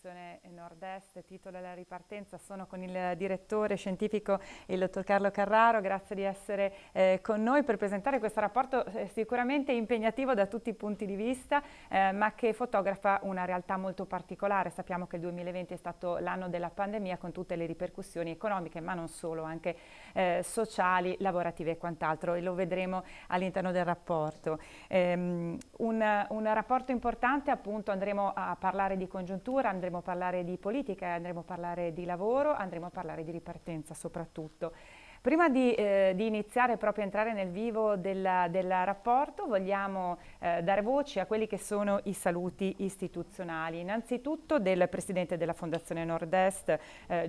Fondazione Nord-Est, titolo La ripartenza. Sono con il direttore scientifico, il dottor Carlo Carraro. Grazie di essere con noi per presentare questo rapporto sicuramente impegnativo da tutti i punti di vista, ma che fotografa una realtà molto particolare. Sappiamo che il 2020 è stato l'anno della pandemia con tutte le ripercussioni economiche, ma non solo, anche sociali, lavorative e quant'altro, e lo vedremo all'interno del rapporto. Un rapporto importante, appunto. Andremo a parlare di congiuntura, andremo a parlare di politica, andremo a parlare di lavoro, andremo a parlare di ripartenza soprattutto. Prima di iniziare proprio a entrare nel vivo del rapporto, vogliamo dare voce a quelli che sono i saluti istituzionali. Innanzitutto del Presidente della Fondazione Nord-Est,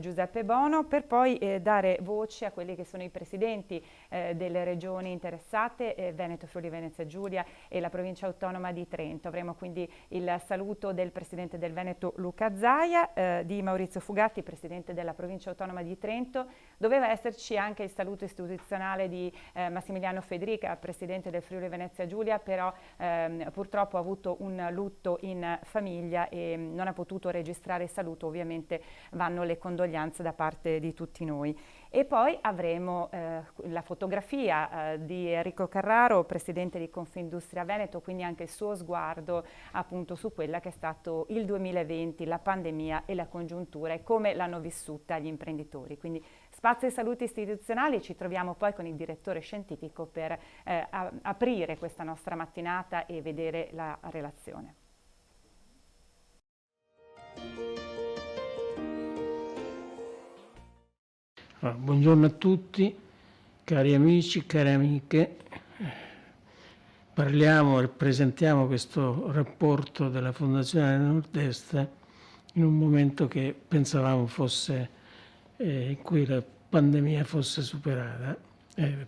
Giuseppe Bono, per poi dare voce a quelli che sono i Presidenti delle regioni interessate, Veneto, Friuli, Venezia Giulia e la Provincia Autonoma di Trento. Avremo quindi il saluto del Presidente del Veneto, Luca Zaia, di Maurizio Fugatti, Presidente della Provincia Autonoma di Trento. Doveva esserci anche il saluto istituzionale di Massimiliano Federica, Presidente del Friuli Venezia Giulia, però purtroppo ha avuto un lutto in famiglia e non ha potuto registrare il saluto. Ovviamente vanno le condoglianze da parte di tutti noi. E poi avremo la fotografia di Enrico Carraro, Presidente di Confindustria Veneto, quindi anche il suo sguardo appunto su quella che è stato il 2020, la pandemia e la congiuntura e come l'hanno vissuta gli imprenditori. Quindi spazio ai saluti istituzionali. Ci troviamo poi con il direttore scientifico per aprire questa nostra mattinata e vedere la relazione. Buongiorno a tutti, cari amici, care amiche. Parliamo e presentiamo questo rapporto della Fondazione Nord-Est in un momento che pensavamo fosse in cui la pandemia fosse superata.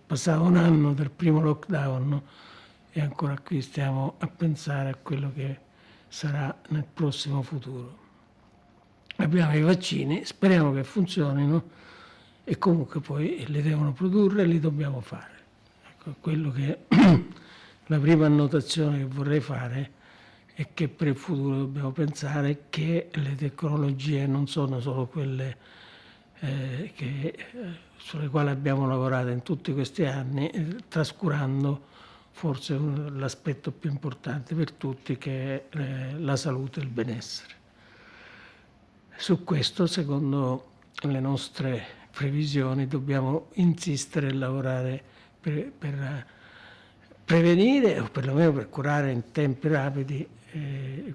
Passava un anno dal primo lockdown e ancora qui stiamo a pensare a quello che sarà nel prossimo futuro. Abbiamo i vaccini, speriamo che funzionino e comunque poi li devono produrre e li dobbiamo fare. Ecco, quello che la prima annotazione che vorrei fare è che per il futuro dobbiamo pensare che le tecnologie non sono solo quelle sulle quali abbiamo lavorato in tutti questi anni, trascurando forse l'aspetto più importante per tutti, che è la salute e il benessere. Su questo, secondo le nostre previsioni, dobbiamo insistere e lavorare per prevenire o perlomeno per curare in tempi rapidi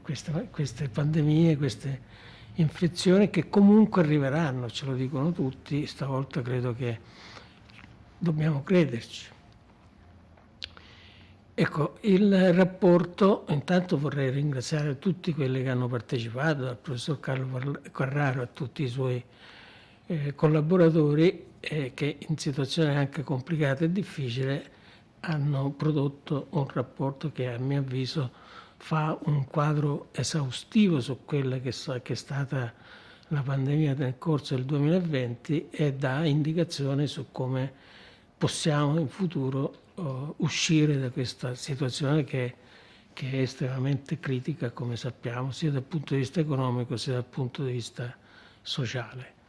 queste pandemie, queste infezioni che comunque arriveranno, ce lo dicono tutti. Stavolta credo che dobbiamo crederci. Ecco, il rapporto, intanto vorrei ringraziare tutti quelli che hanno partecipato, dal professor Carlo Carraro a tutti i suoi collaboratori che in situazioni anche complicate e difficili hanno prodotto un rapporto che a mio avviso fa un quadro esaustivo su quella che è stata la pandemia nel corso del 2020 e dà indicazioni su come possiamo in futuro uscire da questa situazione che è estremamente critica, come sappiamo, sia dal punto di vista economico sia dal punto di vista sociale.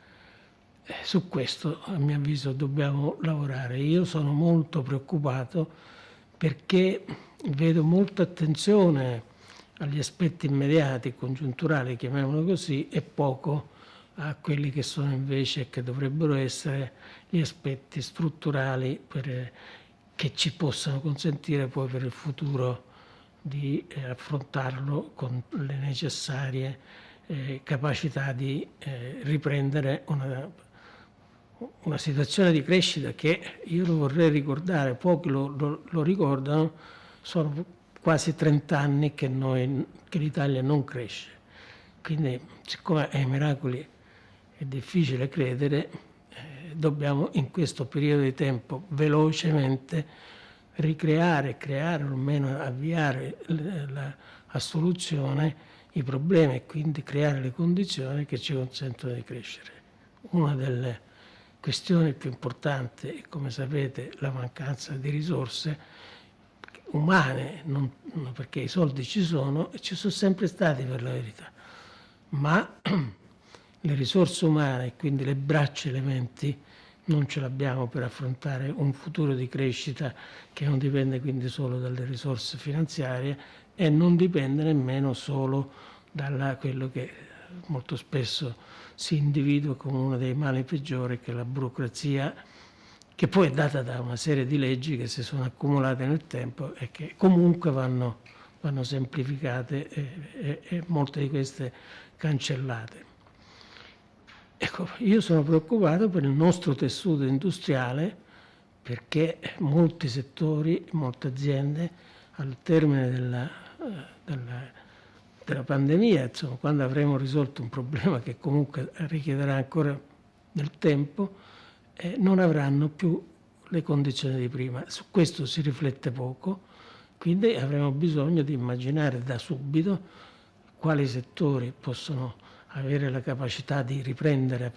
Su questo, a mio avviso, dobbiamo lavorare. Io sono molto preoccupato perché vedo molta attenzione agli aspetti immediati, congiunturali, chiamiamolo così, e poco a quelli che sono invece, che dovrebbero essere gli aspetti strutturali che ci possano consentire poi per il futuro di affrontarlo con le necessarie capacità di riprendere una situazione di crescita che, io lo vorrei ricordare, pochi lo ricordano, sono quasi 30 anni che l'Italia non cresce. Quindi, siccome ai miracoli è difficile credere, dobbiamo in questo periodo di tempo velocemente ricreare, creare, o almeno avviare a soluzione i problemi e quindi creare le condizioni che ci consentono di crescere. Una delle questioni più importanti è, come sapete, la mancanza di risorse umane, non perché i soldi ci sono e ci sono sempre stati, per la verità, ma le risorse umane, quindi le braccia e le menti, non ce l'abbiamo per affrontare un futuro di crescita che non dipende quindi solo dalle risorse finanziarie e non dipende nemmeno solo da quello che molto spesso si individua come uno dei mali peggiori, che è la burocrazia, che poi è data da una serie di leggi che si sono accumulate nel tempo e che comunque vanno semplificate e molte di queste cancellate. Ecco, io sono preoccupato per il nostro tessuto industriale perché molti settori, molte aziende al termine della pandemia, insomma, quando avremo risolto un problema che comunque richiederà ancora del tempo, non avranno più le condizioni di prima. Su questo si riflette poco, quindi avremo bisogno di immaginare da subito quali settori possono avere la capacità di riprendere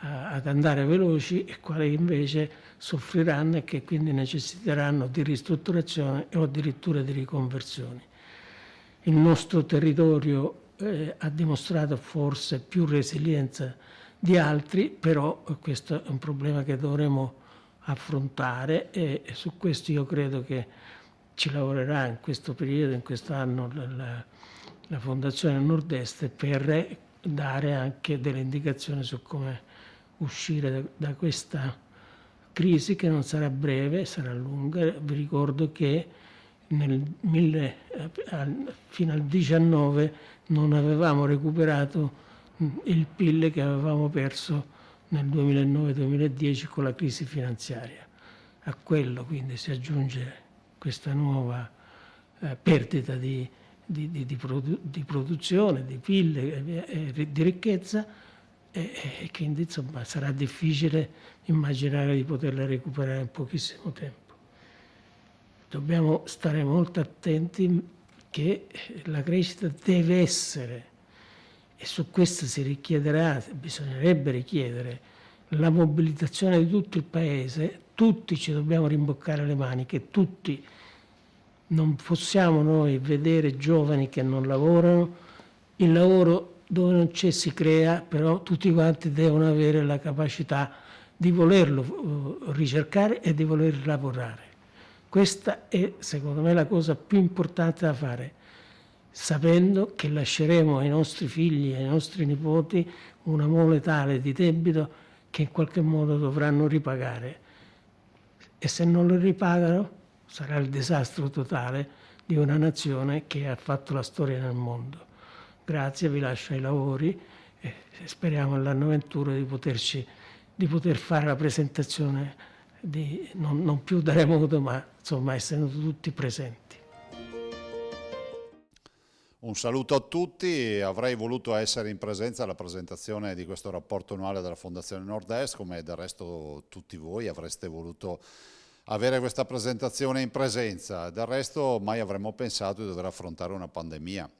ad andare veloci e quali invece soffriranno e che quindi necessiteranno di ristrutturazione o addirittura di riconversioni. Il nostro territorio ha dimostrato forse più resilienza di altri, però questo è un problema che dovremo affrontare e su questo io credo che ci lavorerà in questo periodo, in quest'anno, la Fondazione Nord-Est per dare anche delle indicazioni su come uscire da questa crisi che non sarà breve, sarà lunga. Vi ricordo che fino al 19 non avevamo recuperato il PIL che avevamo perso nel 2009-2010 con la crisi finanziaria. A quello quindi si aggiunge questa nuova perdita di produzione, di PIL e di ricchezza e quindi insomma sarà difficile immaginare di poterla recuperare in pochissimo tempo. Dobbiamo stare molto attenti che la crescita deve essere, e su questo bisognerebbe richiedere la mobilitazione di tutto il Paese, tutti ci dobbiamo rimboccare le maniche, tutti. Non possiamo noi vedere giovani che non lavorano, il lavoro dove non c'è si crea, però tutti quanti devono avere la capacità di volerlo ricercare e di voler lavorare. Questa è secondo me la cosa più importante da fare, sapendo che lasceremo ai nostri figli e ai nostri nipoti una mole tale di debito che in qualche modo dovranno ripagare. E se non lo ripagano sarà il disastro totale di una nazione che ha fatto la storia nel mondo. Grazie, vi lascio ai lavori e speriamo all'anno 21 di poter fare la presentazione non più da remoto, ma insomma essendo tutti presenti. Un saluto a tutti, avrei voluto essere in presenza alla presentazione di questo rapporto annuale della Fondazione Nord-Est, come del resto tutti voi avreste voluto avere questa presentazione in presenza. Del resto mai avremmo pensato di dover affrontare una pandemia.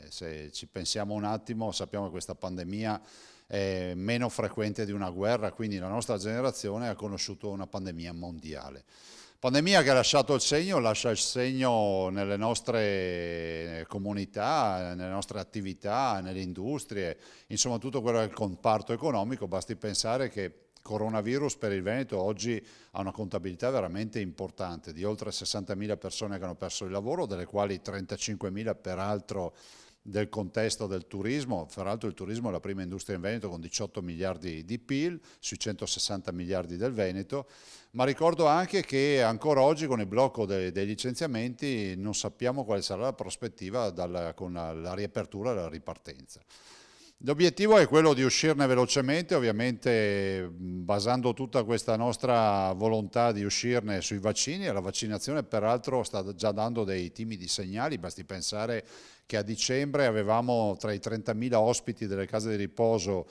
Se ci pensiamo un attimo sappiamo che questa pandemia è meno frequente di una guerra, quindi la nostra generazione ha conosciuto una pandemia mondiale. Pandemia che lascia il segno nelle nostre comunità, nelle nostre attività, nelle industrie, insomma tutto quello che è il comparto economico. Basti pensare che coronavirus per il Veneto oggi ha una contabilità veramente importante, di oltre 60.000 persone che hanno perso il lavoro, delle quali 35.000 peraltro del contesto del turismo. Peraltro il turismo è la prima industria in Veneto con 18 miliardi di PIL sui 160 miliardi del Veneto, ma ricordo anche che ancora oggi con il blocco dei licenziamenti non sappiamo quale sarà la prospettiva con la riapertura e la ripartenza. L'obiettivo è quello di uscirne velocemente, ovviamente basando tutta questa nostra volontà di uscirne sui vaccini, e la vaccinazione peraltro sta già dando dei timidi segnali. Basti pensare che a dicembre avevamo tra i 30.000 ospiti delle case di riposo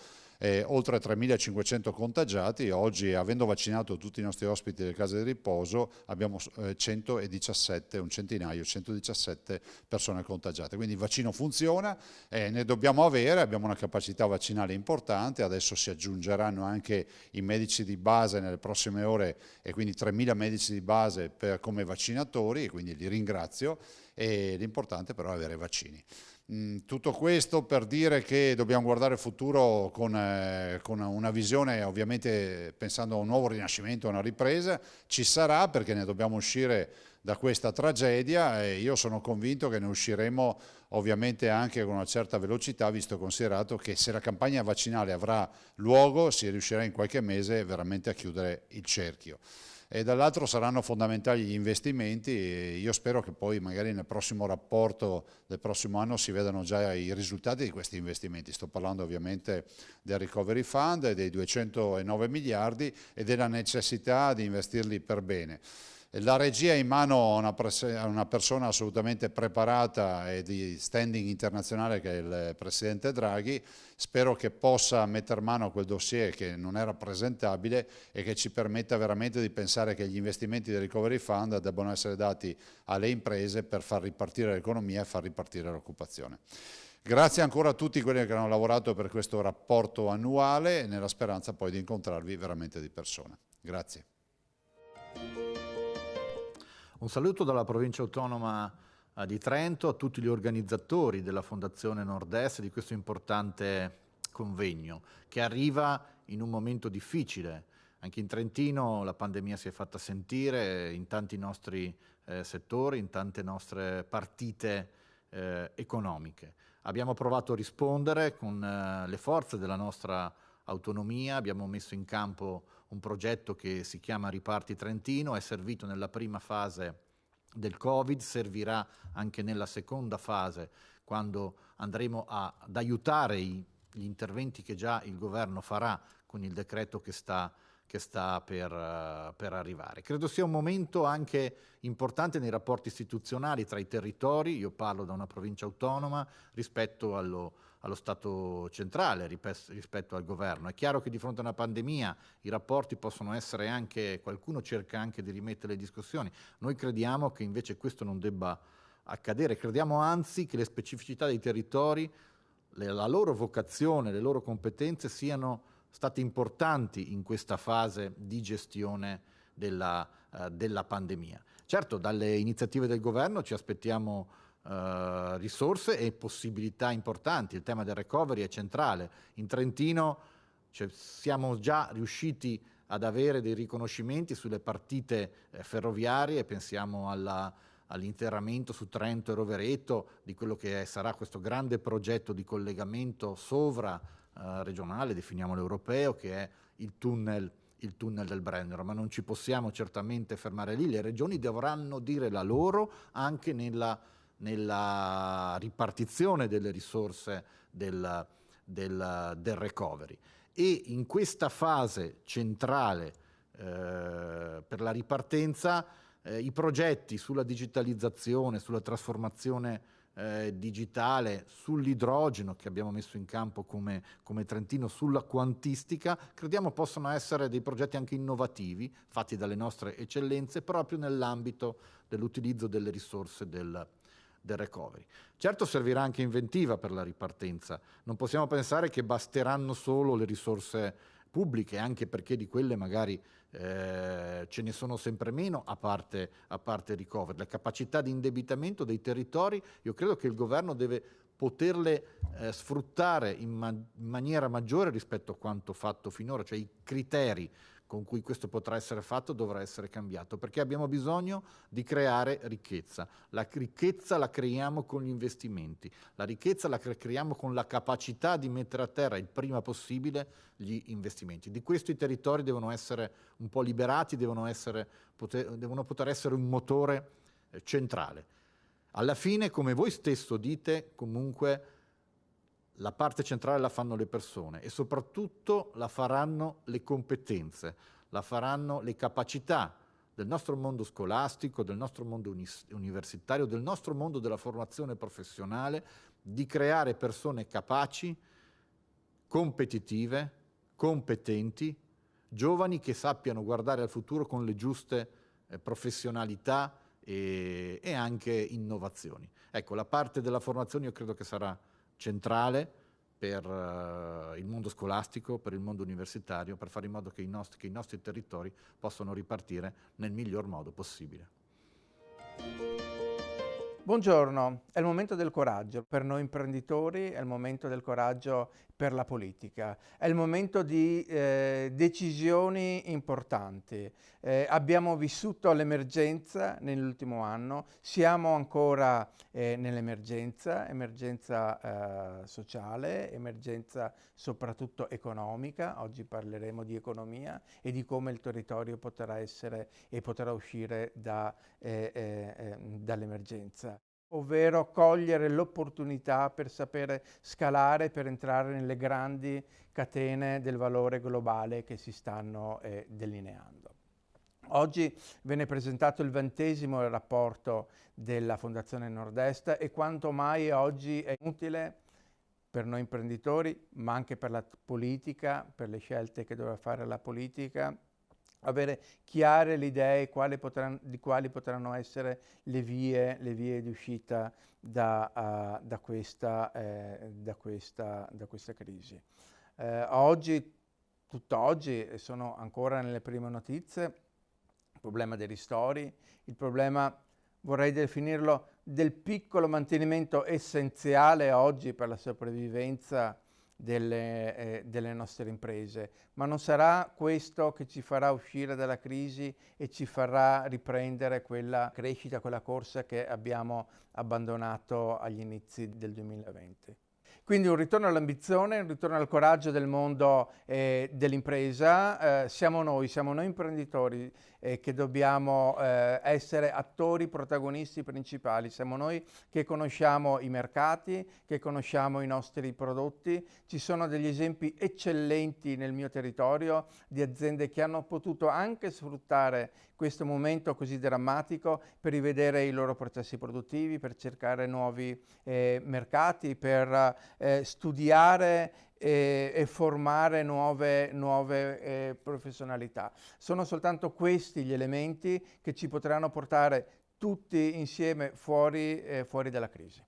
oltre 3.500 contagiati. Oggi, avendo vaccinato tutti i nostri ospiti delle case di riposo, abbiamo 117 persone contagiate. Quindi il vaccino funziona, ne dobbiamo avere, abbiamo una capacità vaccinale importante, adesso si aggiungeranno anche i medici di base nelle prossime ore e quindi 3.000 medici di base come vaccinatori, e quindi li ringrazio, e l'importante però è avere vaccini. Tutto questo per dire che dobbiamo guardare il futuro con una visione, ovviamente pensando a un nuovo rinascimento, a una ripresa. Ci sarà, perché ne dobbiamo uscire da questa tragedia, e io sono convinto che ne usciremo ovviamente anche con una certa velocità, visto e considerato che se la campagna vaccinale avrà luogo si riuscirà in qualche mese veramente a chiudere il cerchio. E dall'altro saranno fondamentali gli investimenti, e io spero che poi magari nel prossimo rapporto del prossimo anno si vedano già i risultati di questi investimenti. Sto parlando ovviamente del Recovery Fund, dei 209 miliardi e della necessità di investirli per bene. La regia è in mano a una persona assolutamente preparata e di standing internazionale, che è il presidente Draghi. Spero che possa mettere mano a quel dossier che non era presentabile e che ci permetta veramente di pensare che gli investimenti del Recovery Fund debbano essere dati alle imprese per far ripartire l'economia e far ripartire l'occupazione. Grazie ancora a tutti quelli che hanno lavorato per questo rapporto annuale, nella speranza poi di incontrarvi veramente di persona. Grazie. Un saluto dalla provincia autonoma di Trento a tutti gli organizzatori della Fondazione Nord-Est di questo importante convegno che arriva in un momento difficile. Anche in Trentino la pandemia si è fatta sentire in tanti nostri settori, in tante nostre partite economiche. Abbiamo provato a rispondere con le forze della nostra autonomia, abbiamo messo in campo un progetto che si chiama Riparti Trentino, è servito nella prima fase del Covid, servirà anche nella seconda fase, quando andremo ad aiutare gli interventi che già il governo farà con il decreto che sta per arrivare. Credo sia un momento anche importante nei rapporti istituzionali tra i territori, io parlo da una provincia autonoma, rispetto allo Stato centrale, rispetto al governo. È chiaro che di fronte a una pandemia i rapporti possono essere anche, qualcuno cerca anche di rimettere le discussioni. Noi crediamo che invece questo non debba accadere, crediamo anzi che le specificità dei territori, la loro vocazione, le loro competenze siano state importanti in questa fase di gestione della pandemia. Certo, dalle iniziative del governo ci aspettiamo risorse e possibilità importanti. Il tema del recovery è centrale. In Trentino siamo già riusciti ad avere dei riconoscimenti sulle partite ferroviarie, pensiamo all'interramento su Trento e Rovereto di quello che sarà questo grande progetto di collegamento regionale, definiamolo europeo, che è il tunnel del Brennero, ma non ci possiamo certamente fermare lì. Le regioni dovranno dire la loro anche nella ripartizione delle risorse del recovery. E in questa fase centrale per la ripartenza i progetti sulla digitalizzazione, sulla trasformazione digitale, sull'idrogeno che abbiamo messo in campo come Trentino, sulla quantistica, crediamo possano essere dei progetti anche innovativi, fatti dalle nostre eccellenze, proprio nell'ambito dell'utilizzo delle risorse del recovery. Certo servirà anche inventiva per la ripartenza, non possiamo pensare che basteranno solo le risorse pubbliche, anche perché di quelle magari ce ne sono sempre meno a parte recovery. La capacità di indebitamento dei territori, io credo che il governo deve poterle sfruttare in maniera maggiore rispetto a quanto fatto finora, cioè i criteri con cui questo potrà essere fatto dovrà essere cambiato, perché abbiamo bisogno di creare ricchezza. La ricchezza la creiamo con gli investimenti, la ricchezza la creiamo con la capacità di mettere a terra il prima possibile gli investimenti. Di questo i territori devono essere un po' liberati, devono poter essere un motore centrale. Alla fine, come voi stesso dite, comunque la parte centrale la fanno le persone e soprattutto la faranno le competenze, la faranno le capacità del nostro mondo scolastico, del nostro mondo universitario, del nostro mondo della formazione professionale, di creare persone capaci, competitive, competenti, giovani che sappiano guardare al futuro con le giuste professionalità e anche innovazioni. Ecco, la parte della formazione io credo che sarà centrale per il mondo scolastico, per il mondo universitario, per fare in modo che i nostri territori possano ripartire nel miglior modo possibile. Buongiorno, è il momento del coraggio. Per noi imprenditori è il momento del coraggio per la politica, è il momento di decisioni importanti. Abbiamo vissuto l'emergenza nell'ultimo anno, siamo ancora nell'emergenza, emergenza sociale, emergenza soprattutto economica. Oggi parleremo di economia e di come il territorio potrà essere e potrà uscire dall'emergenza, ovvero cogliere l'opportunità per sapere scalare, per entrare nelle grandi catene del valore globale che si stanno delineando. Oggi viene presentato il 20° rapporto della Fondazione Nord-Est e quanto mai oggi è utile per noi imprenditori, ma anche per la politica, per le scelte che dovrà fare la politica, avere chiare le idee di quali potranno essere le vie di uscita da questa crisi. Tutt'oggi sono ancora nelle prime notizie il problema dei ristori, il problema, vorrei definirlo, del piccolo mantenimento essenziale oggi per la sopravvivenza delle nostre imprese, ma non sarà questo che ci farà uscire dalla crisi e ci farà riprendere quella crescita, quella corsa che abbiamo abbandonato agli inizi del 2020. Quindi un ritorno all'ambizione, un ritorno al coraggio del mondo dell'impresa. Siamo noi imprenditori che dobbiamo essere attori protagonisti principali. Siamo noi che conosciamo i mercati, che conosciamo i nostri prodotti. Ci sono degli esempi eccellenti nel mio territorio di aziende che hanno potuto anche sfruttare questo momento così drammatico per rivedere i loro processi produttivi, per cercare nuovi mercati, per studiare e formare nuove professionalità. Sono soltanto questi gli elementi che ci potranno portare tutti insieme fuori dalla crisi.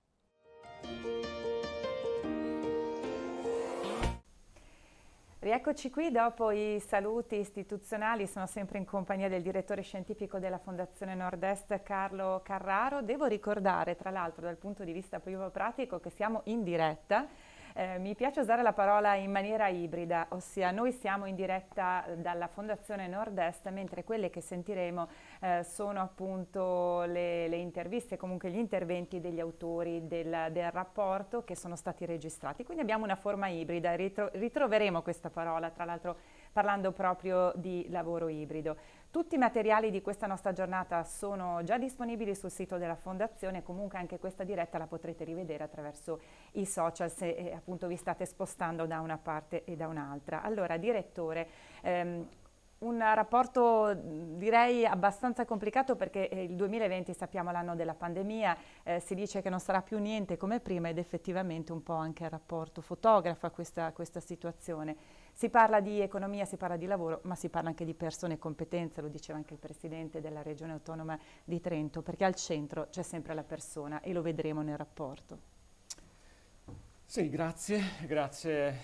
Rieccoci qui dopo i saluti istituzionali, sono sempre in compagnia del direttore scientifico della Fondazione Nord-Est Carlo Carraro. Devo ricordare tra l'altro dal punto di vista proprio pratico che siamo in diretta. Mi piace usare la parola in maniera ibrida, ossia noi siamo in diretta dalla Fondazione Nord-Est, mentre quelle che sentiremo sono appunto le interviste, comunque gli interventi degli autori del rapporto che sono stati registrati. Quindi abbiamo una forma ibrida, ritroveremo questa parola, tra l'altro parlando proprio di lavoro ibrido. Tutti i materiali di questa nostra giornata sono già disponibili sul sito della Fondazione, comunque anche questa diretta la potrete rivedere attraverso i social se appunto vi state spostando da una parte e da un'altra. Allora, direttore, un rapporto direi abbastanza complicato perché il 2020 sappiamo l'anno della pandemia, si dice che non sarà più niente come prima ed effettivamente un po' anche il rapporto fotografa questa situazione. Si parla di economia, si parla di lavoro, ma si parla anche di persone e competenze, lo diceva anche il Presidente della Regione Autonoma di Trento, perché al centro c'è sempre la persona e lo vedremo nel rapporto. Sì, grazie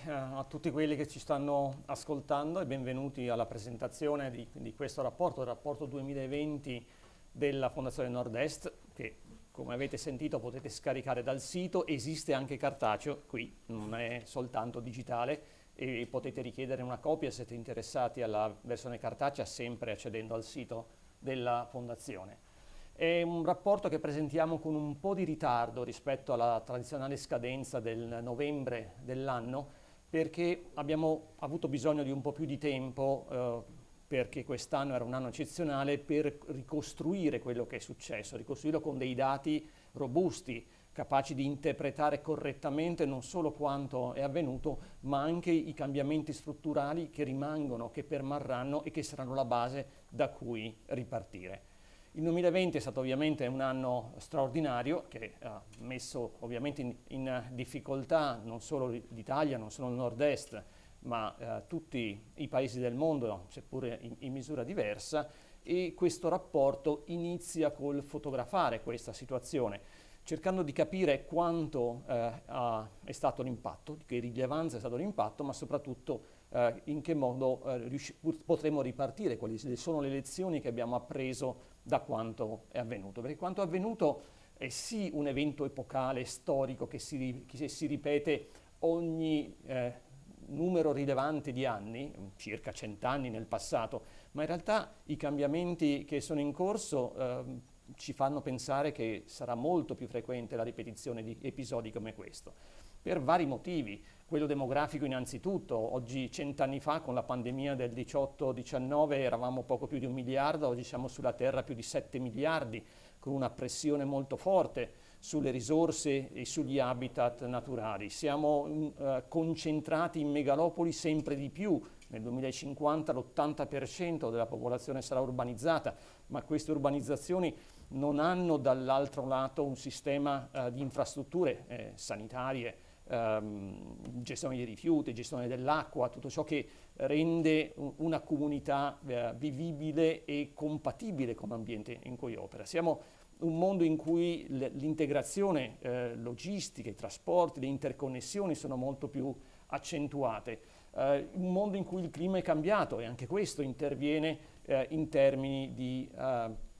a tutti quelli che ci stanno ascoltando e benvenuti alla presentazione di questo rapporto, il rapporto 2020 della Fondazione Nord-Est, che come avete sentito potete scaricare dal sito, esiste anche cartaceo, qui non è soltanto digitale, e potete richiedere una copia se siete interessati alla versione cartacea sempre accedendo al sito della Fondazione. È un rapporto che presentiamo con un po' di ritardo rispetto alla tradizionale scadenza del novembre dell'anno, perché abbiamo avuto bisogno di un po' più di tempo perché quest'anno era un anno eccezionale per ricostruire quello che è successo, ricostruirlo con dei dati robusti, capaci di interpretare correttamente non solo quanto è avvenuto, ma anche i cambiamenti strutturali che rimangono, che permarranno e che saranno la base da cui ripartire. Il 2020 è stato ovviamente un anno straordinario che ha messo ovviamente in difficoltà non solo l'Italia, non solo il Nord-Est, ma tutti i paesi del mondo, seppure in misura diversa, e questo rapporto inizia col fotografare questa situazione, cercando di capire quanto è stato l'impatto, di che rilevanza è stato l'impatto, ma soprattutto in che modo potremo ripartire, quali sono le lezioni che abbiamo appreso da quanto è avvenuto. Perché quanto è avvenuto è sì un evento epocale, storico, che si ripete ogni numero rilevante di anni, circa 100 anni nel passato, ma in realtà i cambiamenti che sono in corso ci fanno pensare che sarà molto più frequente la ripetizione di episodi come questo, per vari motivi. Quello demografico innanzitutto, oggi 100 anni fa con la pandemia del 18-19 eravamo poco più di 1 miliardo, oggi siamo sulla Terra più di 7 miliardi, con una pressione molto forte sulle risorse e sugli habitat naturali. Siamo concentrati in megalopoli sempre di più. Nel 2050 l'80% della popolazione sarà urbanizzata, ma queste urbanizzazioni non hanno dall'altro lato un sistema di infrastrutture sanitarie, gestione dei rifiuti, gestione dell'acqua, tutto ciò che rende una comunità vivibile e compatibile con l'ambiente in cui opera. Siamo un mondo in cui l'integrazione logistica, i trasporti, le interconnessioni sono molto più accentuate, un mondo in cui il clima è cambiato e anche questo interviene in termini di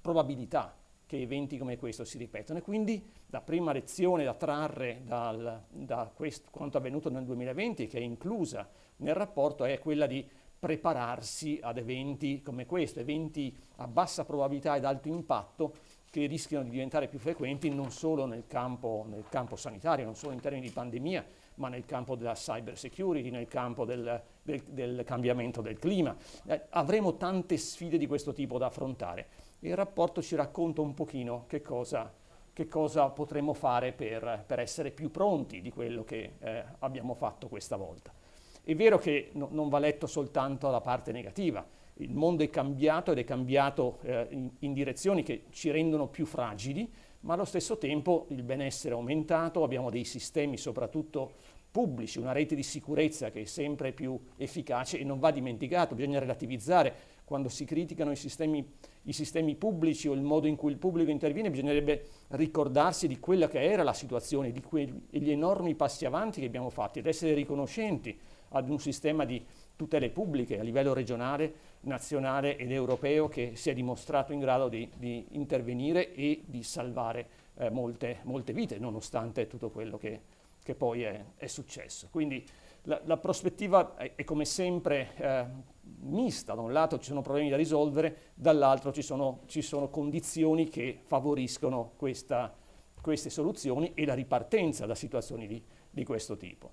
probabilità che eventi come questo si ripetono, e quindi la prima lezione da trarre da quanto avvenuto nel 2020, che è inclusa nel rapporto, è quella di prepararsi ad eventi come questo, eventi a bassa probabilità ed alto impatto che rischiano di diventare più frequenti non solo nel campo sanitario, non solo in termini di pandemia, ma nel campo della cyber security, nel campo del cambiamento del clima. Avremo tante sfide di questo tipo da affrontare. Il rapporto ci racconta un pochino che cosa potremmo fare per essere più pronti di quello che abbiamo fatto questa volta. È vero che non va letto soltanto la parte negativa. Il mondo è cambiato ed è cambiato in direzioni che ci rendono più fragili, ma allo stesso tempo il benessere è aumentato, abbiamo dei sistemi soprattutto pubblici, una rete di sicurezza che è sempre più efficace e non va dimenticato, bisogna relativizzare. Quando si criticano i sistemi pubblici o il modo in cui il pubblico interviene, bisognerebbe ricordarsi di quella che era la situazione, di quegli enormi passi avanti che abbiamo fatto ed essere riconoscenti ad un sistema di tutele pubbliche a livello regionale, nazionale ed europeo che si è dimostrato in grado di intervenire e di salvare molte vite, nonostante tutto quello che poi è successo. Quindi la prospettiva è come sempre mista. Da un lato ci sono problemi da risolvere, dall'altro ci sono condizioni che favoriscono queste soluzioni e la ripartenza da situazioni di questo tipo.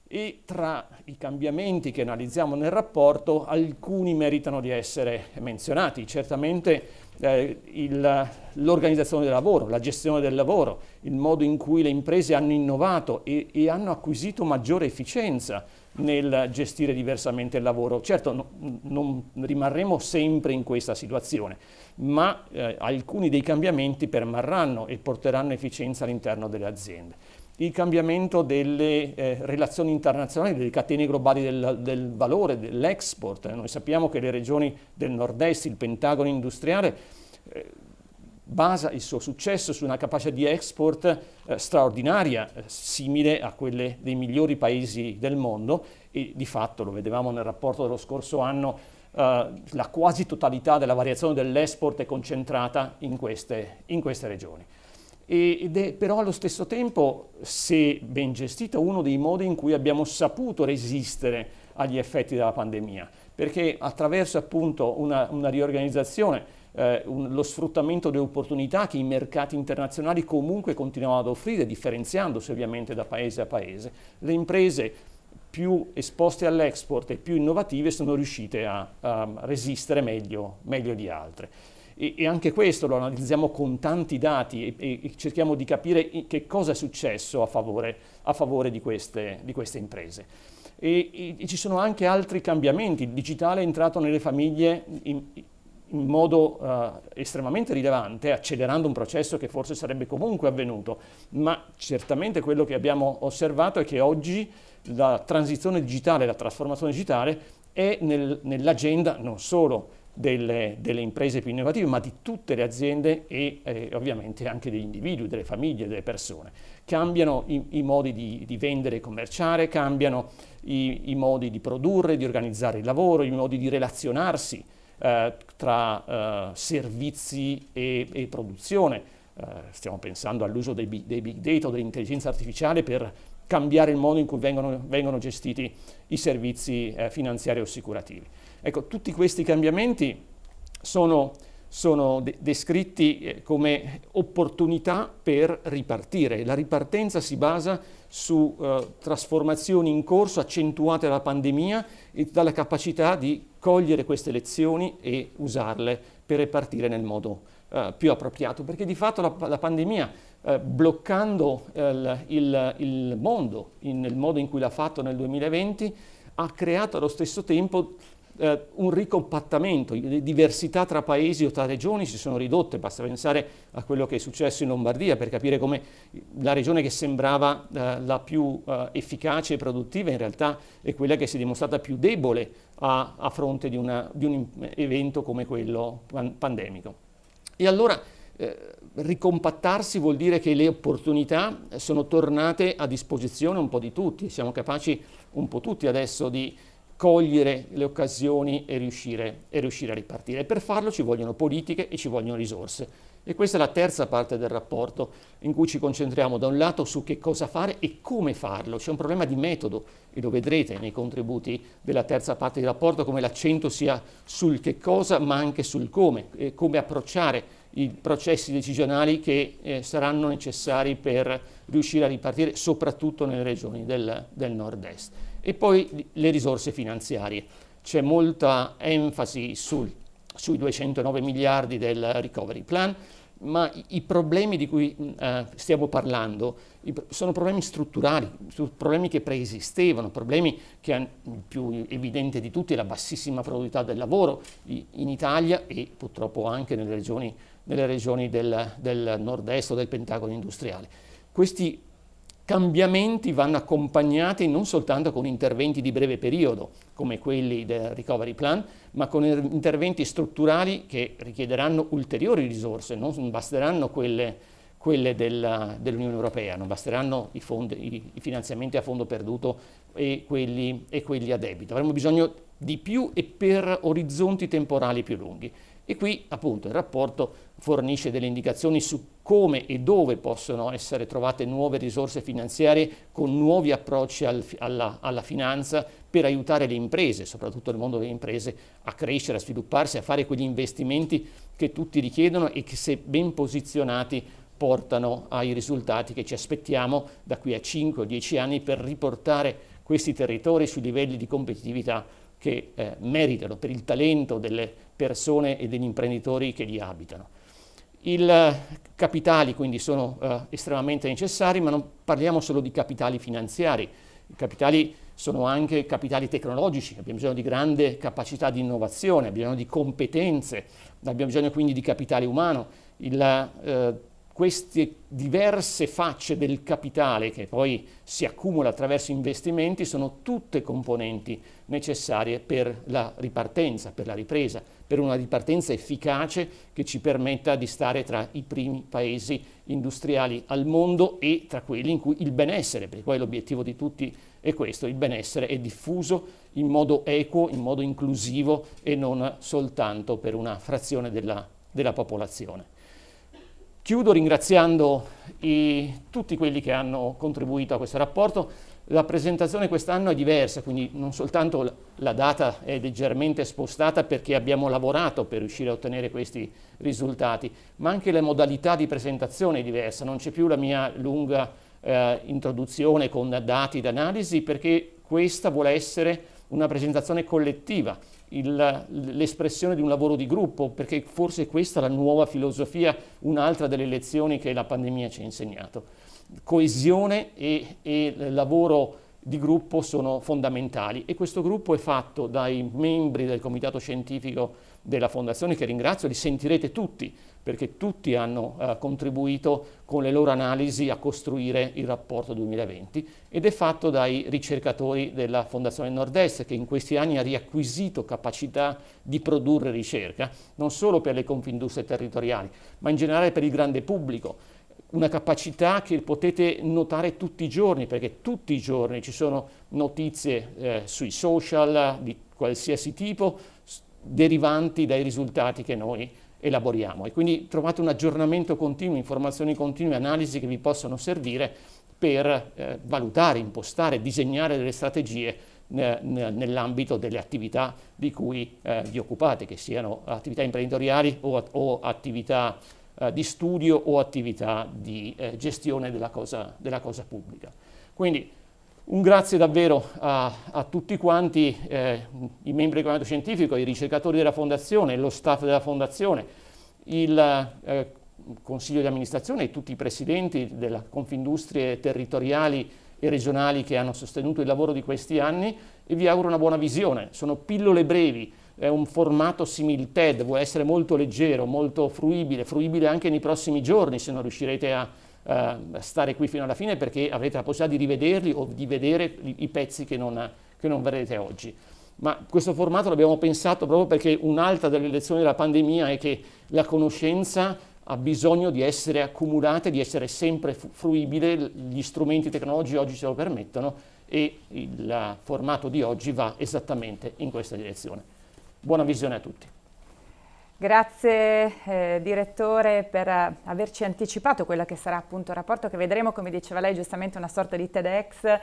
E tra i cambiamenti che analizziamo nel rapporto, alcuni meritano di essere menzionati. Certamente l'organizzazione del lavoro, la gestione del lavoro, il modo in cui le imprese hanno innovato e hanno acquisito maggiore efficienza nel gestire diversamente il lavoro. Certo, non rimarremo sempre in questa situazione, ma alcuni dei cambiamenti permarranno e porteranno efficienza all'interno delle aziende. Il cambiamento delle relazioni internazionali, delle catene globali del valore, dell'export. Noi sappiamo che le regioni del nord-est, il Pentagono industriale, basa il suo successo su una capacità di export straordinaria, simile a quelle dei migliori paesi del mondo, e di fatto, lo vedevamo nel rapporto dello scorso anno, la quasi totalità della variazione dell'export è concentrata in queste regioni. Ed è però allo stesso tempo, se ben gestito, uno dei modi in cui abbiamo saputo resistere agli effetti della pandemia, perché attraverso appunto una riorganizzazione, lo sfruttamento delle opportunità che i mercati internazionali comunque continuano ad offrire, differenziandosi ovviamente da paese a paese, le imprese più esposte all'export e più innovative sono riuscite a resistere meglio di altre. E anche questo lo analizziamo con tanti dati e cerchiamo di capire che cosa è successo a favore di queste imprese. E ci sono anche altri cambiamenti. Il digitale è entrato nelle famiglie in modo estremamente rilevante, accelerando un processo che forse sarebbe comunque avvenuto, ma certamente quello che abbiamo osservato è che oggi la transizione digitale, la trasformazione digitale è nell'agenda non solo delle imprese più innovative, ma di tutte le aziende e ovviamente anche degli individui, delle famiglie, delle persone. Cambiano i modi di vendere e commerciare, cambiano i modi di produrre, di organizzare il lavoro, i modi di relazionarsi tra servizi e produzione. stiamo pensando all'uso dei big data o dell'intelligenza artificiale per cambiare il modo in cui vengono gestiti i servizi finanziari o assicurativi. Ecco, tutti questi cambiamenti sono descritti come opportunità per ripartire. La ripartenza si basa su trasformazioni in corso accentuate dalla pandemia e dalla capacità di cogliere queste lezioni e usarle per ripartire nel modo più appropriato, perché di fatto la pandemia, bloccando il mondo nel modo in cui l'ha fatto nel 2020, ha creato allo stesso tempo un ricompattamento. Le diversità tra paesi o tra regioni si sono ridotte, basta pensare a quello che è successo in Lombardia per capire come la regione che sembrava la più efficace e produttiva in realtà è quella che si è dimostrata più debole a fronte di un evento come quello pandemico. E allora ricompattarsi vuol dire che le opportunità sono tornate a disposizione un po' di tutti, siamo capaci un po' tutti adesso di cogliere le occasioni e riuscire a ripartire. E per farlo ci vogliono politiche e ci vogliono risorse. E questa è la terza parte del rapporto, in cui ci concentriamo da un lato su che cosa fare e come farlo. C'è un problema di metodo, e lo vedrete nei contributi della terza parte del rapporto, come l'accento sia sul che cosa, ma anche sul come, e come approcciare i processi decisionali che saranno necessari per riuscire a ripartire, soprattutto nelle regioni del nord-est. E poi le risorse finanziarie. C'è molta enfasi sui 209 miliardi del recovery plan, ma i problemi di cui stiamo parlando sono problemi strutturali, problemi che preesistevano, problemi che il più evidente di tutti è la bassissima produttività del lavoro in Italia e purtroppo anche nelle regioni del nord-est o del pentagono industriale. Questi cambiamenti vanno accompagnati non soltanto con interventi di breve periodo, come quelli del recovery plan, ma con interventi strutturali che richiederanno ulteriori risorse, non basteranno quelle dell'Unione Europea, non basteranno i finanziamenti a fondo perduto e quelli a debito. Avremo bisogno di più e per orizzonti temporali più lunghi. E qui appunto il rapporto fornisce delle indicazioni su come e dove possono essere trovate nuove risorse finanziarie con nuovi approcci alla finanza per aiutare le imprese, soprattutto il mondo delle imprese, a crescere, a svilupparsi, a fare quegli investimenti che tutti richiedono e che, se ben posizionati, portano ai risultati che ci aspettiamo da qui a 5 o 10 anni per riportare questi territori sui livelli di competitività che meritano per il talento delle persone e degli imprenditori che li abitano. I capitali quindi sono estremamente necessari, ma non parliamo solo di capitali finanziari. I capitali sono anche capitali tecnologici, abbiamo bisogno di grande capacità di innovazione, abbiamo bisogno di competenze, abbiamo bisogno quindi di capitale umano. Queste diverse facce del capitale che poi si accumula attraverso investimenti sono tutte componenti necessarie per la ripartenza, per la ripresa, per una ripartenza efficace che ci permetta di stare tra i primi paesi industriali al mondo e tra quelli in cui il benessere, perché poi l'obiettivo di tutti è questo, il benessere è diffuso in modo equo, in modo inclusivo e non soltanto per una frazione della popolazione. Chiudo ringraziando tutti quelli che hanno contribuito a questo rapporto. La presentazione quest'anno è diversa, quindi non soltanto la data è leggermente spostata perché abbiamo lavorato per riuscire a ottenere questi risultati, ma anche la modalità di presentazione è diversa. Non c'è più la mia lunga introduzione con dati d'analisi, perché questa vuole essere una presentazione collettiva, l'espressione di un lavoro di gruppo, perché forse questa è la nuova filosofia, un'altra delle lezioni che la pandemia ci ha insegnato. Coesione e lavoro di gruppo sono fondamentali e questo gruppo è fatto dai membri del comitato scientifico della Fondazione, che ringrazio, li sentirete tutti, perché tutti hanno contribuito con le loro analisi a costruire il rapporto 2020, ed è fatto dai ricercatori della Fondazione Nord-Est, che in questi anni ha riacquisito capacità di produrre ricerca, non solo per le confindustrie territoriali, ma in generale per il grande pubblico. Una capacità che potete notare tutti i giorni, perché tutti i giorni ci sono notizie sui social di qualsiasi tipo derivanti dai risultati che noi elaboriamo. E quindi trovate un aggiornamento continuo, informazioni continue, analisi che vi possono servire per valutare, impostare, disegnare delle strategie nell'ambito delle attività di cui vi occupate, che siano attività imprenditoriali o attività di studio o attività di gestione della cosa pubblica. Quindi un grazie davvero a tutti quanti, i membri del comitato scientifico, i ricercatori della Fondazione, lo staff della Fondazione, il Consiglio di amministrazione e tutti i presidenti della Confindustrie territoriali e regionali che hanno sostenuto il lavoro di questi anni, e vi auguro una buona visione. Sono pillole brevi, è un formato simil TED, vuole essere molto leggero, molto fruibile anche nei prossimi giorni se non riuscirete a stare qui fino alla fine, perché avrete la possibilità di rivederli o di vedere i pezzi che non vedrete oggi. Ma questo formato l'abbiamo pensato proprio perché un'altra delle lezioni della pandemia è che la conoscenza ha bisogno di essere accumulata, di essere sempre fruibile, gli strumenti tecnologici oggi ce lo permettono e il formato di oggi va esattamente in questa direzione. Buona visione a tutti. Grazie direttore per averci anticipato quello che sarà appunto il rapporto che vedremo, come diceva lei giustamente, una sorta di TEDx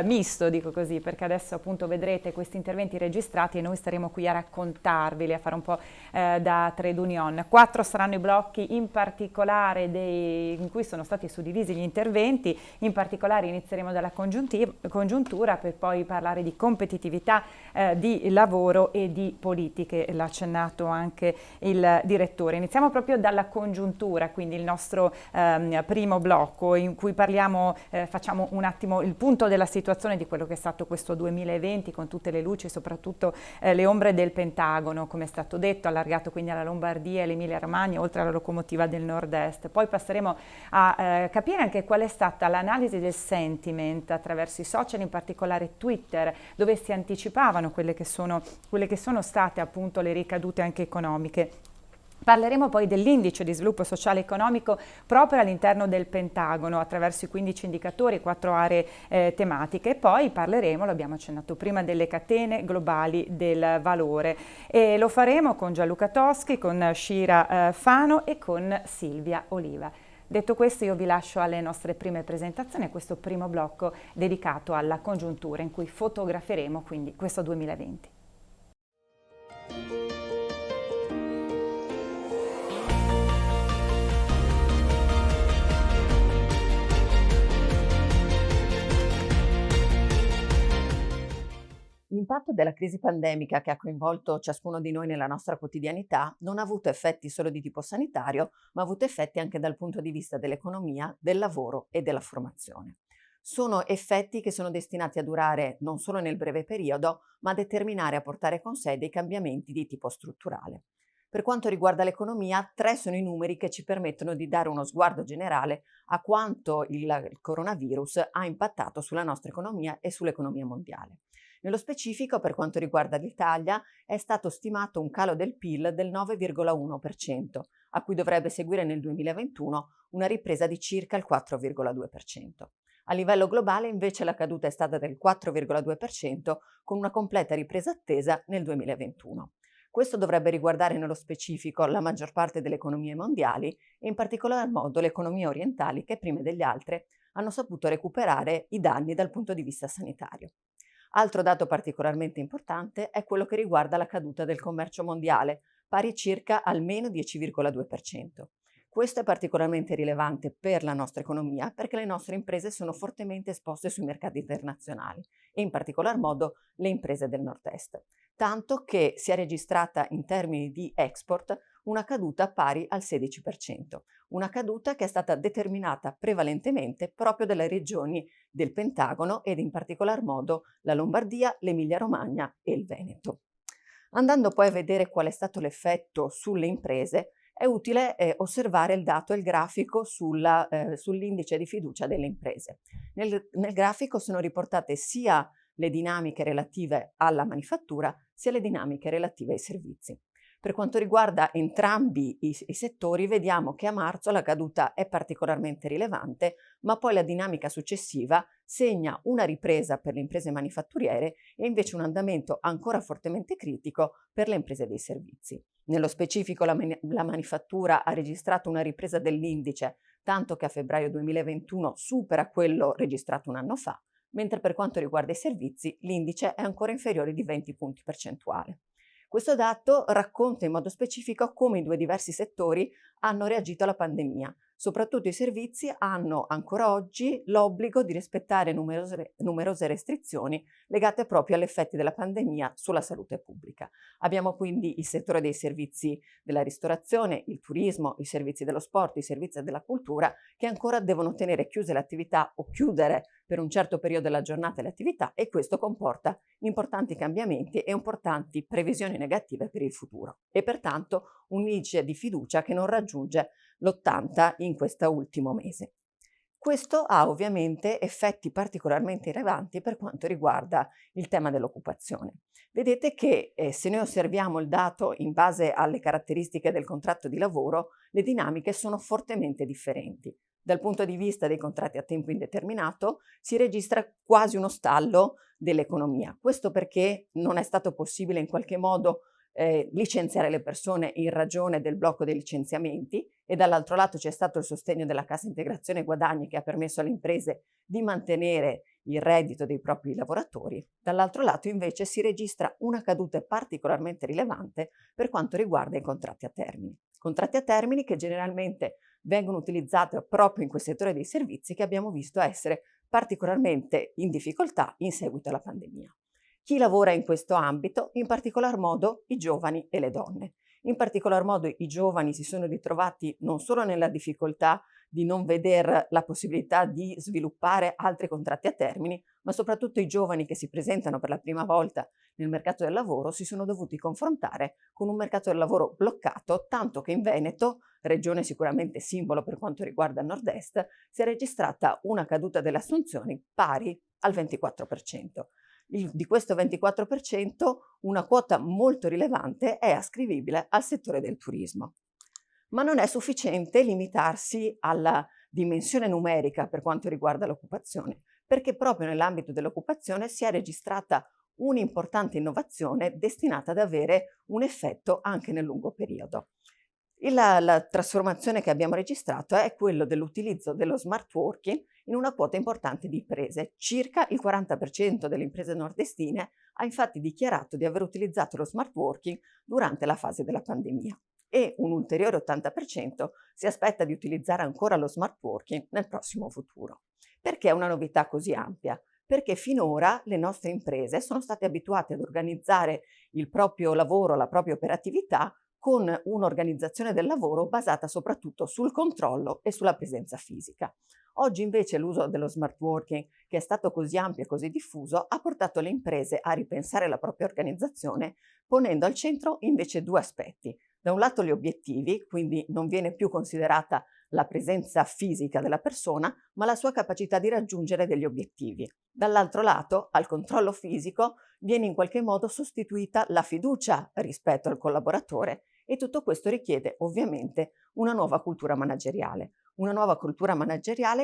misto, dico così, perché adesso appunto vedrete questi interventi registrati e noi staremo qui a raccontarveli, a fare un po' da trade union. 4 saranno i blocchi in particolare in cui sono stati suddivisi gli interventi, in particolare inizieremo dalla congiuntura per poi parlare di competitività, di lavoro e di politiche, l'ha accennato anche il direttore. Iniziamo proprio dalla congiuntura, quindi il nostro primo blocco in cui parliamo, facciamo un attimo il punto della situazione di quello che è stato questo 2020 con tutte le luci, soprattutto le ombre del Pentagono, come è stato detto, allargato quindi alla Lombardia e l'Emilia Romagna, oltre alla locomotiva del Nord-Est. Poi passeremo a capire anche qual è stata l'analisi del sentiment attraverso i social, in particolare Twitter, dove si anticipavano quelle che sono state appunto le ricadute anche economiche. Parleremo poi dell'indice di sviluppo sociale e economico proprio all'interno del Pentagono attraverso i 15 indicatori, 4 aree tematiche, e poi parleremo, l'abbiamo accennato prima, delle catene globali del valore e lo faremo con Gianluca Toschi, con Shira Fano e con Silvia Oliva. Detto questo, io vi lascio alle nostre prime presentazioni, a questo primo blocco dedicato alla congiuntura in cui fotograferemo quindi questo 2020. L'impatto della crisi pandemica che ha coinvolto ciascuno di noi nella nostra quotidianità non ha avuto effetti solo di tipo sanitario, ma ha avuto effetti anche dal punto di vista dell'economia, del lavoro e della formazione. Sono effetti che sono destinati a durare non solo nel breve periodo, ma a determinare e a portare con sé dei cambiamenti di tipo strutturale. Per quanto riguarda l'economia, 3 sono i numeri che ci permettono di dare uno sguardo generale a quanto il coronavirus ha impattato sulla nostra economia e sull'economia mondiale. Nello specifico, per quanto riguarda l'Italia, è stato stimato un calo del PIL del 9,1%, a cui dovrebbe seguire nel 2021 una ripresa di circa il 4,2%. A livello globale, invece, la caduta è stata del 4,2%, con una completa ripresa attesa nel 2021. Questo dovrebbe riguardare nello specifico la maggior parte delle economie mondiali e in particolar modo le economie orientali che prima degli altre hanno saputo recuperare i danni dal punto di vista sanitario. Altro dato particolarmente importante è quello che riguarda la caduta del commercio mondiale, pari circa al meno 10,2%. Questo è particolarmente rilevante per la nostra economia perché le nostre imprese sono fortemente esposte sui mercati internazionali e in particolar modo le imprese del Nord-Est, tanto che si è registrata in termini di export una caduta pari al 16%, una caduta che è stata determinata prevalentemente proprio dalle regioni del Pentagono ed in particolar modo la Lombardia, l'Emilia-Romagna e il Veneto. Andando poi a vedere qual è stato l'effetto sulle imprese, è utile osservare il dato e il grafico sull'indice di fiducia delle imprese. Nel grafico sono riportate sia le dinamiche relative alla manifattura, sia le dinamiche relative ai servizi. Per quanto riguarda entrambi i settori, vediamo che a marzo la caduta è particolarmente rilevante, ma poi la dinamica successiva segna una ripresa per le imprese manifatturiere e invece un andamento ancora fortemente critico per le imprese dei servizi. Nello specifico la manifattura ha registrato una ripresa dell'indice, tanto che a febbraio 2021 supera quello registrato un anno fa, mentre per quanto riguarda i servizi l'indice è ancora inferiore di 20 punti percentuali. Questo dato racconta in modo specifico come i due diversi settori hanno reagito alla pandemia. Soprattutto i servizi hanno ancora oggi l'obbligo di rispettare numerose restrizioni legate proprio agli effetti della pandemia sulla salute pubblica. Abbiamo quindi il settore dei servizi della ristorazione, il turismo, i servizi dello sport, i servizi della cultura che ancora devono tenere chiuse le attività o chiudere per un certo periodo della giornata le attività, e questo comporta importanti cambiamenti e importanti previsioni negative per il futuro e pertanto un indice di fiducia che non raggiunge l'80 in questo ultimo mese. Questo ha ovviamente effetti particolarmente rilevanti per quanto riguarda il tema dell'occupazione. Vedete che se noi osserviamo il dato in base alle caratteristiche del contratto di lavoro, le dinamiche sono fortemente differenti. Dal punto di vista dei contratti a tempo indeterminato si registra quasi uno stallo dell'economia. Questo perché non è stato possibile in qualche modo licenziare le persone in ragione del blocco dei licenziamenti, e dall'altro lato c'è stato il sostegno della cassa integrazione guadagni che ha permesso alle imprese di mantenere il reddito dei propri lavoratori. Dall'altro lato invece si registra una caduta particolarmente rilevante per quanto riguarda i contratti a termine. Contratti a termine che generalmente vengono utilizzati proprio in quel settore dei servizi che abbiamo visto essere particolarmente in difficoltà in seguito alla pandemia. Chi lavora in questo ambito, in particolar modo i giovani e le donne. In particolar modo i giovani si sono ritrovati non solo nella difficoltà di non veder la possibilità di sviluppare altri contratti a termine, ma soprattutto i giovani che si presentano per la prima volta nel mercato del lavoro si sono dovuti confrontare con un mercato del lavoro bloccato, tanto che in Veneto, regione sicuramente simbolo per quanto riguarda il nord-est, si è registrata una caduta delle assunzioni pari al 24%. Di questo 24%, una quota molto rilevante è ascrivibile al settore del turismo. Ma non è sufficiente limitarsi alla dimensione numerica per quanto riguarda l'occupazione, perché proprio nell'ambito dell'occupazione si è registrata un'importante innovazione destinata ad avere un effetto anche nel lungo periodo. La trasformazione che abbiamo registrato è quello dell'utilizzo dello smart working in una quota importante di imprese. Circa il 40% delle imprese nordestine ha infatti dichiarato di aver utilizzato lo smart working durante la fase della pandemia e un ulteriore 80% si aspetta di utilizzare ancora lo smart working nel prossimo futuro. Perché è una novità così ampia? Perché finora le nostre imprese sono state abituate ad organizzare il proprio lavoro, la propria operatività con un'organizzazione del lavoro basata soprattutto sul controllo e sulla presenza fisica. Oggi invece l'uso dello smart working, che è stato così ampio e così diffuso, ha portato le imprese a ripensare la propria organizzazione, ponendo al centro invece due aspetti. Da un lato gli obiettivi, quindi non viene più considerata la presenza fisica della persona, ma la sua capacità di raggiungere degli obiettivi. Dall'altro lato, al controllo fisico viene in qualche modo sostituita la fiducia rispetto al collaboratore, e tutto questo richiede ovviamente una nuova cultura manageriale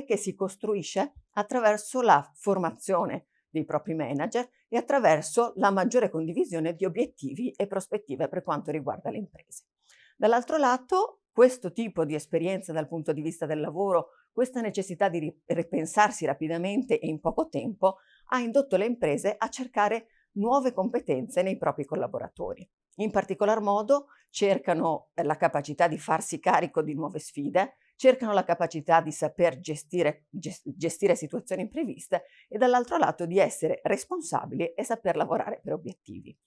che si costruisce attraverso la formazione dei propri manager e attraverso la maggiore condivisione di obiettivi e prospettive per quanto riguarda le imprese. Dall'altro lato, questo tipo di esperienza dal punto di vista del lavoro, questa necessità di ripensarsi rapidamente e in poco tempo, ha indotto le imprese a cercare nuove competenze nei propri collaboratori. In particolar modo cercano la capacità di farsi carico di nuove sfide, cercano la capacità di saper gestire situazioni impreviste e dall'altro lato di essere responsabili e saper lavorare per obiettivi.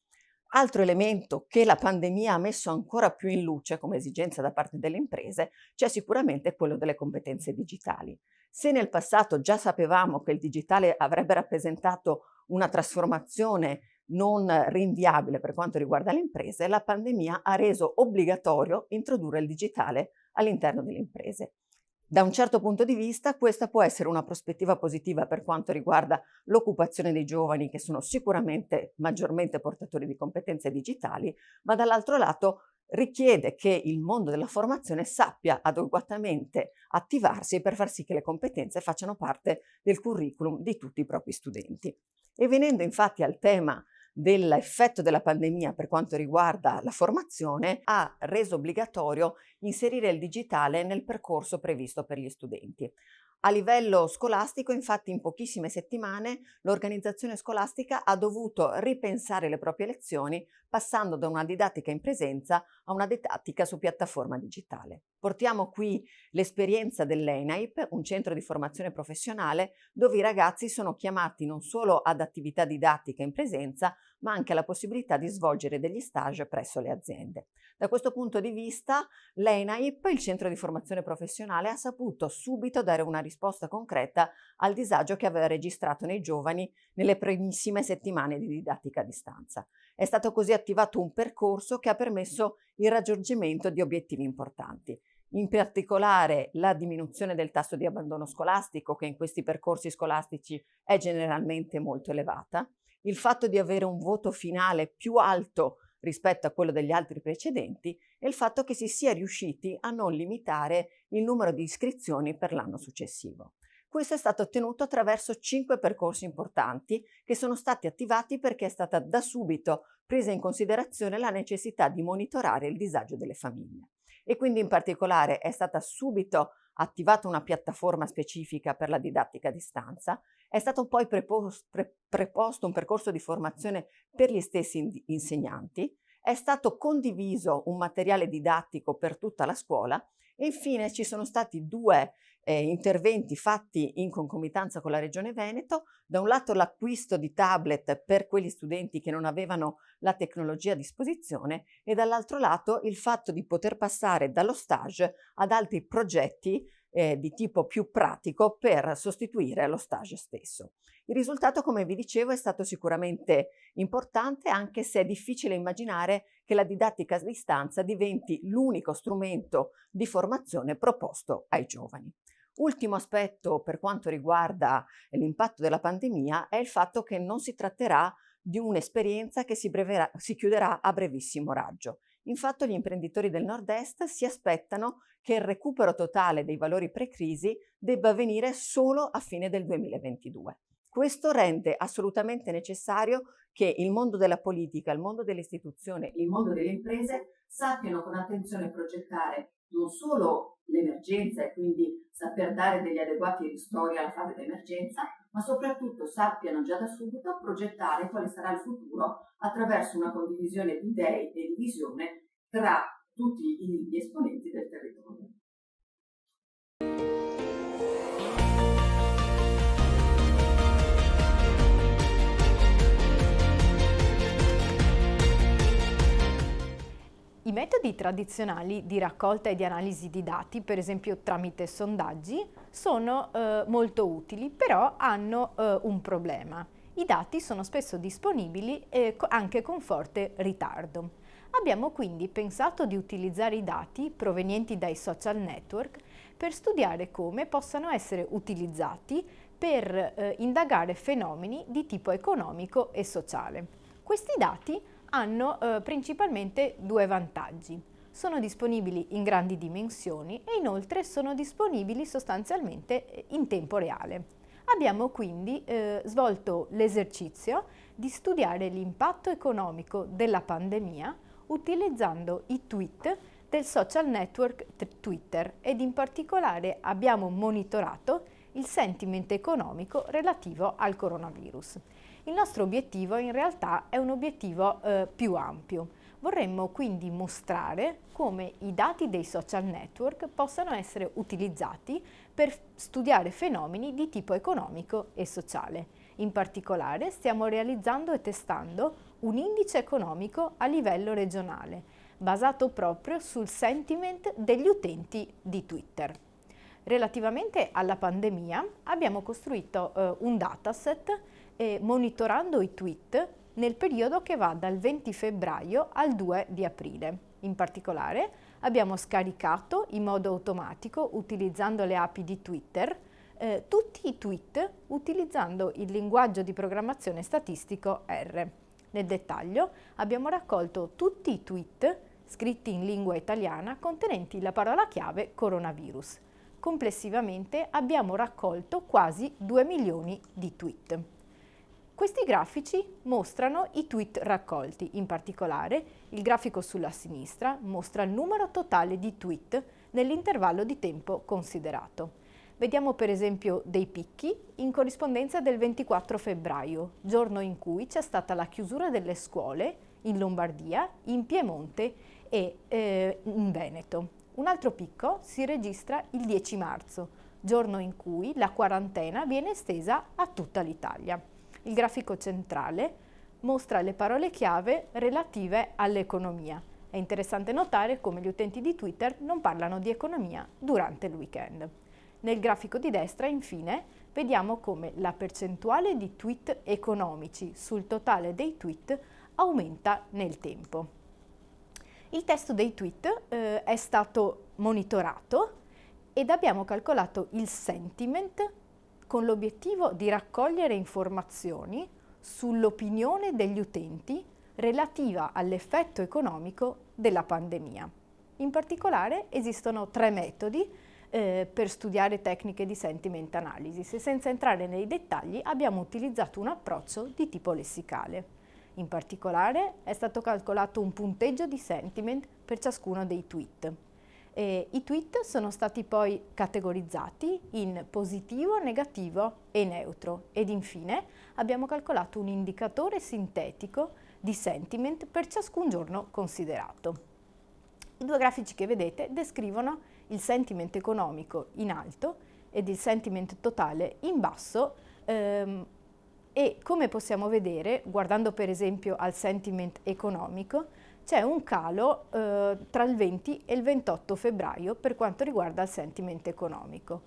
Altro elemento che la pandemia ha messo ancora più in luce come esigenza da parte delle imprese c'è sicuramente quello delle competenze digitali. Se nel passato già sapevamo che il digitale avrebbe rappresentato una trasformazione non rinviabile per quanto riguarda le imprese, la pandemia ha reso obbligatorio introdurre il digitale all'interno delle imprese. Da un certo punto di vista questa può essere una prospettiva positiva per quanto riguarda l'occupazione dei giovani, che sono sicuramente maggiormente portatori di competenze digitali, ma dall'altro lato richiede che il mondo della formazione sappia adeguatamente attivarsi per far sì che le competenze facciano parte del curriculum di tutti i propri studenti. E venendo infatti al tema dell'effetto della pandemia per quanto riguarda la formazione, ha reso obbligatorio inserire il digitale nel percorso previsto per gli studenti. A livello scolastico, infatti, in pochissime settimane l'organizzazione scolastica ha dovuto ripensare le proprie lezioni, passando da una didattica in presenza a una didattica su piattaforma digitale. Portiamo qui l'esperienza dell'ENAIP, un centro di formazione professionale dove i ragazzi sono chiamati non solo ad attività didattica in presenza, ma anche alla possibilità di svolgere degli stage presso le aziende. Da questo punto di vista, l'ENAIP, il centro di formazione professionale, ha saputo subito dare una risposta concreta al disagio che aveva registrato nei giovani nelle primissime settimane di didattica a distanza. È stato così attivato un percorso che ha permesso il raggiungimento di obiettivi importanti. In particolare la diminuzione del tasso di abbandono scolastico, che in questi percorsi scolastici è generalmente molto elevata, il fatto di avere un voto finale più alto rispetto a quello degli altri precedenti e il fatto che si sia riusciti a non limitare il numero di iscrizioni per l'anno successivo. Questo è stato ottenuto attraverso 5 percorsi importanti che sono stati attivati perché è stata da subito presa in considerazione la necessità di monitorare il disagio delle famiglie. E quindi in particolare è stata subito attivata una piattaforma specifica per la didattica a distanza, è stato poi preposto un percorso di formazione per gli stessi insegnanti, è stato condiviso un materiale didattico per tutta la scuola e infine ci sono stati 2 interventi fatti in concomitanza con la Regione Veneto, da un lato l'acquisto di tablet per quegli studenti che non avevano la tecnologia a disposizione e dall'altro lato il fatto di poter passare dallo stage ad altri progetti di tipo più pratico per sostituire lo stage stesso. Il risultato, come vi dicevo, è stato sicuramente importante, anche se è difficile immaginare che la didattica a distanza diventi l'unico strumento di formazione proposto ai giovani. Ultimo aspetto per quanto riguarda l'impatto della pandemia è il fatto che non si tratterà di un'esperienza che si chiuderà a brevissimo raggio. Infatti gli imprenditori del Nord-Est si aspettano che il recupero totale dei valori pre-crisi debba avvenire solo a fine del 2022. Questo rende assolutamente necessario che il mondo della politica, il mondo delle istituzioni, il mondo delle imprese sappiano con attenzione progettare non solo l'emergenza e quindi saper dare degli adeguati ristori alla fase d'emergenza, ma soprattutto sappiano già da subito progettare quale sarà il futuro attraverso una condivisione di idee e di visione tra tutti gli esponenti del territorio. I metodi tradizionali di raccolta e di analisi di dati, per esempio tramite sondaggi, sono molto utili, però hanno un problema. I dati sono spesso disponibili anche con forte ritardo. Abbiamo quindi pensato di utilizzare i dati provenienti dai social network per studiare come possano essere utilizzati per indagare fenomeni di tipo economico e sociale. Questi dati hanno principalmente 2 vantaggi. Sono disponibili in grandi dimensioni e inoltre sono disponibili sostanzialmente in tempo reale. Abbiamo quindi svolto l'esercizio di studiare l'impatto economico della pandemia utilizzando i tweet del social network Twitter ed in particolare abbiamo monitorato il sentiment economico relativo al coronavirus. Il nostro obiettivo in realtà è un obiettivo più ampio. Vorremmo quindi mostrare come i dati dei social network possano essere utilizzati per studiare fenomeni di tipo economico e sociale. In particolare stiamo realizzando e testando un indice economico a livello regionale, basato proprio sul sentiment degli utenti di Twitter. Relativamente alla pandemia abbiamo costruito un dataset monitorando i tweet nel periodo che va dal 20 febbraio al 2 di aprile. In particolare abbiamo scaricato in modo automatico, utilizzando le API di Twitter, tutti i tweet utilizzando il linguaggio di programmazione statistico R. Nel dettaglio abbiamo raccolto tutti i tweet scritti in lingua italiana contenenti la parola chiave coronavirus. Complessivamente abbiamo raccolto quasi 2 milioni di tweet. Questi grafici mostrano i tweet raccolti, in particolare il grafico sulla sinistra mostra il numero totale di tweet nell'intervallo di tempo considerato. Vediamo per esempio dei picchi in corrispondenza del 24 febbraio, giorno in cui c'è stata la chiusura delle scuole in Lombardia, in Piemonte e in Veneto. Un altro picco si registra il 10 marzo, giorno in cui la quarantena viene estesa a tutta l'Italia. Il grafico centrale mostra le parole chiave relative all'economia. È interessante notare come gli utenti di Twitter non parlano di economia durante il weekend. Nel grafico di destra, infine, vediamo come la percentuale di tweet economici sul totale dei tweet aumenta nel tempo. Il testo dei tweet è stato monitorato ed abbiamo calcolato il sentiment con l'obiettivo di raccogliere informazioni sull'opinione degli utenti relativa all'effetto economico della pandemia. In particolare esistono 3 metodi per studiare tecniche di sentiment analysis e senza entrare nei dettagli abbiamo utilizzato un approccio di tipo lessicale. In particolare è stato calcolato un punteggio di sentiment per ciascuno dei tweet. I tweet sono stati poi categorizzati in positivo, negativo e neutro ed infine abbiamo calcolato un indicatore sintetico di sentiment per ciascun giorno considerato. I 2 grafici che vedete descrivono il sentiment economico in alto ed il sentiment totale in basso e come possiamo vedere, guardando per esempio al sentiment economico, c'è un calo tra il 20 e il 28 febbraio per quanto riguarda il sentiment economico.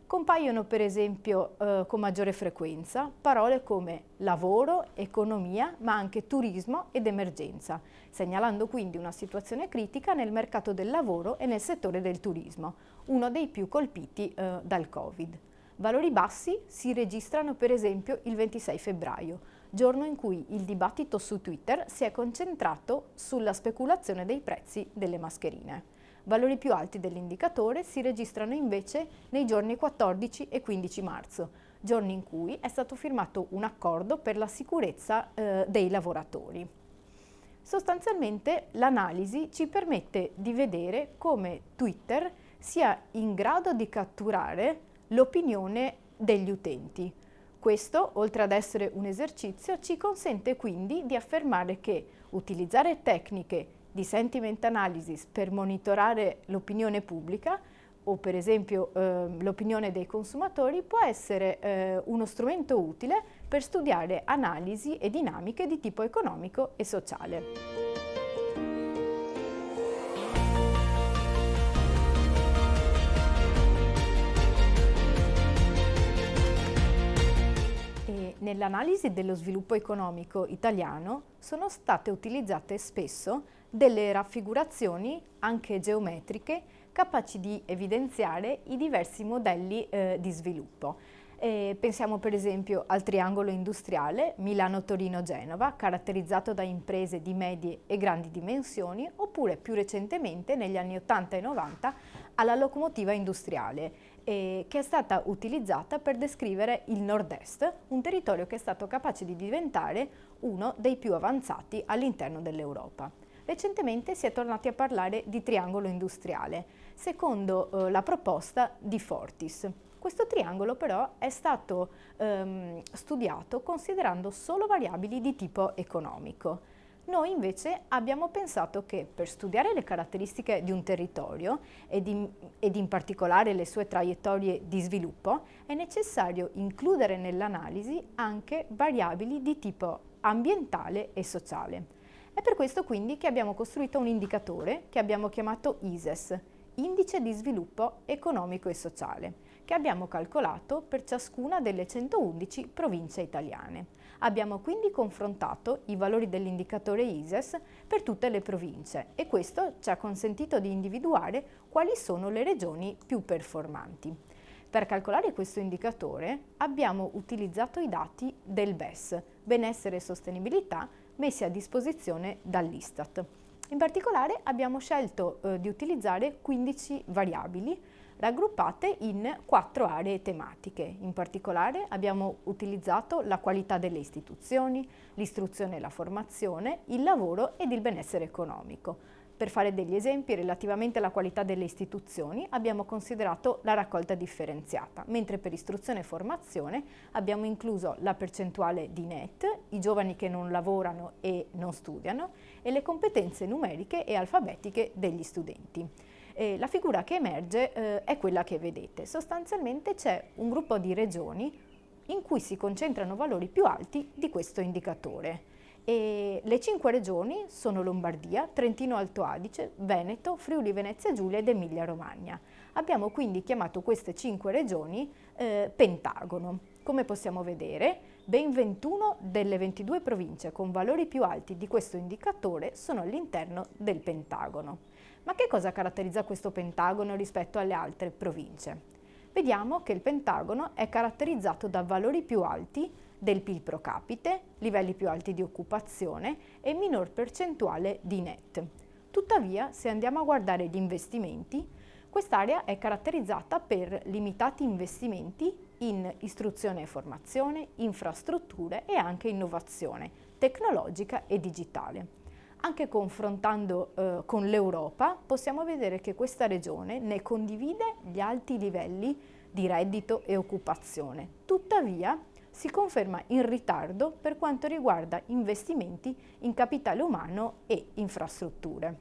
Compaiono per esempio con maggiore frequenza parole come lavoro, economia, ma anche turismo ed emergenza, segnalando quindi una situazione critica nel mercato del lavoro e nel settore del turismo, uno dei più colpiti dal Covid. Valori bassi si registrano per esempio il 26 febbraio, giorno in cui il dibattito su Twitter si è concentrato sulla speculazione dei prezzi delle mascherine. Valori più alti dell'indicatore si registrano invece nei giorni 14 e 15 marzo, giorni in cui è stato firmato un accordo per la sicurezza dei lavoratori. Sostanzialmente l'analisi ci permette di vedere come Twitter sia in grado di catturare l'opinione degli utenti. Questo, oltre ad essere un esercizio, ci consente quindi di affermare che utilizzare tecniche di sentiment analysis per monitorare l'opinione pubblica o per esempio l'opinione dei consumatori può essere uno strumento utile per studiare analisi e dinamiche di tipo economico e sociale. Nell'analisi dello sviluppo economico italiano sono state utilizzate spesso delle raffigurazioni, anche geometriche, capaci di evidenziare i diversi modelli di sviluppo. Pensiamo per esempio al triangolo industriale Milano-Torino-Genova, caratterizzato da imprese di medie e grandi dimensioni, oppure più recentemente, negli anni 80 e 90, alla locomotiva industriale, che è stata utilizzata per descrivere il Nord-Est, un territorio che è stato capace di diventare uno dei più avanzati all'interno dell'Europa. Recentemente si è tornati a parlare di triangolo industriale, secondo la proposta di Fortis. Questo triangolo però è stato studiato considerando solo variabili di tipo economico. Noi invece abbiamo pensato che per studiare le caratteristiche di un territorio ed in particolare le sue traiettorie di sviluppo è necessario includere nell'analisi anche variabili di tipo ambientale e sociale. È per questo quindi che abbiamo costruito un indicatore che abbiamo chiamato ISES, Indice di Sviluppo Economico e Sociale, che abbiamo calcolato per ciascuna delle 111 province italiane. Abbiamo quindi confrontato i valori dell'indicatore ISES per tutte le province e questo ci ha consentito di individuare quali sono le regioni più performanti. Per calcolare questo indicatore abbiamo utilizzato i dati del BES, Benessere e Sostenibilità, messi a disposizione dall'Istat. In particolare abbiamo scelto di utilizzare 15 variabili raggruppate in 4 aree tematiche. In particolare abbiamo utilizzato la qualità delle istituzioni, l'istruzione e la formazione, il lavoro ed il benessere economico. Per fare degli esempi, relativamente alla qualità delle istituzioni abbiamo considerato la raccolta differenziata, mentre per istruzione e formazione abbiamo incluso la percentuale di NEET, i giovani che non lavorano e non studiano e le competenze numeriche e alfabetiche degli studenti. La figura che emerge è quella che vedete. Sostanzialmente c'è un gruppo di regioni in cui si concentrano valori più alti di questo indicatore. E le 5 regioni sono Lombardia, Trentino Alto Adige, Veneto, Friuli Venezia Giulia ed Emilia Romagna. Abbiamo quindi chiamato queste 5 regioni Pentagono. Come possiamo vedere, ben 21 delle 22 province con valori più alti di questo indicatore sono all'interno del Pentagono. Ma che cosa caratterizza questo Pentagono rispetto alle altre province? Vediamo che il Pentagono è caratterizzato da valori più alti del PIL pro capite, livelli più alti di occupazione e minor percentuale di NEET. Tuttavia, se andiamo a guardare gli investimenti, quest'area è caratterizzata per limitati investimenti in istruzione e formazione, infrastrutture e anche innovazione tecnologica e digitale. Anche confrontando con l'Europa, possiamo vedere che questa regione ne condivide gli alti livelli di reddito e occupazione. Tuttavia, si conferma in ritardo per quanto riguarda investimenti in capitale umano e infrastrutture.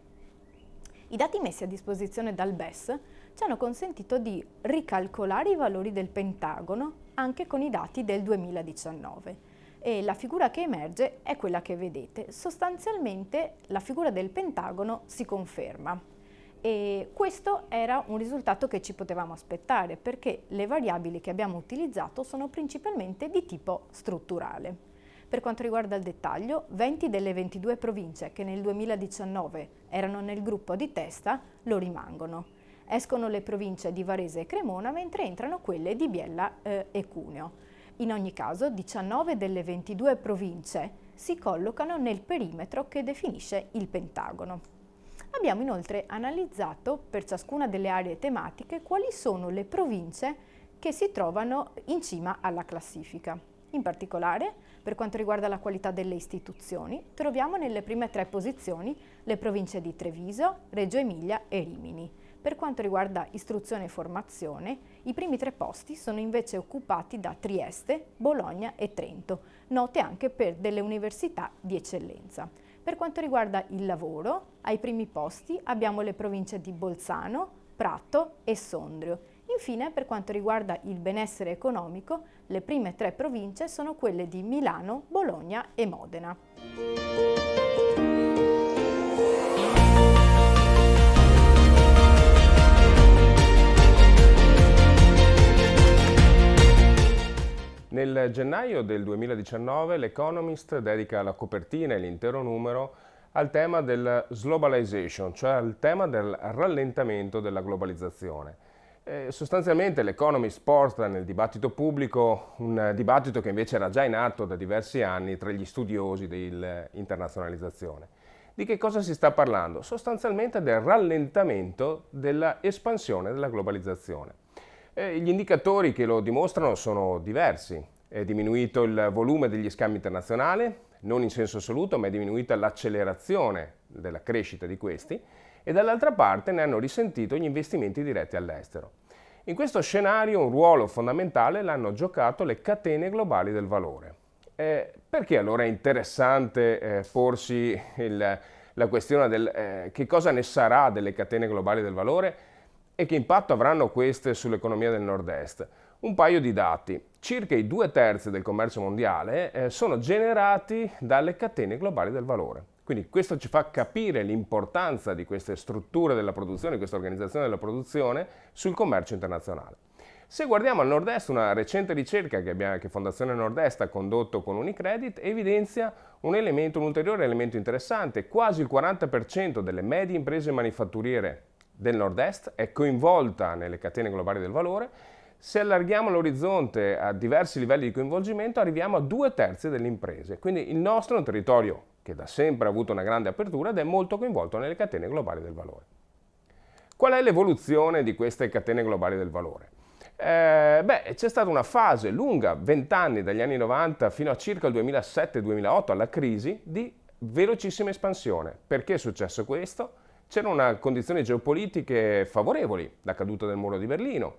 I dati messi a disposizione dal BES ci hanno consentito di ricalcolare i valori del Pentagono anche con i dati del 2019 e la figura che emerge è quella che vedete. Sostanzialmente la figura del Pentagono si conferma. E questo era un risultato che ci potevamo aspettare perché le variabili che abbiamo utilizzato sono principalmente di tipo strutturale. Per quanto riguarda il dettaglio, 20 delle 22 province che nel 2019 erano nel gruppo di testa lo rimangono. Escono le province di Varese e Cremona mentre entrano quelle di Biella e Cuneo. In ogni caso, 19 delle 22 province si collocano nel perimetro che definisce il Pentagono. Abbiamo inoltre analizzato per ciascuna delle aree tematiche quali sono le province che si trovano in cima alla classifica. In particolare, per quanto riguarda la qualità delle istituzioni, troviamo nelle prime 3 posizioni le province di Treviso, Reggio Emilia e Rimini. Per quanto riguarda istruzione e formazione, i primi 3 posti sono invece occupati da Trieste, Bologna e Trento, note anche per delle università di eccellenza. Per quanto riguarda il lavoro, ai primi posti abbiamo le province di Bolzano, Prato e Sondrio. Infine, per quanto riguarda il benessere economico, le prime 3 province sono quelle di Milano, Bologna e Modena. Nel gennaio del 2019 l'Economist dedica la copertina e l'intero numero al tema del globalization, cioè al tema del rallentamento della globalizzazione. Sostanzialmente l'Economist porta nel dibattito pubblico un dibattito che invece era già in atto da diversi anni tra gli studiosi dell'internazionalizzazione. Di che cosa si sta parlando? Sostanzialmente del rallentamento dell'espansione della globalizzazione. Gli indicatori che lo dimostrano sono diversi. È diminuito il volume degli scambi internazionali, non in senso assoluto, ma è diminuita l'accelerazione della crescita di questi, e dall'altra parte ne hanno risentito gli investimenti diretti all'estero. In questo scenario un ruolo fondamentale l'hanno giocato le catene globali del valore. Perché allora è interessante porsi la questione del che cosa ne sarà delle catene globali del valore e che impatto avranno queste sull'economia del Nord-Est? Un paio di dati. Circa i 2/3 del commercio mondiale sono generati dalle catene globali del valore. Quindi questo ci fa capire l'importanza di queste strutture della produzione, di questa organizzazione della produzione sul commercio internazionale. Se guardiamo al Nord-Est, una recente ricerca che Fondazione Nord-Est ha condotto con Unicredit evidenzia un ulteriore elemento interessante. Quasi il 40% delle medie imprese manifatturiere del Nord-Est è coinvolta nelle catene globali del valore. Se allarghiamo l'orizzonte a diversi livelli di coinvolgimento arriviamo a 2/3 delle imprese. Quindi il nostro è un territorio che da sempre ha avuto una grande apertura ed è molto coinvolto nelle catene globali del valore. Qual è l'evoluzione di queste catene globali del valore? C'è stata una fase lunga, 20 anni, dagli anni 90 fino a circa il 2007-2008, alla crisi, di velocissima espansione. Perché è successo questo? C'erano condizioni geopolitiche favorevoli, la caduta del muro di Berlino,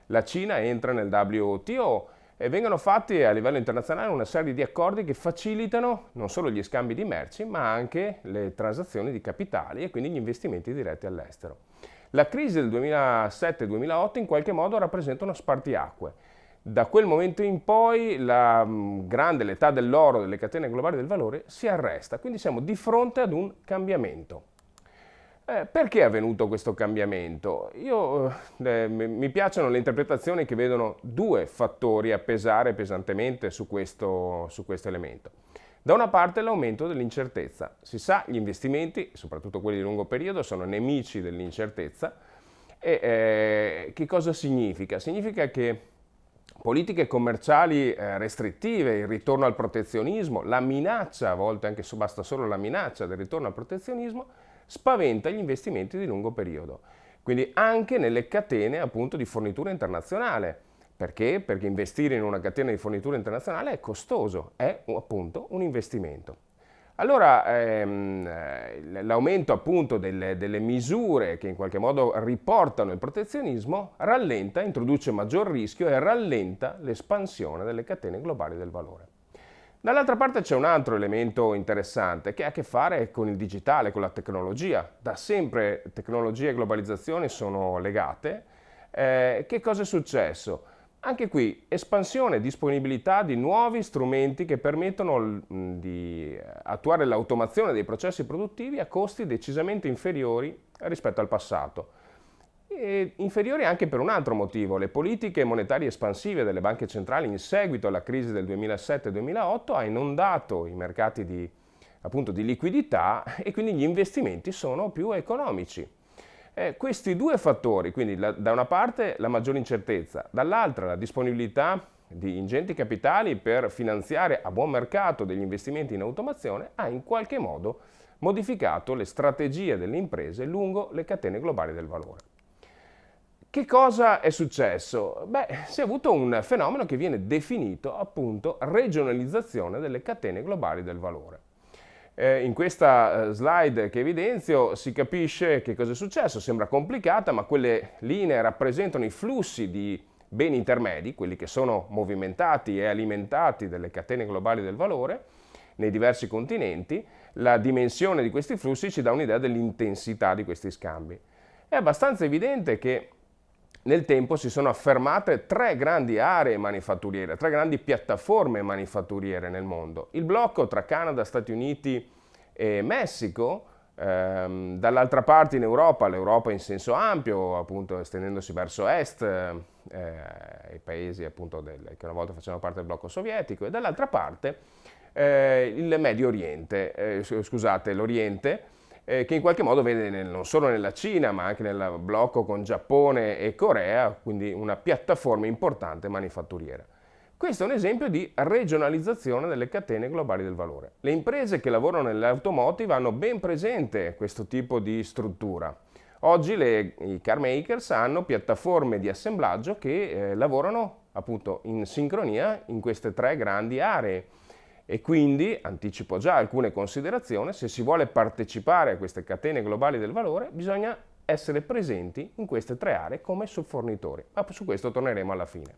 la Cina entra nel WTO e vengono fatti a livello internazionale una serie di accordi che facilitano non solo gli scambi di merci, ma anche le transazioni di capitali e quindi gli investimenti diretti all'estero. La crisi del 2007-2008 in qualche modo rappresenta uno spartiacque. Da quel momento in poi l'età dell'oro delle catene globali del valore si arresta, quindi siamo di fronte ad un cambiamento. Perché è avvenuto questo cambiamento? Mi piacciono le interpretazioni che vedono due fattori a pesare pesantemente su questo elemento. Da una parte l'aumento dell'incertezza. Si sa, gli investimenti, soprattutto quelli di lungo periodo, sono nemici dell'incertezza. E che cosa significa? Significa che politiche commerciali restrittive, il ritorno al protezionismo, la minaccia, a volte anche basta solo la minaccia del ritorno al protezionismo, spaventa gli investimenti di lungo periodo. Quindi anche nelle catene appunto di fornitura internazionale. Perché? Perché investire in una catena di fornitura internazionale è costoso, è appunto un investimento. Allora l'aumento appunto delle misure che in qualche modo riportano il protezionismo rallenta, introduce maggior rischio e rallenta l'espansione delle catene globali del valore. Dall'altra parte c'è un altro elemento interessante che ha a che fare con il digitale, con la tecnologia. Da sempre tecnologia e globalizzazione sono legate. Che cosa è successo? Anche qui espansione e disponibilità di nuovi strumenti che permettono di attuare l'automazione dei processi produttivi a costi decisamente inferiori rispetto al passato. E inferiori anche per un altro motivo. Le politiche monetarie espansive delle banche centrali in seguito alla crisi del 2007-2008 ha inondato i mercati di liquidità e quindi gli investimenti sono più economici. Questi due fattori, quindi da una parte la maggiore incertezza, dall'altra la disponibilità di ingenti capitali per finanziare a buon mercato degli investimenti in automazione, ha in qualche modo modificato le strategie delle imprese lungo le catene globali del valore. Che cosa è successo? Si è avuto un fenomeno che viene definito appunto regionalizzazione delle catene globali del valore. In questa slide che evidenzio si capisce che cosa è successo, sembra complicata, ma quelle linee rappresentano i flussi di beni intermedi, quelli che sono movimentati e alimentati dalle catene globali del valore nei diversi continenti. La dimensione di questi flussi ci dà un'idea dell'intensità di questi scambi. È abbastanza evidente che nel tempo si sono affermate tre grandi aree manifatturiere, tre grandi piattaforme manifatturiere nel mondo. Il blocco tra Canada, Stati Uniti e Messico, dall'altra parte in Europa, l'Europa in senso ampio, appunto estendendosi verso est, i paesi appunto che una volta facevano parte del blocco sovietico, e dall'altra parte il Medio Oriente, l'Oriente, che in qualche modo vede non solo nella Cina ma anche nel blocco con Giappone e Corea, quindi una piattaforma importante manifatturiera. Questo è un esempio di regionalizzazione delle catene globali del valore. Le imprese che lavorano nell'automotive hanno ben presente questo tipo di struttura. Oggi i car makers hanno piattaforme di assemblaggio che lavorano appunto in sincronia in queste tre grandi aree. E quindi, anticipo già alcune considerazioni, se si vuole partecipare a queste catene globali del valore bisogna essere presenti in queste tre aree come subfornitori, ma su questo torneremo alla fine.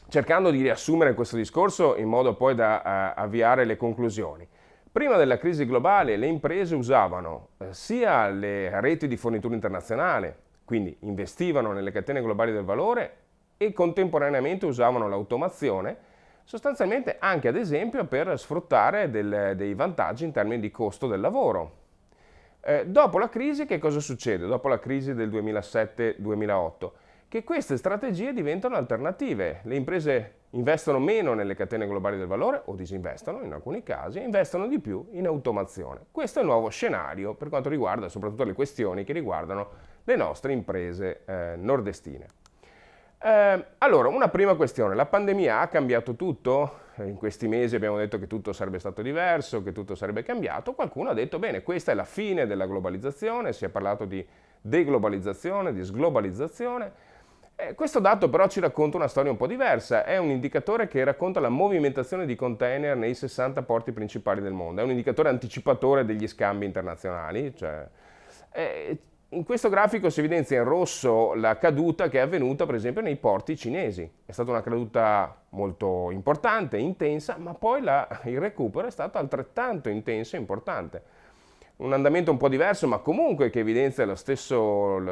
Cercando di riassumere questo discorso in modo poi da avviare le conclusioni. Prima della crisi globale le imprese usavano sia le reti di fornitura internazionale, quindi investivano nelle catene globali del valore e contemporaneamente usavano l'automazione, sostanzialmente anche ad esempio per sfruttare dei vantaggi in termini di costo del lavoro. Dopo la crisi che cosa succede? Dopo la crisi del 2007-2008? Che queste strategie diventano alternative. Le imprese investono meno nelle catene globali del valore o disinvestono in alcuni casi e investono di più in automazione. Questo è il nuovo scenario per quanto riguarda soprattutto le questioni che riguardano le nostre imprese nordestine. Allora, una prima questione, la pandemia ha cambiato tutto? In questi mesi abbiamo detto che tutto sarebbe stato diverso, che tutto sarebbe cambiato. Qualcuno ha detto, bene, questa è la fine della globalizzazione, si è parlato di deglobalizzazione, di sglobalizzazione. Questo dato però ci racconta una storia un po' diversa, è un indicatore che racconta la movimentazione di container nei 60 porti principali del mondo, è un indicatore anticipatore degli scambi internazionali, cioè, in questo grafico si evidenzia in rosso la caduta che è avvenuta per esempio nei porti cinesi, è stata una caduta molto importante, intensa, ma poi il recupero è stato altrettanto intenso e importante. Un andamento un po' diverso, ma comunque che evidenzia lo stesso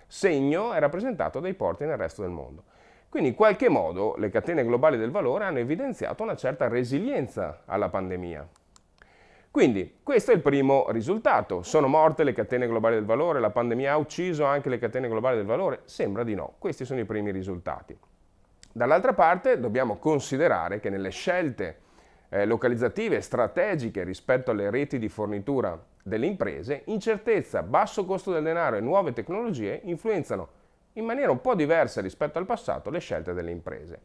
segno è rappresentato dai porti nel resto del mondo. Quindi in qualche modo le catene globali del valore hanno evidenziato una certa resilienza alla pandemia. Quindi questo è il primo risultato. Sono morte le catene globali del valore? La pandemia ha ucciso anche le catene globali del valore? Sembra di no. Questi sono i primi risultati. Dall'altra parte dobbiamo considerare che nelle scelte localizzative strategiche rispetto alle reti di fornitura delle imprese, incertezza, basso costo del denaro e nuove tecnologie influenzano in maniera un po' diversa rispetto al passato le scelte delle imprese.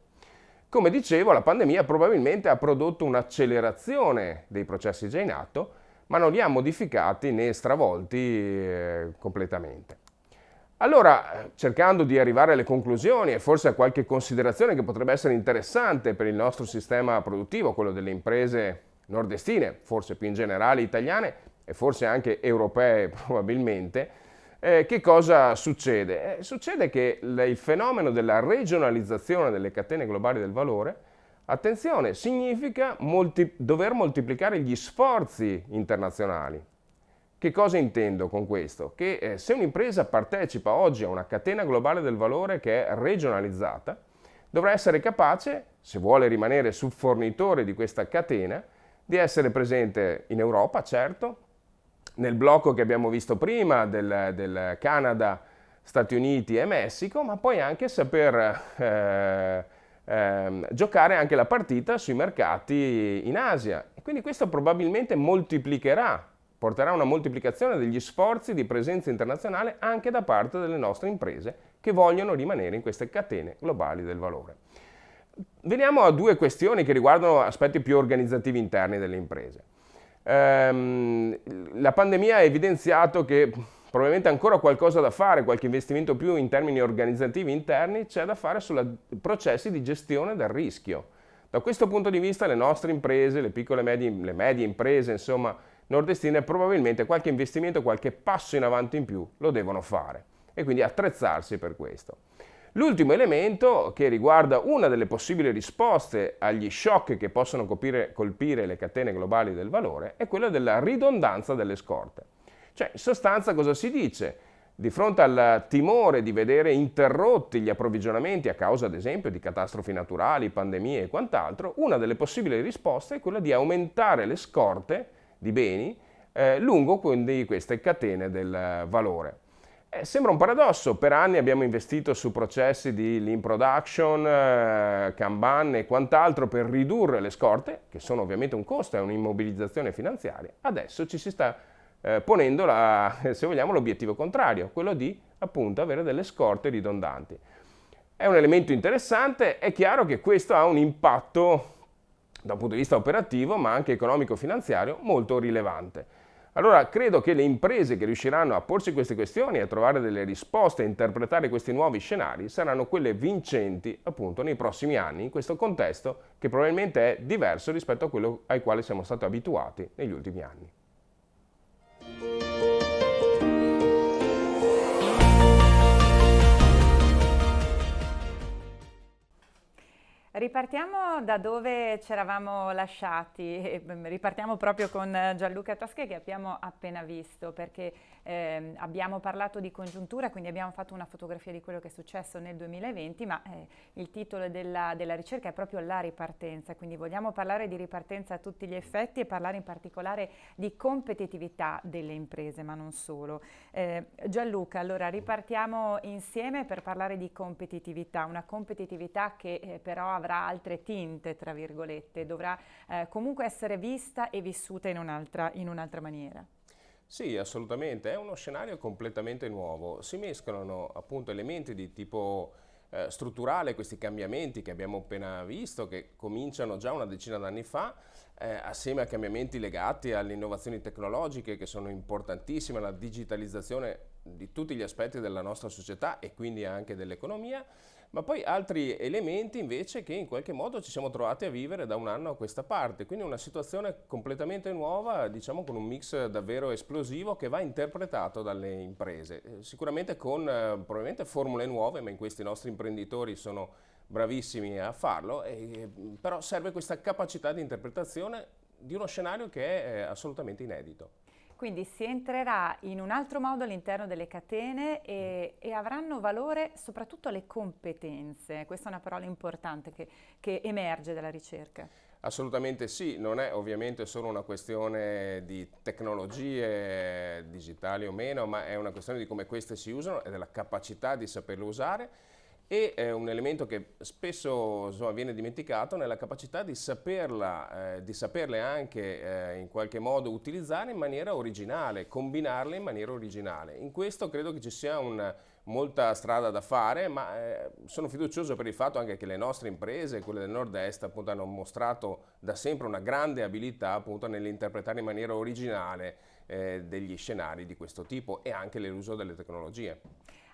Come dicevo, la pandemia probabilmente ha prodotto un'accelerazione dei processi già in atto, ma non li ha modificati né stravolti completamente. Allora, cercando di arrivare alle conclusioni e forse a qualche considerazione che potrebbe essere interessante per il nostro sistema produttivo, quello delle imprese nordestine, forse più in generale italiane e forse anche europee probabilmente, che cosa succede? Succede che il fenomeno della regionalizzazione delle catene globali del valore, attenzione, significa dover moltiplicare gli sforzi internazionali. Che cosa intendo con questo? Che se un'impresa partecipa oggi a una catena globale del valore che è regionalizzata, dovrà essere capace, se vuole rimanere subfornitore di questa catena, di essere presente in Europa, certo, nel blocco che abbiamo visto prima del Canada, Stati Uniti e Messico, ma poi anche saper giocare anche la partita sui mercati in Asia. E quindi questo probabilmente porterà a una moltiplicazione degli sforzi di presenza internazionale anche da parte delle nostre imprese che vogliono rimanere in queste catene globali del valore. Veniamo a due questioni che riguardano aspetti più organizzativi interni delle imprese. La pandemia ha evidenziato che probabilmente ancora qualcosa da fare, qualche investimento più in termini organizzativi interni c'è da fare sui processi di gestione del rischio. Da questo punto di vista le nostre imprese, le piccole e le medie imprese, insomma, nordestine, probabilmente qualche investimento, qualche passo in avanti in più lo devono fare e quindi attrezzarsi per questo. L'ultimo elemento che riguarda una delle possibili risposte agli shock che possono colpire le catene globali del valore è quella della ridondanza delle scorte. Cioè, in sostanza cosa si dice? Di fronte al timore di vedere interrotti gli approvvigionamenti a causa, ad esempio, di catastrofi naturali, pandemie e quant'altro, una delle possibili risposte è quella di aumentare le scorte di beni lungo quindi queste catene del valore. Sembra un paradosso, per anni abbiamo investito su processi di lean production, Kanban e quant'altro per ridurre le scorte, che sono ovviamente un costo, è un'immobilizzazione finanziaria. Adesso ci si sta ponendo, se vogliamo, l'obiettivo contrario, quello di appunto avere delle scorte ridondanti. È un elemento interessante, è chiaro che questo ha un impatto da un punto di vista operativo, ma anche economico-finanziario, molto rilevante. Allora, credo che le imprese che riusciranno a porsi queste questioni, a trovare delle risposte, a interpretare questi nuovi scenari, saranno quelle vincenti, appunto, nei prossimi anni, in questo contesto che probabilmente è diverso rispetto a quello ai quali siamo stati abituati negli ultimi anni. Ripartiamo da dove ci eravamo lasciati, ripartiamo proprio con Gianluca Toschi che abbiamo appena visto, perché abbiamo parlato di congiuntura, quindi abbiamo fatto una fotografia di quello che è successo nel 2020, ma il titolo della ricerca è proprio la ripartenza, quindi vogliamo parlare di ripartenza a tutti gli effetti e parlare in particolare di competitività delle imprese, ma non solo. Gianluca, allora ripartiamo insieme per parlare di competitività, una competitività che però avrà altre tinte, tra virgolette, dovrà comunque essere vista e vissuta in un'altra maniera. Sì, assolutamente, è uno scenario completamente nuovo, si mescolano appunto elementi di tipo strutturale questi cambiamenti che abbiamo appena visto, che cominciano già una decina d'anni fa, assieme a cambiamenti legati alle innovazioni tecnologiche che sono importantissime, alla digitalizzazione di tutti gli aspetti della nostra società e quindi anche dell'economia, ma poi altri elementi invece che in qualche modo ci siamo trovati a vivere da un anno a questa parte, quindi una situazione completamente nuova, diciamo con un mix davvero esplosivo che va interpretato dalle imprese, sicuramente con probabilmente formule nuove, ma in questi i nostri imprenditori sono bravissimi a farlo, però serve questa capacità di interpretazione di uno scenario che è assolutamente inedito. Quindi si entrerà in un altro modo all'interno delle catene e avranno valore soprattutto le competenze. Questa è una parola importante che emerge dalla ricerca. Assolutamente sì, non è ovviamente solo una questione di tecnologie digitali o meno, ma è una questione di come queste si usano e della capacità di saperle usare. E un elemento che spesso viene dimenticato nella capacità di saperle anche in qualche modo utilizzare in maniera originale, combinarle in maniera originale. In questo credo che ci sia molta strada da fare, ma sono fiducioso per il fatto anche che le nostre imprese, quelle del Nord-Est, appunto, hanno mostrato da sempre una grande abilità appunto nell'interpretare in maniera originale degli scenari di questo tipo e anche l'uso delle tecnologie.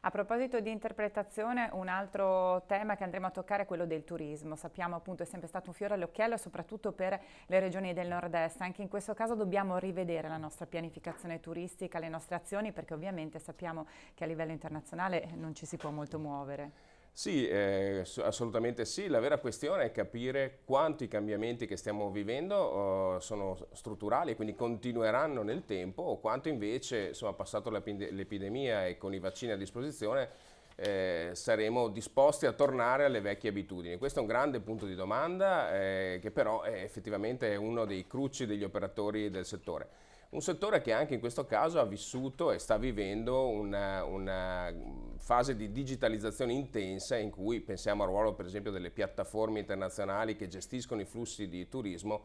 A proposito di interpretazione, un altro tema che andremo a toccare è quello del turismo. Sappiamo appunto è sempre stato un fiore all'occhiello, soprattutto per le regioni del nord-est. Anche in questo caso dobbiamo rivedere la nostra pianificazione turistica, le nostre azioni, perché ovviamente sappiamo che a livello internazionale non ci si può molto muovere. Sì, assolutamente sì. La vera questione è capire quanto i cambiamenti che stiamo vivendo sono strutturali e quindi continueranno nel tempo o quanto invece, insomma, passato l'epidemia e con i vaccini a disposizione, saremo disposti a tornare alle vecchie abitudini. Questo è un grande punto di domanda che però è effettivamente uno dei cruci degli operatori del settore. Un settore che anche in questo caso ha vissuto e sta vivendo una fase di digitalizzazione intensa in cui pensiamo al ruolo per esempio delle piattaforme internazionali che gestiscono i flussi di turismo,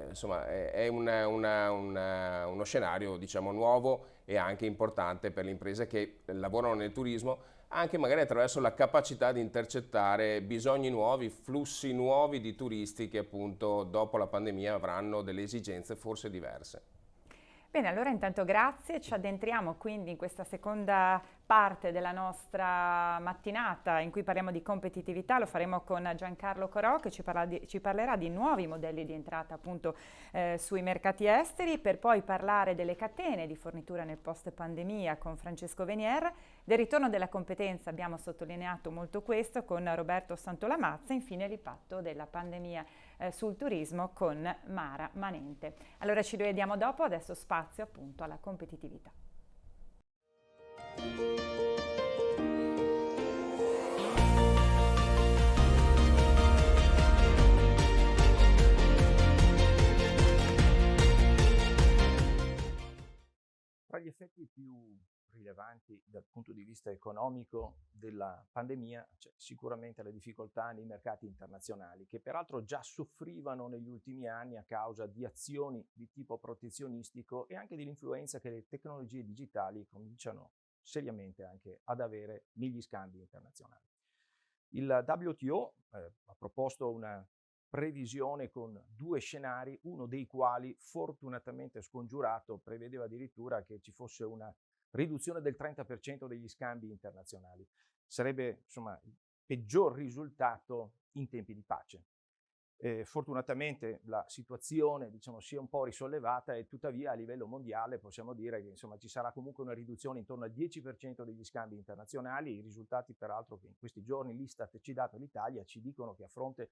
insomma è uno scenario diciamo nuovo e anche importante per le imprese che lavorano nel turismo, anche magari attraverso la capacità di intercettare bisogni nuovi, flussi nuovi di turisti che appunto dopo la pandemia avranno delle esigenze forse diverse. Bene, allora intanto grazie, ci addentriamo quindi in questa seconda parte della nostra mattinata in cui parliamo di competitività, lo faremo con Giancarlo Corò che ci parlerà di nuovi modelli di entrata appunto sui mercati esteri, per poi parlare delle catene di fornitura nel post pandemia con Francesco Venier, del ritorno della competenza abbiamo sottolineato molto questo con Roberto Santolamazza, infine l'impatto della pandemia sul turismo con Mara Manente. Allora ci rivediamo dopo, adesso spazio appunto alla competitività. Tra gli effetti più rilevanti dal punto di vista economico della pandemia c'è sicuramente la difficoltà nei mercati internazionali, che peraltro già soffrivano negli ultimi anni a causa di azioni di tipo protezionistico e anche dell'influenza che le tecnologie digitali cominciano seriamente anche ad avere negli scambi internazionali. Il WTO ha proposto una previsione con 2 scenari, uno dei quali fortunatamente scongiurato prevedeva addirittura che ci fosse una riduzione del 30% degli scambi internazionali. Sarebbe insomma il peggior risultato in tempi di pace. Fortunatamente la situazione si è un po' risollevata e tuttavia a livello mondiale possiamo dire che insomma ci sarà comunque una riduzione intorno al 10% degli scambi internazionali. I risultati peraltro che in questi giorni l'Istat ci dà per l'Italia ci dicono che a fronte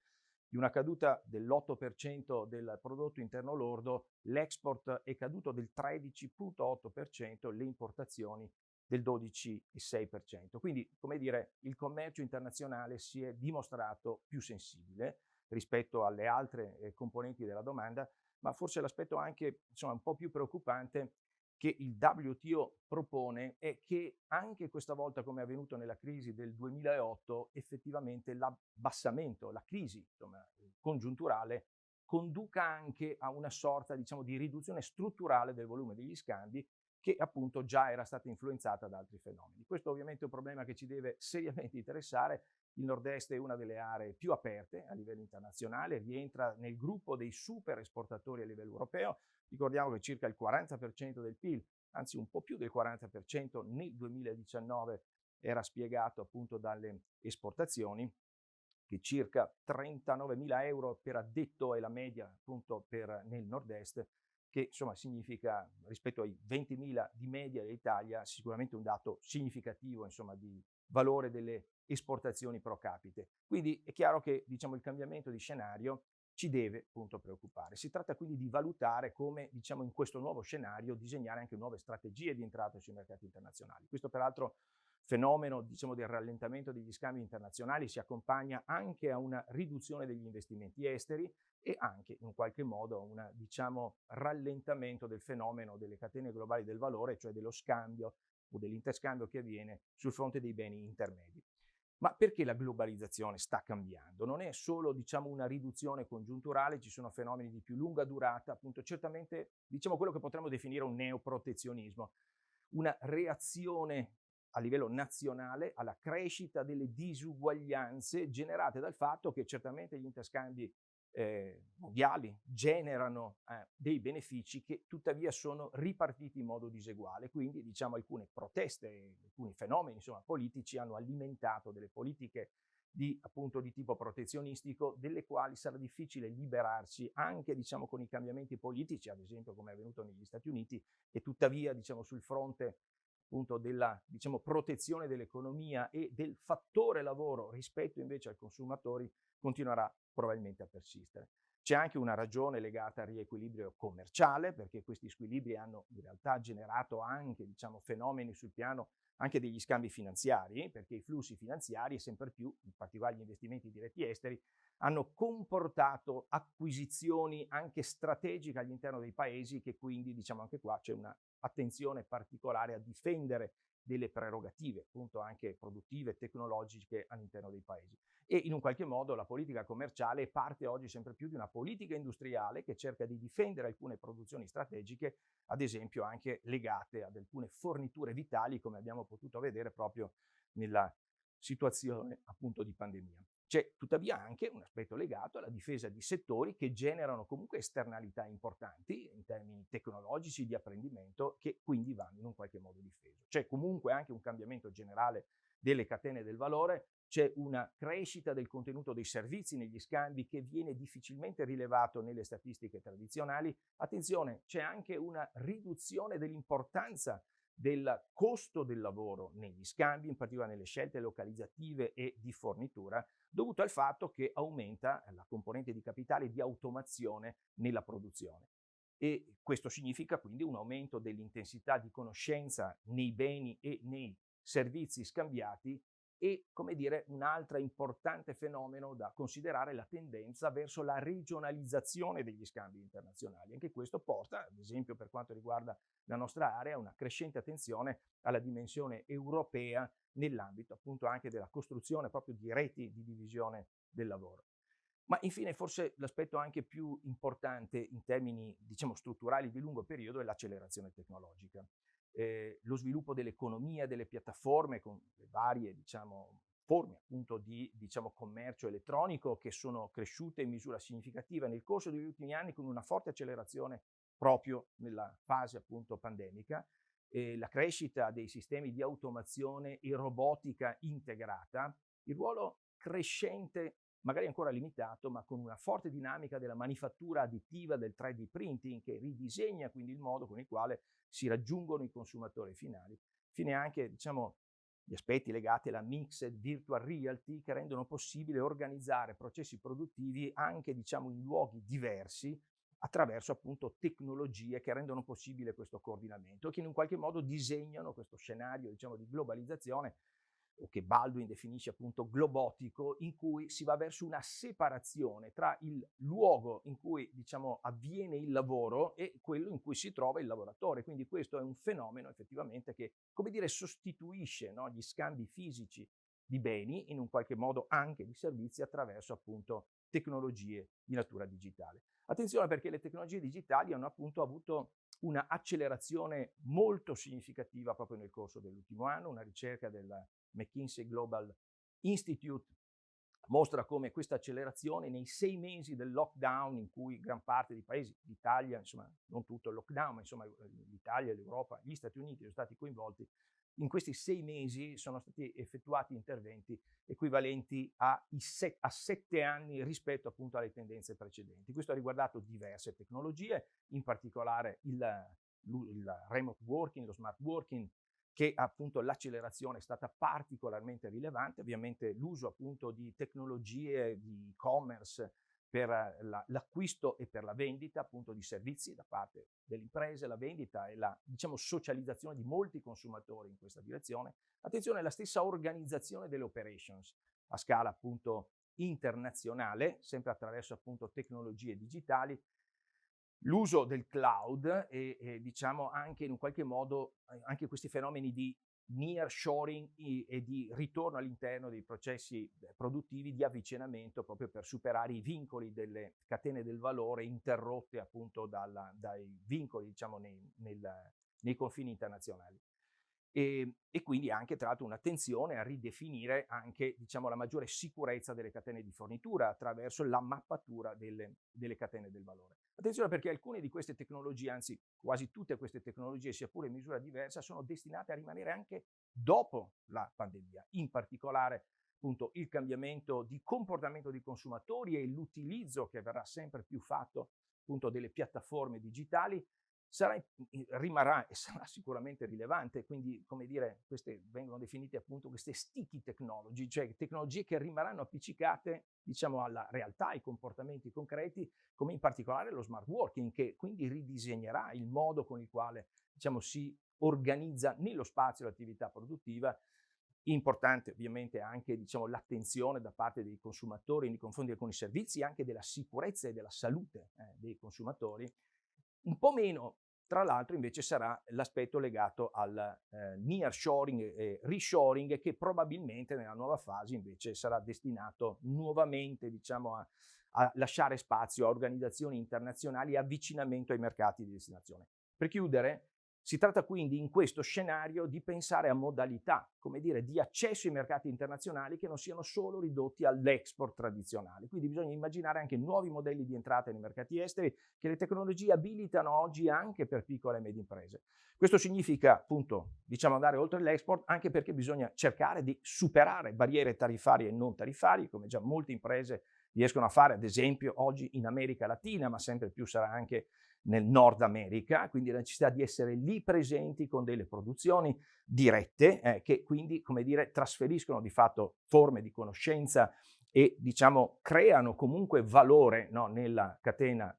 di una caduta dell'8% del prodotto interno lordo, l'export è caduto del 13,8%, le importazioni del 12,6%. Quindi, come dire, il commercio internazionale si è dimostrato più sensibile rispetto alle altre componenti della domanda, ma forse l'aspetto anche un po' più preoccupante che il WTO propone è che anche questa volta, come è avvenuto nella crisi del 2008, effettivamente l'abbassamento, la crisi congiunturale conduca anche a una sorta di riduzione strutturale del volume degli scambi che appunto già era stata influenzata da altri fenomeni. Questo ovviamente è un problema che ci deve seriamente interessare Il nord-est è una delle aree più aperte a livello internazionale, rientra nel gruppo dei super esportatori a livello europeo. Ricordiamo che circa il 40% del PIL, anzi un po' più del 40% nel 2019 era spiegato appunto dalle esportazioni, che circa 39.000 euro per addetto è la media appunto nel nord-est, che insomma significa rispetto ai 20.000 di media dell'Italia sicuramente un dato significativo insomma di valore delle esportazioni pro capite. Quindi è chiaro che diciamo il cambiamento di scenario ci deve appunto preoccupare. Si tratta quindi di valutare come diciamo in questo nuovo scenario disegnare anche nuove strategie di entrata sui mercati internazionali. Questo peraltro fenomeno diciamo del rallentamento degli scambi internazionali si accompagna anche a una riduzione degli investimenti esteri e anche in qualche modo a un diciamo rallentamento del fenomeno delle catene globali del valore, cioè dello scambio o dell'interscambio che avviene sul fronte dei beni intermedi. Ma perché la globalizzazione sta cambiando? Non è solo diciamo una riduzione congiunturale, ci sono fenomeni di più lunga durata, appunto certamente diciamo quello che potremmo definire un neoprotezionismo, una reazione a livello nazionale alla crescita delle disuguaglianze generate dal fatto che certamente gli interscambi mondiali generano dei benefici che tuttavia sono ripartiti in modo diseguale, quindi diciamo alcune proteste, alcuni fenomeni insomma politici hanno alimentato delle politiche appunto di tipo protezionistico, delle quali sarà difficile liberarsi anche diciamo con i cambiamenti politici, ad esempio come è avvenuto negli Stati Uniti, e tuttavia diciamo sul fronte appunto della diciamo protezione dell'economia e del fattore lavoro rispetto invece ai consumatori continuerà probabilmente a persistere. C'è anche una ragione legata al riequilibrio commerciale, perché questi squilibri hanno in realtà generato anche diciamo fenomeni sul piano anche degli scambi finanziari, perché i flussi finanziari sempre più, in particolare gli investimenti diretti esteri, hanno comportato acquisizioni anche strategiche all'interno dei paesi, che quindi diciamo anche qua c'è una attenzione particolare a difendere delle prerogative appunto anche produttive, tecnologiche all'interno dei paesi. E in un qualche modo la politica commerciale è parte oggi sempre più di una politica industriale che cerca di difendere alcune produzioni strategiche, ad esempio anche legate ad alcune forniture vitali, come abbiamo potuto vedere proprio nella situazione appunto di pandemia. C'è tuttavia anche un aspetto legato alla difesa di settori che generano comunque esternalità importanti in termini tecnologici di apprendimento, che quindi vanno in un qualche modo difeso. C'è comunque anche un cambiamento generale delle catene del valore, c'è una crescita del contenuto dei servizi negli scambi che viene difficilmente rilevato nelle statistiche tradizionali. Attenzione, c'è anche una riduzione dell'importanza del costo del lavoro negli scambi, in particolare nelle scelte localizzative e di fornitura, dovuto al fatto che aumenta la componente di capitale di automazione nella produzione. E questo significa quindi un aumento dell'intensità di conoscenza nei beni e nei servizi scambiati e, come dire, un altro importante fenomeno da considerare la tendenza verso la regionalizzazione degli scambi internazionali. Anche questo porta, ad esempio per quanto riguarda la nostra area, una crescente attenzione alla dimensione europea nell'ambito appunto anche della costruzione proprio di reti di divisione del lavoro. Ma infine forse l'aspetto anche più importante in termini diciamo strutturali di lungo periodo è l'accelerazione tecnologica. Lo sviluppo dell'economia, delle piattaforme con le varie diciamo forme appunto di diciamo commercio elettronico che sono cresciute in misura significativa nel corso degli ultimi anni con una forte accelerazione proprio nella fase appunto pandemica, la crescita dei sistemi di automazione e robotica integrata, il ruolo crescente, magari ancora limitato, ma con una forte dinamica della manifattura additiva, del 3D printing, che ridisegna quindi il modo con il quale si raggiungono i consumatori finali. Infine anche diciamo gli aspetti legati alla mixed virtual reality che rendono possibile organizzare processi produttivi anche diciamo in luoghi diversi attraverso appunto tecnologie che rendono possibile questo coordinamento e che in un qualche modo disegnano questo scenario diciamo di globalizzazione, o che Baldwin definisce appunto globotico, in cui si va verso una separazione tra il luogo in cui diciamo avviene il lavoro e quello in cui si trova il lavoratore. Quindi questo è un fenomeno effettivamente che, come dire, sostituisce no, gli scambi fisici di beni, in un qualche modo anche di servizi, attraverso appunto tecnologie di natura digitale. Attenzione, perché le tecnologie digitali hanno appunto avuto una accelerazione molto significativa proprio nel corso dell'ultimo anno. Una ricerca del McKinsey Global Institute mostra come questa accelerazione nei 6 mesi del lockdown, in cui gran parte dei paesi, l'Italia, insomma non tutto il lockdown, ma insomma l'Italia, l'Europa, gli Stati Uniti sono stati coinvolti, in questi 6 mesi sono stati effettuati interventi equivalenti a 7 anni rispetto appunto alle tendenze precedenti. Questo ha riguardato diverse tecnologie, in particolare il remote working, lo smart working, che appunto l'accelerazione è stata particolarmente rilevante, ovviamente l'uso appunto di tecnologie di e-commerce per l'acquisto e per la vendita appunto di servizi da parte delle imprese, la vendita e la, diciamo, socializzazione di molti consumatori in questa direzione. Attenzione, la stessa organizzazione delle operations a scala appunto internazionale, sempre attraverso appunto tecnologie digitali, l'uso del cloud e diciamo anche in un qualche modo anche questi fenomeni di nearshoring e di ritorno all'interno dei processi produttivi di avvicinamento, proprio per superare i vincoli delle catene del valore interrotte appunto dai vincoli, diciamo, nei confini internazionali. E quindi anche tra l'altro un'attenzione a ridefinire anche, diciamo, la maggiore sicurezza delle catene di fornitura attraverso la mappatura delle catene del valore. Attenzione, perché alcune di queste tecnologie, anzi quasi tutte queste tecnologie, sia pure in misura diversa, sono destinate a rimanere anche dopo la pandemia. In particolare appunto il cambiamento di comportamento dei consumatori e l'utilizzo che verrà sempre più fatto appunto delle piattaforme digitali rimarrà e sarà sicuramente rilevante. Quindi, come dire, queste vengono definite appunto queste sticky technology, cioè tecnologie che rimarranno appiccicate, diciamo, alla realtà, ai comportamenti concreti, come in particolare lo smart working, che quindi ridisegnerà il modo con il quale, diciamo, si organizza nello spazio l'attività produttiva. Importante ovviamente anche, diciamo, l'attenzione da parte dei consumatori nei confronti di alcuni servizi, anche della sicurezza e della salute dei consumatori. Un po' meno, tra l'altro, invece sarà l'aspetto legato al nearshoring e reshoring, che probabilmente nella nuova fase invece sarà destinato nuovamente, diciamo, a lasciare spazio a organizzazioni internazionali e avvicinamento ai mercati di destinazione. Per chiudere, si tratta quindi in questo scenario di pensare a modalità, come dire, di accesso ai mercati internazionali che non siano solo ridotti all'export tradizionale. Quindi bisogna immaginare anche nuovi modelli di entrata nei mercati esteri che le tecnologie abilitano oggi anche per piccole e medie imprese. Questo significa appunto, diciamo, andare oltre l'export, anche perché bisogna cercare di superare barriere tariffarie e non tariffarie, come già molte imprese riescono a fare, ad esempio, oggi in America Latina, ma sempre più sarà anche nel Nord America, quindi la necessità di essere lì presenti con delle produzioni dirette che quindi, come dire, trasferiscono di fatto forme di conoscenza e, diciamo, creano comunque valore, no, nella catena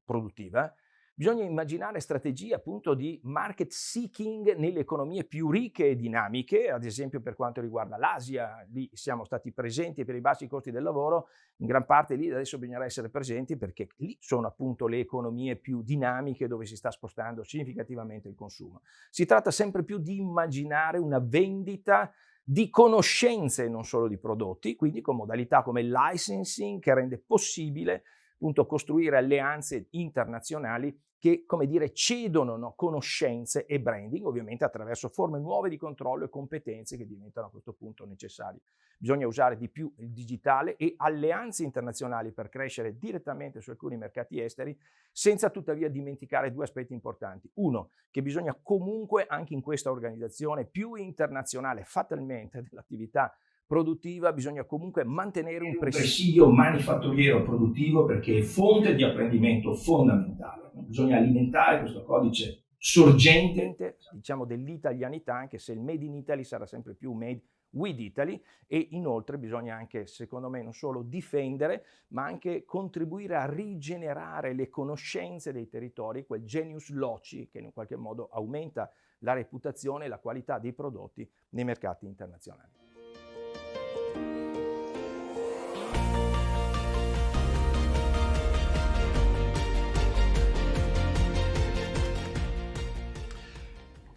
produttiva. Bisogna immaginare strategie appunto di market seeking nelle economie più ricche e dinamiche, ad esempio per quanto riguarda l'Asia. Lì siamo stati presenti per i bassi costi del lavoro, in gran parte lì adesso bisognerà essere presenti perché lì sono appunto le economie più dinamiche dove si sta spostando significativamente il consumo. Si tratta sempre più di immaginare una vendita di conoscenze, non solo di prodotti, quindi con modalità come il licensing, che rende possibile appunto costruire alleanze internazionali che, come dire, cedono, no, conoscenze e branding, ovviamente attraverso forme nuove di controllo e competenze che diventano a questo punto necessarie. Bisogna usare di più il digitale e alleanze internazionali per crescere direttamente su alcuni mercati esteri, senza tuttavia dimenticare due aspetti importanti. Uno, che bisogna comunque anche in questa organizzazione più internazionale fatalmente dell'attività produttiva, bisogna comunque mantenere un presidio manifatturiero produttivo, perché è fonte di apprendimento fondamentale. Bisogna alimentare questo codice sorgente, diciamo, dell'italianità, anche se il Made in Italy sarà sempre più Made with Italy, e inoltre bisogna anche, secondo me, non solo difendere, ma anche contribuire a rigenerare le conoscenze dei territori, quel genius loci che in qualche modo aumenta la reputazione e la qualità dei prodotti nei mercati internazionali.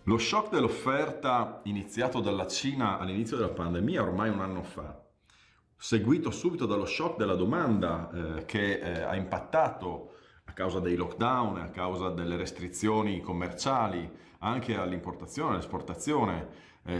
Lo shock dell'offerta iniziato dalla Cina all'inizio della pandemia, ormai un anno fa, seguito subito dallo shock della domanda che ha impattato a causa dei lockdown, a causa delle restrizioni commerciali, anche all'importazione e all'esportazione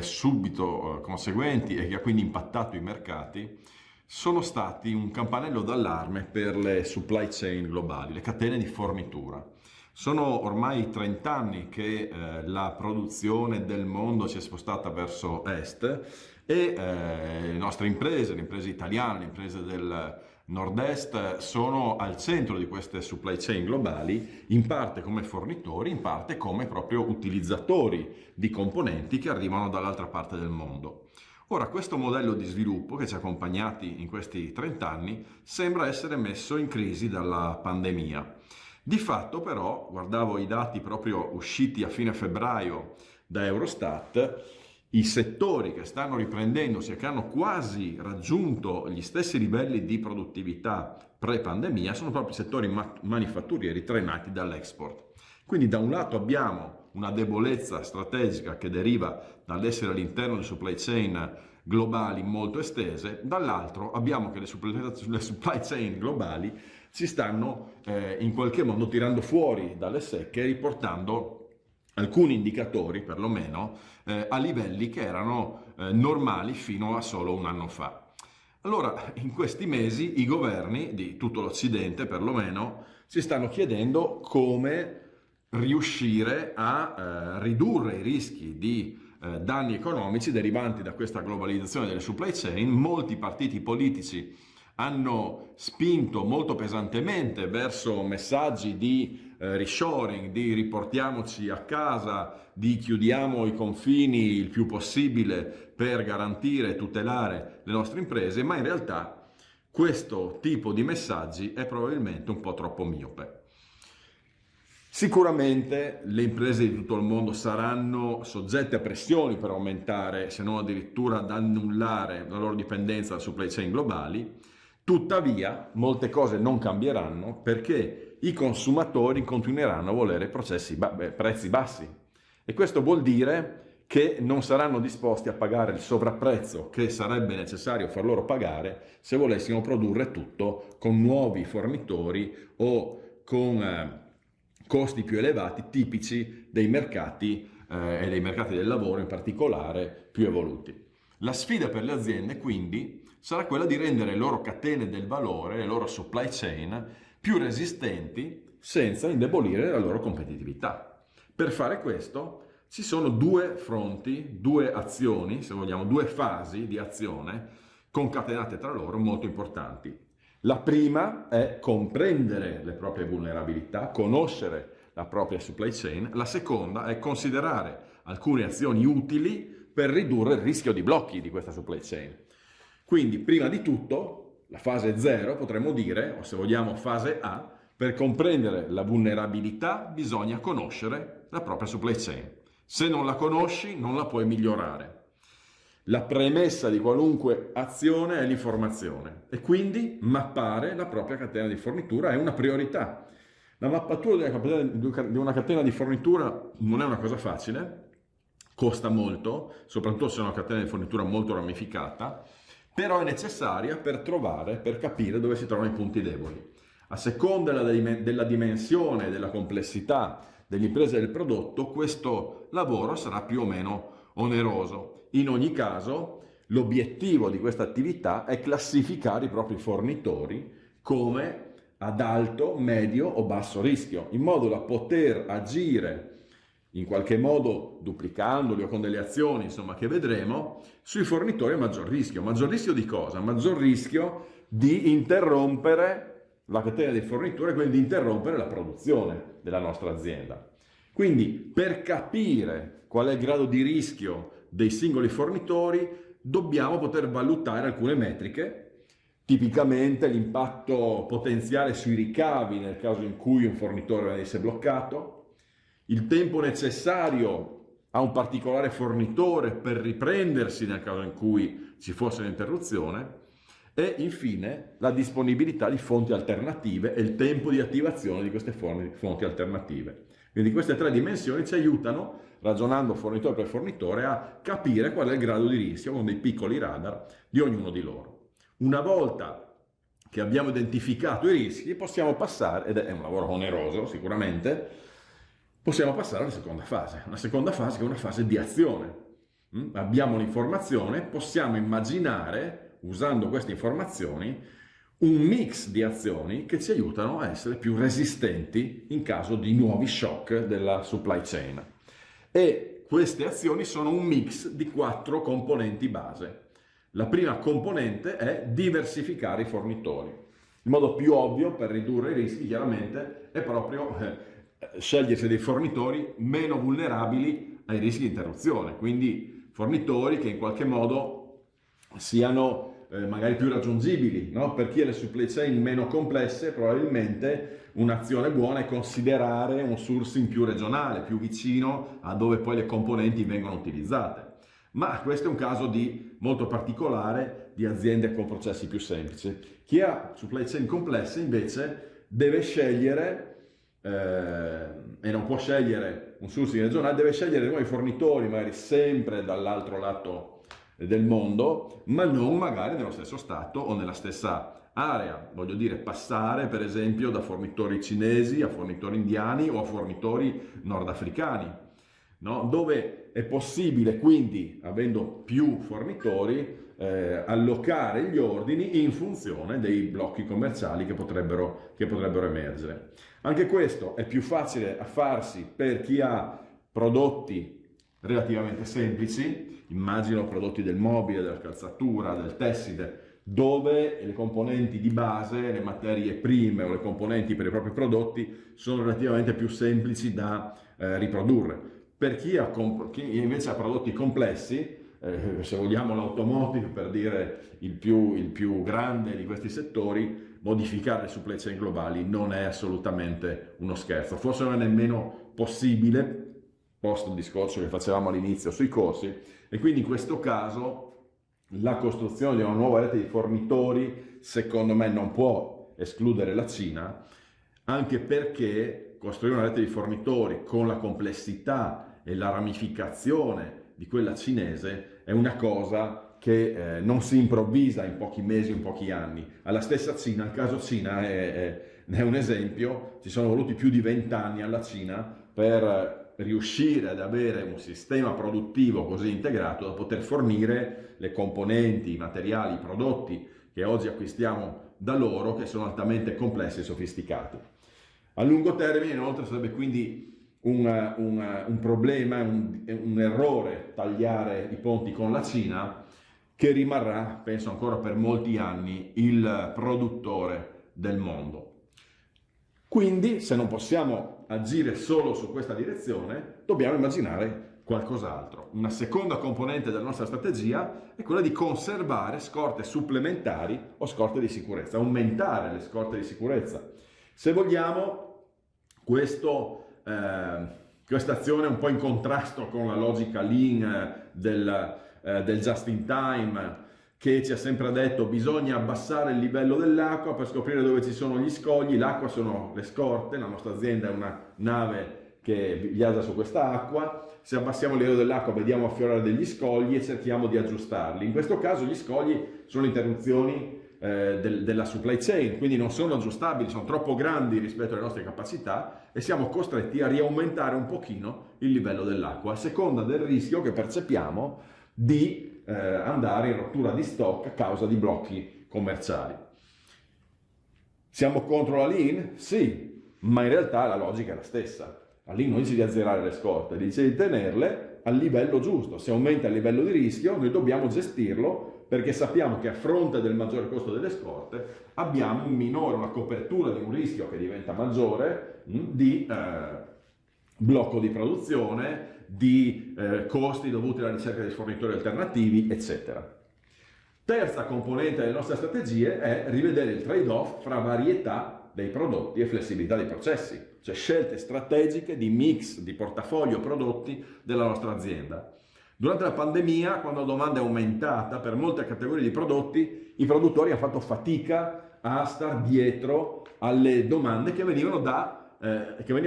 subito conseguenti, e che ha quindi impattato i mercati, sono stati un campanello d'allarme per le supply chain globali, le catene di fornitura. Sono ormai 30 anni che la produzione del mondo si è spostata verso est e le nostre imprese, le imprese italiane, le imprese del nord-est sono al centro di queste supply chain globali, in parte come fornitori, in parte come proprio utilizzatori di componenti che arrivano dall'altra parte del mondo. Ora, questo modello di sviluppo che ci ha accompagnati in questi 30 anni sembra essere messo in crisi dalla pandemia. Di fatto però, guardavo i dati proprio usciti a fine febbraio da Eurostat, i settori che stanno riprendendosi e che hanno quasi raggiunto gli stessi livelli di produttività pre-pandemia sono proprio i settori manifatturieri trainati dall'export. Quindi da un lato abbiamo una debolezza strategica che deriva dall'essere all'interno di supply chain globali molto estese, dall'altro abbiamo che le supply chain globali si stanno in qualche modo tirando fuori dalle secche, riportando alcuni indicatori perlomeno a livelli che erano normali fino a solo un anno fa. Allora, in questi mesi i governi di tutto l'Occidente perlomeno si stanno chiedendo come riuscire a ridurre i rischi di danni economici derivanti da questa globalizzazione delle supply chain. Molti partiti politici hanno spinto molto pesantemente verso messaggi di reshoring, di riportiamoci a casa, di chiudiamo i confini il più possibile per garantire e tutelare le nostre imprese, ma in realtà questo tipo di messaggi è probabilmente un po' troppo miope. Sicuramente le imprese di tutto il mondo saranno soggette a pressioni per aumentare, se non addirittura ad annullare la loro dipendenza dalle supply chain globali. Tuttavia, molte cose non cambieranno perché i consumatori continueranno a volere prezzi bassi. E questo vuol dire che non saranno disposti a pagare il sovrapprezzo che sarebbe necessario far loro pagare se volessimo produrre tutto con nuovi fornitori o con costi più elevati tipici dei mercati e dei mercati del lavoro in particolare più evoluti. La sfida per le aziende quindi sarà quella di rendere le loro catene del valore, le loro supply chain più resistenti senza indebolire la loro competitività. Per fare questo ci sono due fronti, due azioni, se vogliamo, due fasi di azione concatenate tra loro molto importanti. La prima è comprendere le proprie vulnerabilità, conoscere la propria supply chain. La seconda è considerare alcune azioni utili per ridurre il rischio di blocchi di questa supply chain. Quindi, prima di tutto, la fase 0, potremmo dire, o se vogliamo fase A, per comprendere la vulnerabilità bisogna conoscere la propria supply chain. Se non la conosci, non la puoi migliorare. La premessa di qualunque azione è l'informazione e quindi mappare la propria catena di fornitura è una priorità. La mappatura di una catena di fornitura non è una cosa facile, costa molto, soprattutto se è una catena di fornitura molto ramificata, però è necessaria per capire dove si trovano i punti deboli. A seconda della dimensione e della complessità dell'impresa e del prodotto, questo lavoro sarà più o meno oneroso. In ogni caso, l'obiettivo di questa attività è classificare i propri fornitori come ad alto, medio o basso rischio, in modo da poter agire in qualche modo duplicandoli o con delle azioni, insomma, che vedremo, sui fornitori a maggior rischio. Maggior rischio di cosa? Maggior rischio di interrompere la catena di forniture, quindi di interrompere la produzione della nostra azienda. Quindi, per capire qual è il grado di rischio dei singoli fornitori, dobbiamo poter valutare alcune metriche, tipicamente l'impatto potenziale sui ricavi nel caso in cui un fornitore venisse bloccato, il tempo necessario a un particolare fornitore per riprendersi nel caso in cui ci fosse un'interruzione e infine la disponibilità di fonti alternative e il tempo di attivazione di queste fonti alternative. Quindi queste tre dimensioni ci aiutano, ragionando fornitore per fornitore, a capire qual è il grado di rischio con dei piccoli radar di ognuno di loro. Una volta che abbiamo identificato i rischi, possiamo passare, ed è un lavoro oneroso sicuramente, possiamo passare alla seconda fase. La seconda fase che è una fase di azione. Abbiamo l'informazione, possiamo immaginare usando queste informazioni, un mix di azioni che ci aiutano a essere più resistenti in caso di nuovi shock della supply chain. E queste azioni sono un mix di 4 componenti base. La prima componente è diversificare i fornitori. Il modo più ovvio per ridurre i rischi, chiaramente, è proprio scegliersi dei fornitori meno vulnerabili ai rischi di interruzione, quindi fornitori che in qualche modo siano magari più raggiungibili, no? Per chi ha le supply chain meno complesse, probabilmente un'azione buona è considerare un sourcing più regionale, più vicino a dove poi le componenti vengono utilizzate. Ma questo è un caso molto particolare di aziende con processi più semplici. Chi ha supply chain complesse invece deve scegliere e non può scegliere un sourcing regionale, deve scegliere nuovi fornitori, magari sempre dall'altro lato del mondo, ma non magari nello stesso stato o nella stessa area. Voglio dire, passare per esempio da fornitori cinesi a fornitori indiani o a fornitori nordafricani, no? Dove è possibile quindi, avendo più fornitori, allocare gli ordini in funzione dei blocchi commerciali che potrebbero emergere. Anche questo è più facile a farsi per chi ha prodotti relativamente semplici, immagino prodotti del mobile, della calzatura, del tessile, dove le componenti di base, le materie prime o le componenti per i propri prodotti sono relativamente più semplici da riprodurre. Per chi invece ha prodotti complessi, se vogliamo l'automotive per dire il più grande di questi settori, modificare le supply chain globali non è assolutamente uno scherzo, forse non è nemmeno possibile, post il discorso che facevamo all'inizio sui corsi, e quindi in questo caso la costruzione di una nuova rete di fornitori secondo me non può escludere la Cina, anche perché costruire una rete di fornitori con la complessità e la ramificazione di quella cinese è una cosa che non si improvvisa in pochi mesi, in pochi anni. Alla stessa Cina, il caso Cina è un esempio, ci sono voluti più di 20 anni alla Cina per riuscire ad avere un sistema produttivo così integrato da poter fornire le componenti, i materiali, i prodotti che oggi acquistiamo da loro, che sono altamente complessi e sofisticati. A lungo termine inoltre sarebbe quindi un problema, un errore tagliare i ponti con la Cina, che rimarrà, penso ancora per molti anni, il produttore del mondo. Quindi, se non possiamo agire solo su questa direzione, dobbiamo immaginare qualcos'altro. Una seconda componente della nostra strategia è quella di conservare scorte supplementari o scorte di sicurezza, aumentare le scorte di sicurezza. Se vogliamo, questa azione è un po' in contrasto con la logica lean del just in time, che ci ha sempre detto bisogna abbassare il livello dell'acqua per scoprire dove ci sono gli scogli. L'acqua sono le scorte, la nostra azienda è una nave che viaggia su questa acqua, se abbassiamo il livello dell'acqua vediamo affiorare degli scogli e cerchiamo di aggiustarli. In questo caso gli scogli sono interruzioni della supply chain, quindi non sono aggiustabili, sono troppo grandi rispetto alle nostre capacità e siamo costretti a riaumentare un pochino il livello dell'acqua a seconda del rischio che percepiamo di andare in rottura di stock a causa di blocchi commerciali. Siamo contro la lean? Sì, ma in realtà la logica è la stessa. La lean non dice di azzerare le scorte, dice di tenerle al livello giusto. Se aumenta il livello di rischio, noi dobbiamo gestirlo perché sappiamo che a fronte del maggiore costo delle scorte abbiamo una copertura di un rischio che diventa maggiore di blocco di produzione, di costi dovuti alla ricerca di fornitori alternativi, eccetera. Terza componente delle nostre strategie è rivedere il trade-off fra varietà dei prodotti e flessibilità dei processi, cioè scelte strategiche di mix di portafoglio prodotti della nostra azienda. Durante la pandemia, quando la domanda è aumentata per molte categorie di prodotti, i produttori hanno fatto fatica a star dietro alle domande che venivano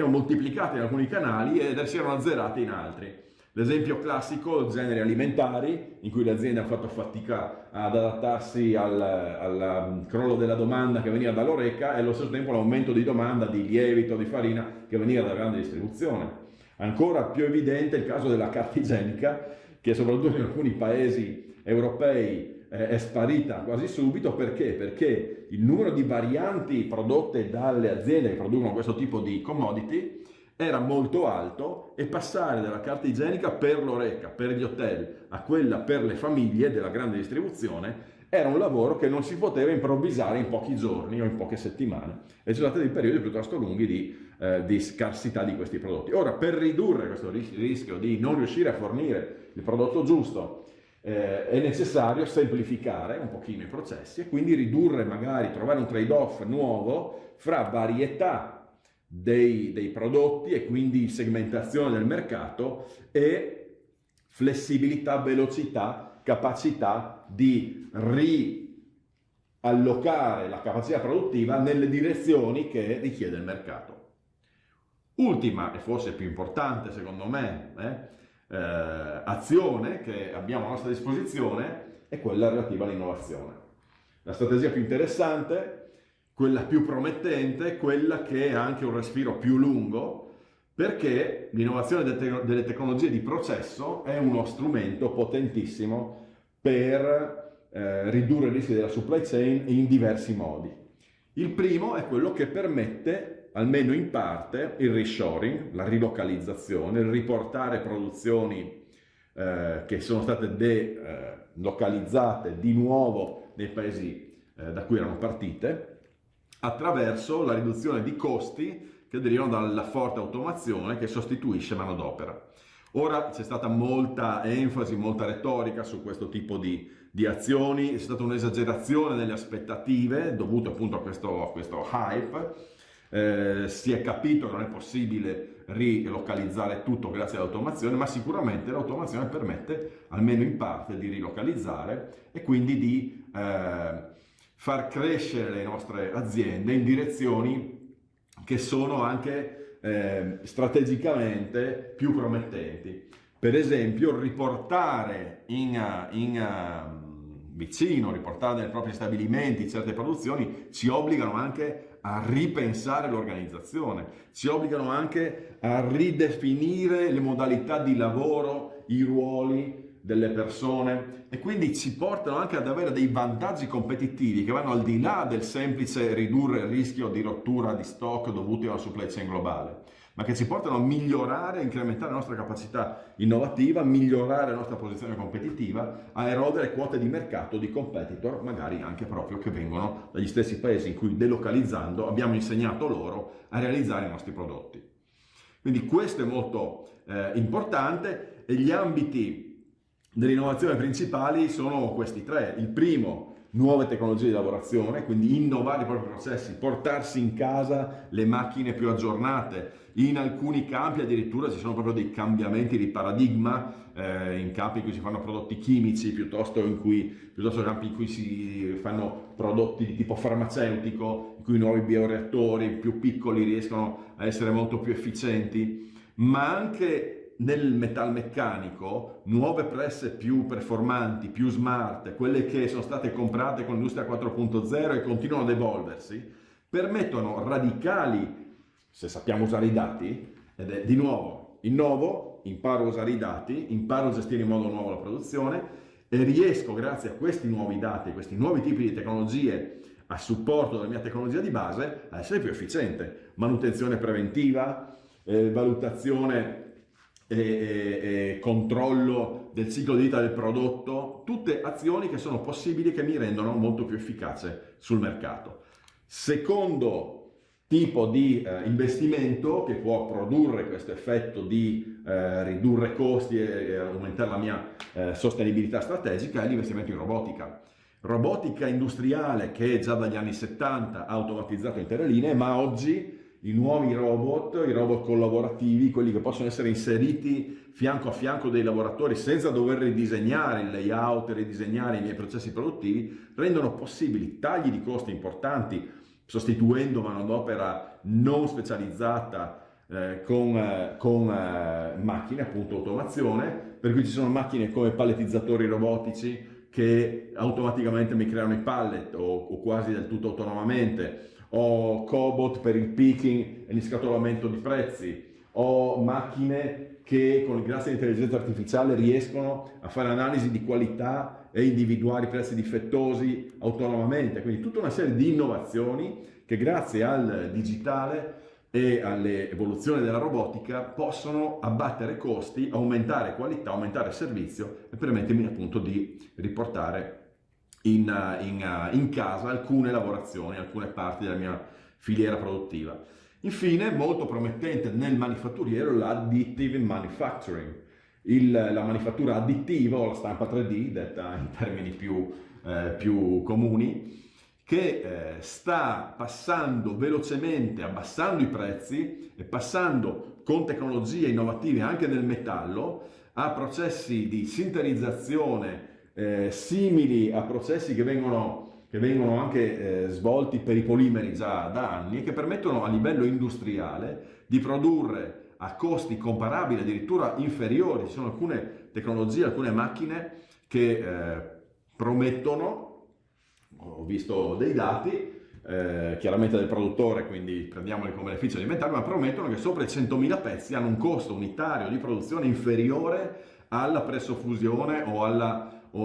moltiplicate in alcuni canali e si erano azzerate in altri. L'esempio classico, generi alimentari, in cui le aziende hanno fatto fatica ad adattarsi al crollo della domanda che veniva dall'Horeca e allo stesso tempo l'aumento di domanda di lievito, di farina che veniva dalla grande distribuzione. Ancora più evidente il caso della carta igienica, che soprattutto in alcuni paesi europei è sparita quasi subito. Perché? Perché il numero di varianti prodotte dalle aziende che producono questo tipo di commodity era molto alto, e passare dalla carta igienica per l'Horeca, per gli hotel, a quella per le famiglie della grande distribuzione era un lavoro che non si poteva improvvisare in pochi giorni o in poche settimane, e ci sono stati dei periodi piuttosto lunghi di scarsità di questi prodotti. Ora, per ridurre questo rischio di non riuscire a fornire il prodotto giusto, è necessario semplificare un pochino i processi, e quindi ridurre, magari trovare un trade-off nuovo fra varietà dei prodotti, e quindi segmentazione del mercato, e flessibilità, velocità, capacità di riallocare la capacità produttiva nelle direzioni che richiede il mercato. Ultima, e forse più importante secondo me, azione che abbiamo a nostra disposizione è quella relativa all'innovazione. La strategia più interessante, quella più promettente, quella che ha anche un respiro più lungo, perché l'innovazione delle tecnologie di processo è uno strumento potentissimo per ridurre i rischi della supply chain in diversi modi. Il primo è quello che permette, almeno in parte, il reshoring, la rilocalizzazione, il riportare produzioni che sono state delocalizzate di nuovo nei paesi da cui erano partite, attraverso la riduzione di costi che derivano dalla forte automazione che sostituisce manodopera. Ora c'è stata molta enfasi, molta retorica su questo tipo di azioni, c'è stata un'esagerazione delle aspettative dovute appunto a questo hype. Si è capito che non è possibile rilocalizzare tutto grazie all'automazione, ma sicuramente l'automazione permette almeno in parte di rilocalizzare e quindi di far crescere le nostre aziende in direzioni che sono anche strategicamente più promettenti. Per esempio, riportare riportare nei propri stabilimenti certe produzioni ci obbligano anche a ripensare l'organizzazione, ci obbligano anche a ridefinire le modalità di lavoro, i ruoli delle persone, e quindi ci portano anche ad avere dei vantaggi competitivi che vanno al di là del semplice ridurre il rischio di rottura di stock dovuti alla supply chain globale, ma che ci portano a migliorare, a incrementare la nostra capacità innovativa, a migliorare la nostra posizione competitiva, a erodere quote di mercato di competitor, magari anche proprio che vengono dagli stessi paesi in cui, delocalizzando, abbiamo insegnato loro a realizzare i nostri prodotti. Quindi questo è molto importante, e gli ambiti dell'innovazione principali sono questi tre. Il primo, nuove tecnologie di lavorazione, quindi innovare i propri processi, portarsi in casa le macchine più aggiornate. In alcuni campi addirittura ci sono proprio dei cambiamenti di paradigma, in campi in cui si fanno prodotti chimici piuttosto campi in cui si fanno prodotti di tipo farmaceutico, in cui i nuovi bioreattori più piccoli riescono a essere molto più efficienti, ma anche nel metalmeccanico, nuove presse più performanti, più smart, quelle che sono state comprate con l'industria 4.0 e continuano ad evolversi, permettono radicali, se sappiamo usare i dati, ed è di nuovo, innovo, imparo a usare i dati, imparo a gestire in modo nuovo la produzione, e riesco, grazie a questi nuovi dati, questi nuovi tipi di tecnologie a supporto della mia tecnologia di base, a essere più efficiente. Manutenzione preventiva, valutazione e controllo del ciclo di vita del prodotto, tutte azioni che sono possibili, che mi rendono molto più efficace sul mercato. Secondo tipo di investimento che può produrre questo effetto di ridurre costi e aumentare la mia sostenibilità strategica è l'investimento in robotica. Robotica industriale che già dagli anni 70 ha automatizzato intere linee, ma oggi i nuovi robot, i robot collaborativi, quelli che possono essere inseriti fianco a fianco dei lavoratori senza dover ridisegnare il layout, ridisegnare i miei processi produttivi, rendono possibili tagli di costi importanti, sostituendo manodopera non specializzata con macchine, appunto automazione, per cui ci sono macchine come palletizzatori robotici che automaticamente mi creano i pallet o quasi del tutto autonomamente, o cobot per il picking e l'inscatolamento di prezzi, o macchine che grazie all'intelligenza artificiale riescono a fare analisi di qualità e individuare i prezzi difettosi autonomamente, quindi tutta una serie di innovazioni che grazie al digitale e alle evoluzioni della robotica possono abbattere costi, aumentare qualità, aumentare servizio e permettermi appunto di riportare in casa alcune lavorazioni, alcune parti della mia filiera produttiva. Infine, molto promettente nel manifatturiero, l'additive manufacturing, la manifattura additiva o la stampa 3D, detta in termini più comuni, che sta passando velocemente, abbassando i prezzi e passando con tecnologie innovative anche nel metallo a processi di sinterizzazione simili a processi che vengono anche svolti per i polimeri già da anni e che permettono a livello industriale di produrre a costi comparabili, addirittura inferiori. Ci sono alcune tecnologie, alcune macchine che promettono, ho visto dei dati, chiaramente del produttore, quindi prendiamoli come beneficio alimentare, ma promettono che sopra i 100.000 pezzi hanno un costo unitario di produzione inferiore alla pressofusione o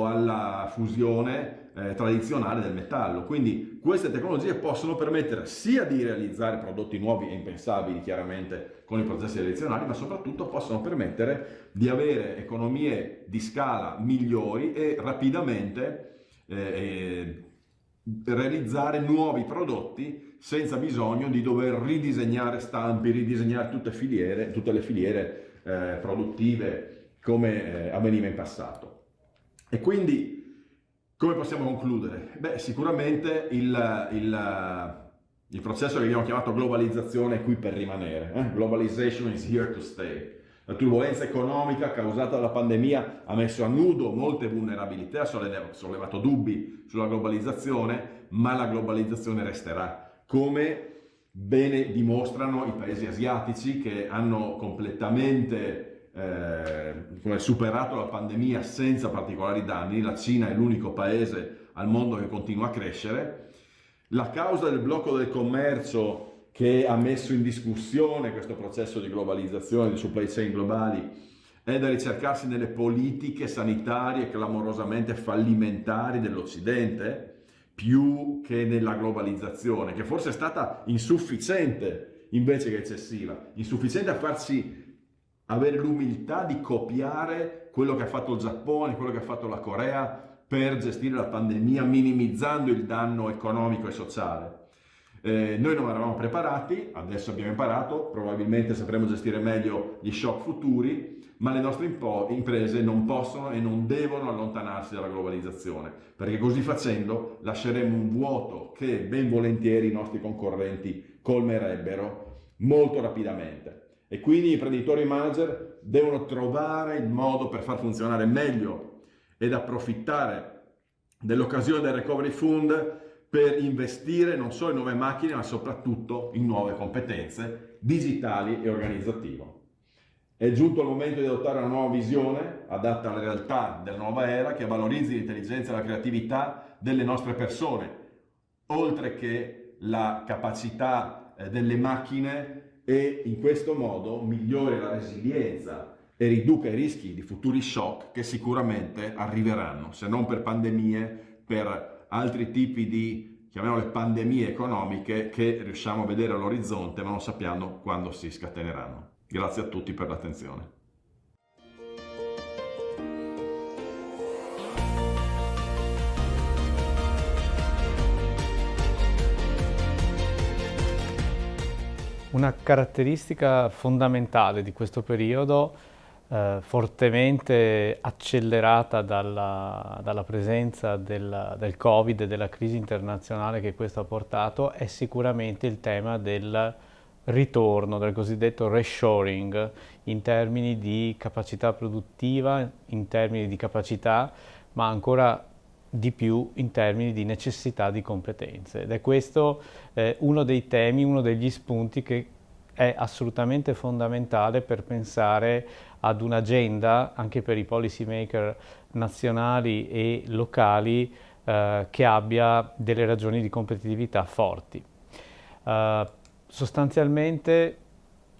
alla fusione tradizionale del metallo. Quindi queste tecnologie possono permettere sia di realizzare prodotti nuovi e impensabili chiaramente con i processi tradizionali, ma soprattutto possono permettere di avere economie di scala migliori e rapidamente realizzare nuovi prodotti senza bisogno di dover ridisegnare stampi, ridisegnare tutte le filiere produttive come avveniva in passato. E quindi come possiamo concludere? Beh, sicuramente il processo che abbiamo chiamato globalizzazione è qui per rimanere. Globalization is here to stay. La turbolenza economica causata dalla pandemia ha messo a nudo molte vulnerabilità, ha sollevato dubbi sulla globalizzazione, ma la globalizzazione resterà, come bene dimostrano i paesi asiatici che hanno completamente superato la pandemia senza particolari danni. La Cina è l'unico paese al mondo che continua a crescere. La causa del blocco del commercio che ha messo in discussione questo processo di globalizzazione, di supply chain globali, è da ricercarsi nelle politiche sanitarie clamorosamente fallimentari dell'Occidente, più che nella globalizzazione, che forse è stata insufficiente invece che eccessiva, insufficiente a farci avere l'umiltà di copiare quello che ha fatto il Giappone, quello che ha fatto la Corea per gestire la pandemia, minimizzando il danno economico e sociale. Noi non eravamo preparati, adesso abbiamo imparato, probabilmente sapremo gestire meglio gli shock futuri, ma le nostre imprese non possono e non devono allontanarsi dalla globalizzazione, perché così facendo lasceremo un vuoto che ben volentieri i nostri concorrenti colmerebbero molto rapidamente. E quindi gli imprenditori e i manager devono trovare il modo per far funzionare meglio ed approfittare dell'occasione del Recovery Fund per investire non solo in nuove macchine, ma soprattutto in nuove competenze digitali e organizzative. È giunto il momento di adottare una nuova visione adatta alla realtà della nuova era che valorizzi l'intelligenza e la creatività delle nostre persone, oltre che la capacità delle macchine, e in questo modo migliori la resilienza e riduca i rischi di futuri shock che sicuramente arriveranno, se non per pandemie, per altri tipi di, chiamiamole pandemie economiche, che riusciamo a vedere all'orizzonte ma non sappiamo quando si scateneranno. Grazie a tutti per l'attenzione. Una caratteristica fondamentale di questo periodo, fortemente accelerata dalla presenza del Covid e della crisi internazionale che questo ha portato, è sicuramente il tema del ritorno, del cosiddetto reshoring, in termini di capacità produttiva, in termini di capacità, ma ancora di più in termini di necessità di competenze. Ed è questo uno dei temi, uno degli spunti che è assolutamente fondamentale per pensare ad un'agenda anche per i policy maker nazionali e locali che abbia delle ragioni di competitività forti. Sostanzialmente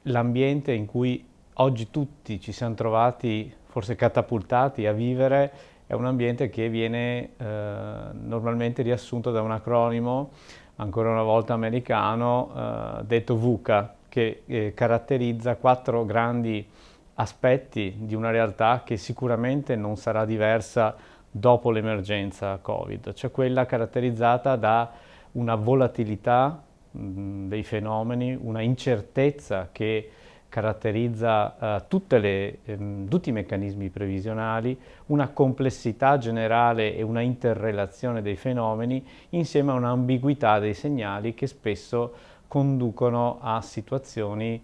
l'ambiente in cui oggi tutti ci siamo trovati, forse catapultati a vivere, è un ambiente che viene normalmente riassunto da un acronimo, ancora una volta americano, detto VUCA, che caratterizza 4 grandi aspetti di una realtà che sicuramente non sarà diversa dopo l'emergenza Covid, cioè quella caratterizzata da una volatilità dei fenomeni, una incertezza che caratterizza tutti i meccanismi previsionali, una complessità generale e una interrelazione dei fenomeni insieme a un'ambiguità dei segnali che spesso conducono a situazioni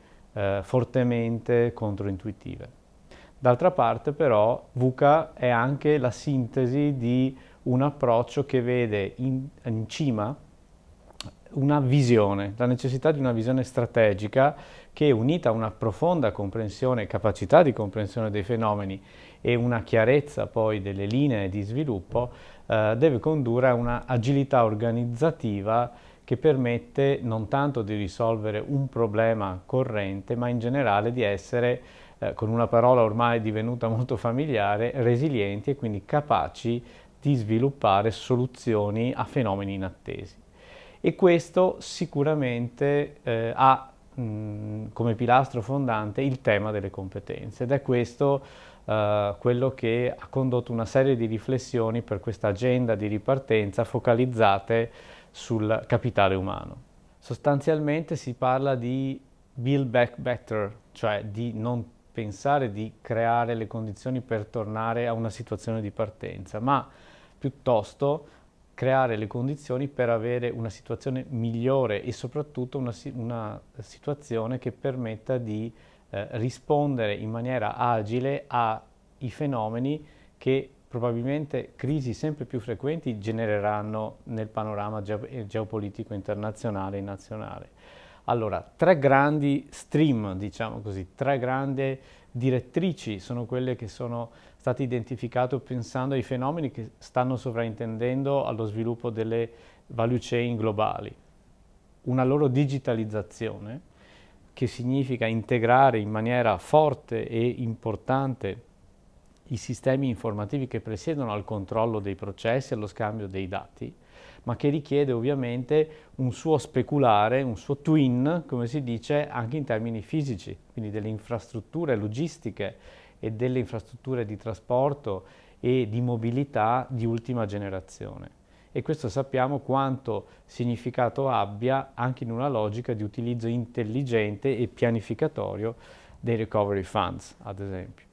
fortemente controintuitive. D'altra parte però VUCA è anche la sintesi di un approccio che vede in cima una visione, la necessità di una visione strategica che, unita a una profonda comprensione, capacità di comprensione dei fenomeni e una chiarezza poi delle linee di sviluppo, deve condurre a una agilità organizzativa che permette non tanto di risolvere un problema corrente, ma in generale di essere, con una parola ormai divenuta molto familiare, resilienti e quindi capaci di sviluppare soluzioni a fenomeni inattesi. E questo sicuramente ha come pilastro fondante il tema delle competenze, ed è questo quello che ha condotto una serie di riflessioni per questa agenda di ripartenza focalizzate sul capitale umano. Sostanzialmente si parla di build back better, cioè di non pensare di creare le condizioni per tornare a una situazione di partenza, ma piuttosto creare le condizioni per avere una situazione migliore e soprattutto una situazione che permetta di rispondere in maniera agile ai fenomeni che probabilmente crisi sempre più frequenti genereranno nel panorama geopolitico internazionale e nazionale. Allora, 3 grandi stream, diciamo così, 3 grandi direttrici sono quelle che sono state identificate pensando ai fenomeni che stanno sovraintendendo allo sviluppo delle value chain globali. Una loro digitalizzazione, che significa integrare in maniera forte e importante i sistemi informativi che presiedono al controllo dei processi e allo scambio dei dati, ma che richiede ovviamente un suo speculare, un suo twin, come si dice, anche in termini fisici, quindi delle infrastrutture logistiche e delle infrastrutture di trasporto e di mobilità di ultima generazione. E questo sappiamo quanto significato abbia anche in una logica di utilizzo intelligente e pianificatorio dei recovery funds, ad esempio.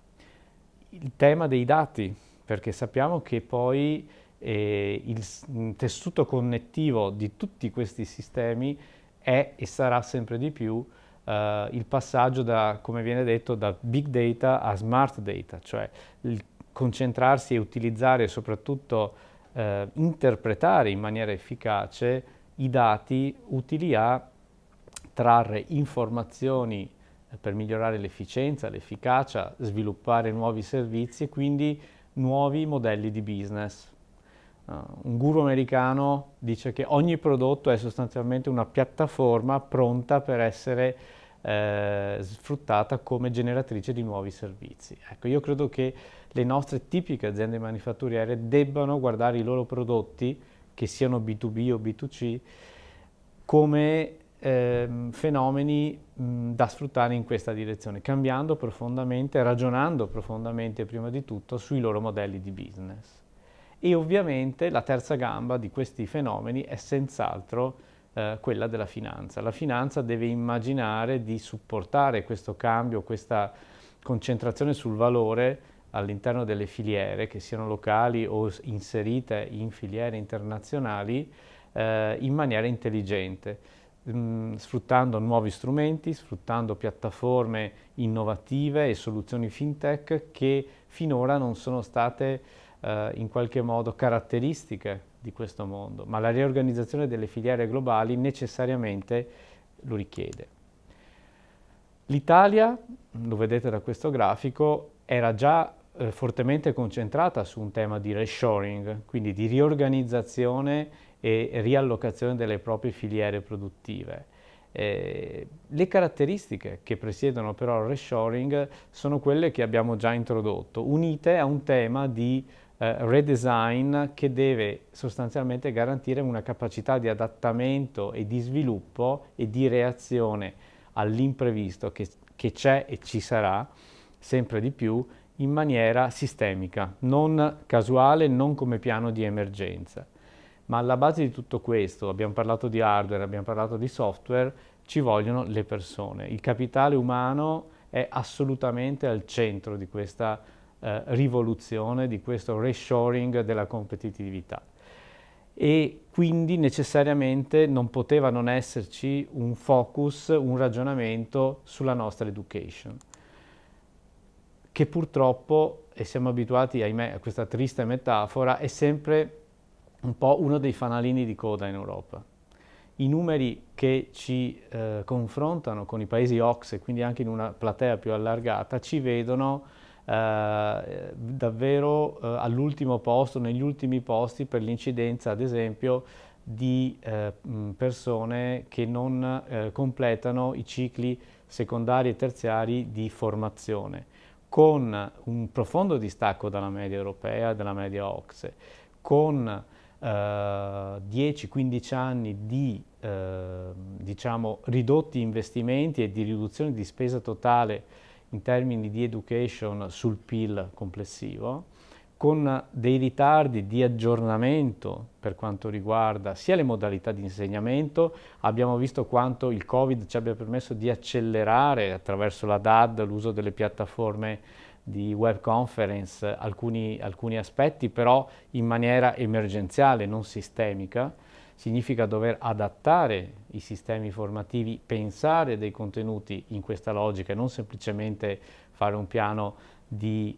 Il tema dei dati, perché sappiamo che poi il tessuto connettivo di tutti questi sistemi è e sarà sempre di più il passaggio da, come viene detto, da big data a smart data, cioè il concentrarsi e utilizzare e soprattutto interpretare in maniera efficace i dati utili a trarre informazioni per migliorare l'efficienza, l'efficacia, sviluppare nuovi servizi e quindi nuovi modelli di business. Un guru americano dice che ogni prodotto è sostanzialmente una piattaforma pronta per essere sfruttata come generatrice di nuovi servizi. Ecco, io credo che le nostre tipiche aziende manifatturiere debbano guardare i loro prodotti, che siano B2B o B2C, come fenomeni da sfruttare in questa direzione, cambiando profondamente, ragionando profondamente prima di tutto sui loro modelli di business. E ovviamente la terza gamba di questi fenomeni è senz'altro quella della finanza. La finanza deve immaginare di supportare questo cambio, questa concentrazione sul valore all'interno delle filiere, che siano locali o inserite in filiere internazionali, in maniera intelligente, sfruttando nuovi strumenti, sfruttando piattaforme innovative e soluzioni fintech che finora non sono state in qualche modo caratteristiche di questo mondo, ma la riorganizzazione delle filiere globali necessariamente lo richiede. L'Italia, lo vedete da questo grafico, era già fortemente concentrata su un tema di reshoring, quindi di riorganizzazione e riallocazione delle proprie filiere produttive. Le caratteristiche che presiedono però il reshoring sono quelle che abbiamo già introdotto, unite a un tema di redesign che deve sostanzialmente garantire una capacità di adattamento e di sviluppo e di reazione all'imprevisto che c'è e ci sarà sempre di più in maniera sistemica, non casuale, non come piano di emergenza. Ma alla base di tutto questo, abbiamo parlato di hardware, abbiamo parlato di software, ci vogliono le persone. Il capitale umano è assolutamente al centro di questa rivoluzione, di questo reshoring della competitività. E quindi necessariamente non poteva non esserci un focus, un ragionamento sulla nostra education, che purtroppo, e siamo abituati, ahimè, a questa triste metafora, è sempre un po' uno dei fanalini di coda in Europa. I numeri che ci confrontano con i paesi OCSE, quindi anche in una platea più allargata, ci vedono davvero all'ultimo posto, negli ultimi posti per l'incidenza, ad esempio, di persone che non completano i cicli secondari e terziari di formazione, con un profondo distacco dalla media europea e dalla media OCSE, con 10-15 anni di diciamo, ridotti investimenti e di riduzione di spesa totale in termini di education sul PIL complessivo, con dei ritardi di aggiornamento per quanto riguarda sia le modalità di insegnamento. Abbiamo visto quanto il Covid ci abbia permesso di accelerare attraverso la DAD, l'uso delle piattaforme di web conference, alcuni aspetti, però in maniera emergenziale, non sistemica. Significa dover adattare i sistemi formativi, pensare dei contenuti in questa logica e non semplicemente fare un piano di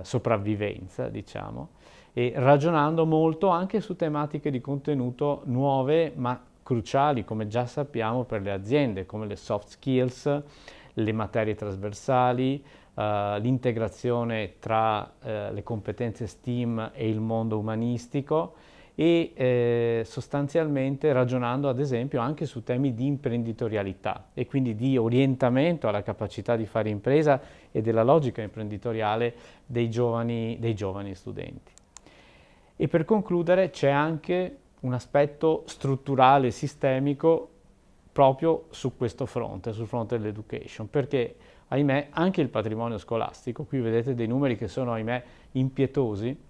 sopravvivenza, diciamo, e ragionando molto anche su tematiche di contenuto nuove ma cruciali, come già sappiamo, per le aziende, come le soft skills, le materie trasversali, l'integrazione tra le competenze STEAM e il mondo umanistico, e sostanzialmente ragionando ad esempio anche su temi di imprenditorialità e quindi di orientamento alla capacità di fare impresa e della logica imprenditoriale dei giovani studenti. E per concludere c'è anche un aspetto strutturale, sistemico proprio su questo fronte, sul fronte dell'education, perché ahimè anche il patrimonio scolastico, qui vedete dei numeri che sono ahimè impietosi,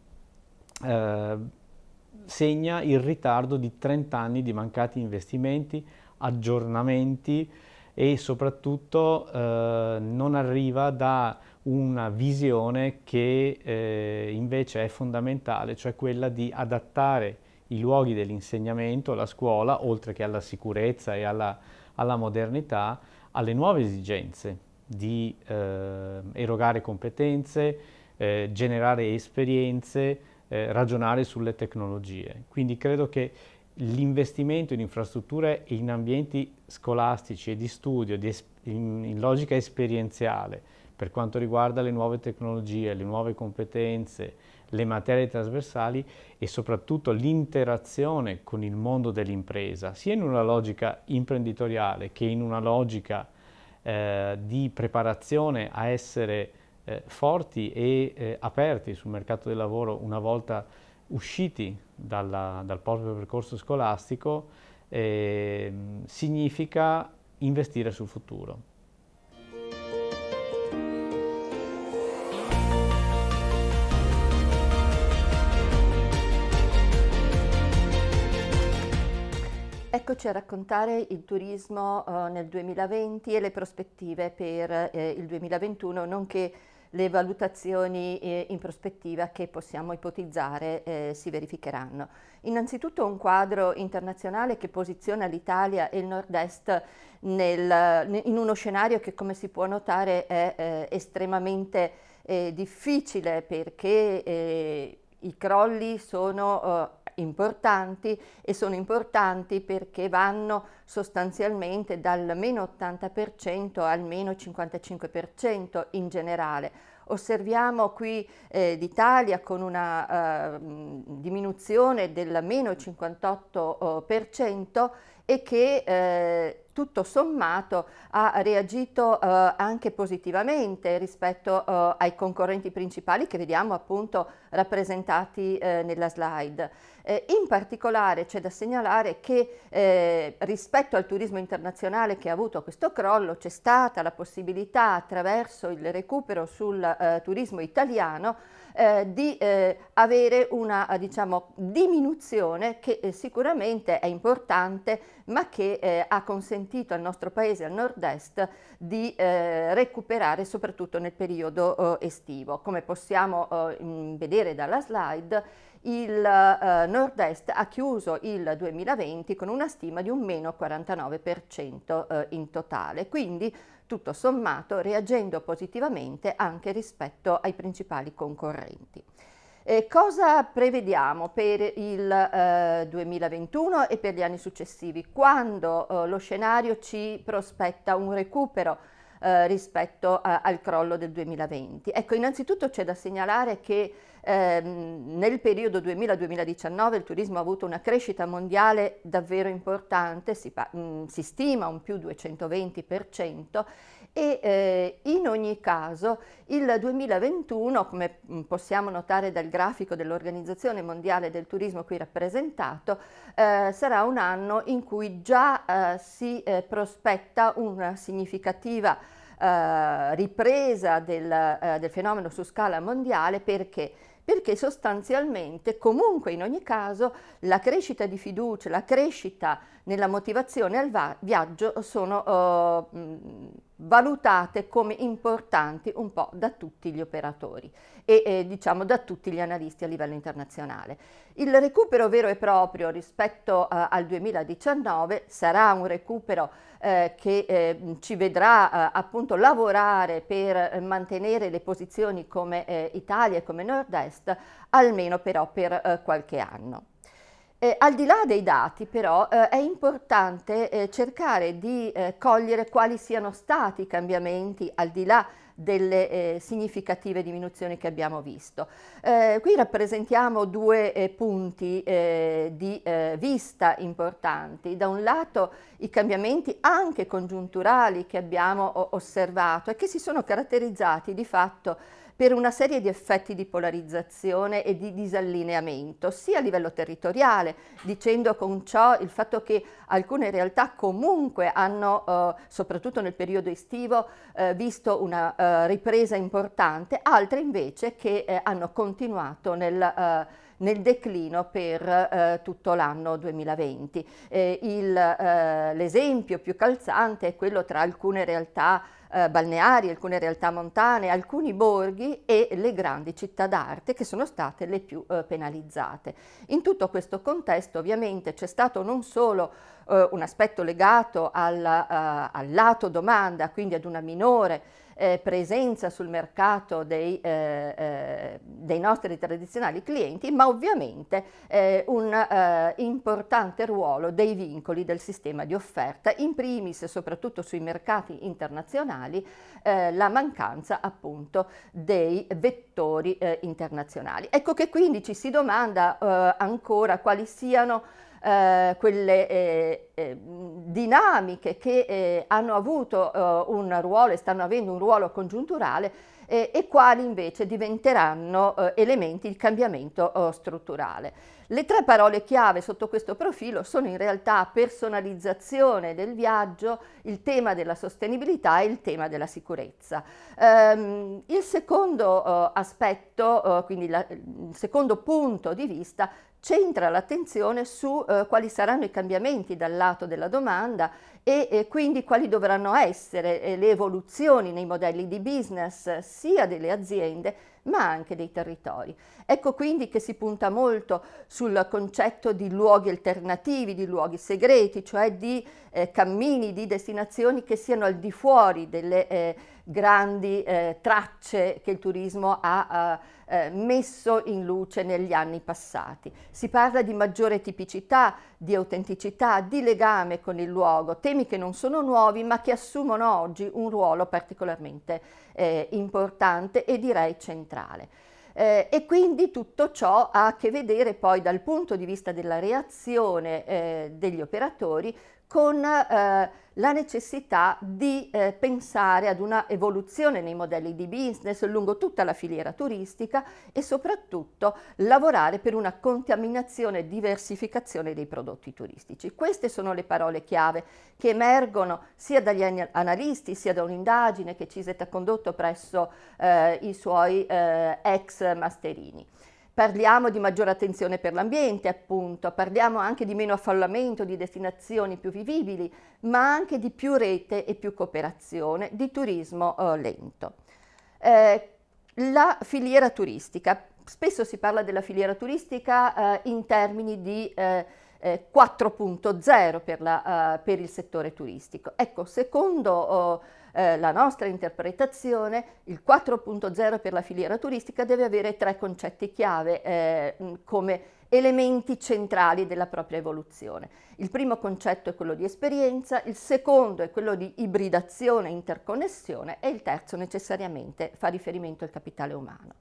segna il ritardo di 30 anni di mancati investimenti, aggiornamenti e soprattutto non arriva da una visione che invece è fondamentale, cioè quella di adattare i luoghi dell'insegnamento, la scuola, oltre che alla sicurezza e alla modernità, alle nuove esigenze di erogare competenze, generare esperienze, ragionare sulle tecnologie. Quindi credo che l'investimento in infrastrutture e in ambienti scolastici e di studio in logica esperienziale per quanto riguarda le nuove tecnologie, le nuove competenze, le materie trasversali e soprattutto l'interazione con il mondo dell'impresa, sia in una logica imprenditoriale che in una logica di preparazione a essere forti e aperti sul mercato del lavoro una volta usciti dal proprio percorso scolastico, significa investire sul futuro. Eccoci a raccontare il turismo nel 2020 e le prospettive per il 2021, nonché le valutazioni in prospettiva che possiamo ipotizzare si verificheranno. Innanzitutto un quadro internazionale che posiziona l'Italia e il Nord-Est in uno scenario che, come si può notare, è estremamente difficile, perché i crolli sono importanti, e sono importanti perché vanno sostanzialmente dal meno 80% al meno 55% in generale. Osserviamo qui l'Italia con una diminuzione del meno 58% e che tutto sommato ha reagito anche positivamente rispetto ai concorrenti principali che vediamo appunto rappresentati nella slide. In particolare c'è da segnalare che rispetto al turismo internazionale che ha avuto questo crollo c'è stata la possibilità attraverso il recupero sul turismo italiano di avere una diminuzione che sicuramente è importante, ma che ha consentito al nostro paese, al nord-est, di recuperare soprattutto nel periodo estivo. Come possiamo vedere dalla slide, il nord-est ha chiuso il 2020 con una stima di un meno 49% in totale, quindi tutto sommato reagendo positivamente anche rispetto ai principali concorrenti. Cosa prevediamo per il 2021 e per gli anni successivi, quando lo scenario ci prospetta un recupero rispetto al crollo del 2020? Ecco, innanzitutto c'è da segnalare che nel periodo 2000-2019 il turismo ha avuto una crescita mondiale davvero importante, si stima un più 220%, e in ogni caso il 2021, come possiamo notare dal grafico dell'Organizzazione Mondiale del Turismo qui rappresentato, sarà un anno in cui già si prospetta una significativa ripresa del fenomeno su scala mondiale. Perché sostanzialmente, comunque in ogni caso, la crescita di fiducia, la crescita nella motivazione al viaggio sono valutate come importanti un po' da tutti gli operatori e diciamo da tutti gli analisti a livello internazionale. Il recupero vero e proprio rispetto al 2019 sarà un recupero che ci vedrà appunto lavorare per mantenere le posizioni come Italia e come Nord-Est, almeno però per qualche anno. Al di là dei dati però è importante cercare di cogliere quali siano stati i cambiamenti al di là delle significative diminuzioni che abbiamo visto. Qui rappresentiamo due punti di vista importanti. Da un lato i cambiamenti anche congiunturali che abbiamo osservato e che si sono caratterizzati di fatto per una serie di effetti di polarizzazione e di disallineamento, sia a livello territoriale, dicendo con ciò il fatto che alcune realtà comunque hanno, soprattutto nel periodo estivo, visto una ripresa importante, altre invece che hanno continuato nel declino per tutto l'anno 2020. L'esempio più calzante è quello tra alcune realtà balneari, alcune realtà montane, alcuni borghi e le grandi città d'arte che sono state le più penalizzate. In tutto questo contesto ovviamente c'è stato non solo un aspetto legato al lato domanda, quindi ad una minore presenza sul mercato dei nostri tradizionali clienti, ma ovviamente un importante ruolo dei vincoli del sistema di offerta, in primis e soprattutto sui mercati internazionali, la mancanza appunto dei vettori internazionali. Ecco che quindi ci si domanda ancora quali siano quelle dinamiche che hanno avuto un ruolo e stanno avendo un ruolo congiunturale e quali invece diventeranno elementi di cambiamento strutturale. Le tre parole chiave sotto questo profilo sono in realtà personalizzazione del viaggio, il tema della sostenibilità e il tema della sicurezza. Il secondo aspetto, quindi il secondo punto di vista, centra l'attenzione su quali saranno i cambiamenti dal lato della domanda e quindi quali dovranno essere le evoluzioni nei modelli di business sia delle aziende ma anche dei territori. Ecco quindi che si punta molto sul concetto di luoghi alternativi, di luoghi segreti, cioè di cammini, di destinazioni che siano al di fuori delle grandi tracce che il turismo ha messo in luce negli anni passati. Si parla di maggiore tipicità, di autenticità, di legame con il luogo, temi che non sono nuovi ma che assumono oggi un ruolo particolarmente importante e direi centrale. E quindi tutto ciò ha a che vedere poi dal punto di vista della reazione degli operatori con la necessità di pensare ad una evoluzione nei modelli di business lungo tutta la filiera turistica e soprattutto lavorare per una contaminazione e diversificazione dei prodotti turistici. Queste sono le parole chiave che emergono sia dagli analisti sia da un'indagine che CISET ha condotto presso i suoi ex masterini. Parliamo di maggiore attenzione per l'ambiente, appunto, parliamo anche di meno affollamento, di destinazioni più vivibili, ma anche di più rete e più cooperazione, di turismo lento. La filiera turistica. Spesso si parla della filiera turistica in termini di 4.0 per il settore turistico. Ecco, secondo la nostra interpretazione, il 4.0 per la filiera turistica deve avere 3 concetti chiave come elementi centrali della propria evoluzione. Il primo concetto è quello di esperienza, il secondo è quello di ibridazione e interconnessione e il terzo necessariamente fa riferimento al capitale umano.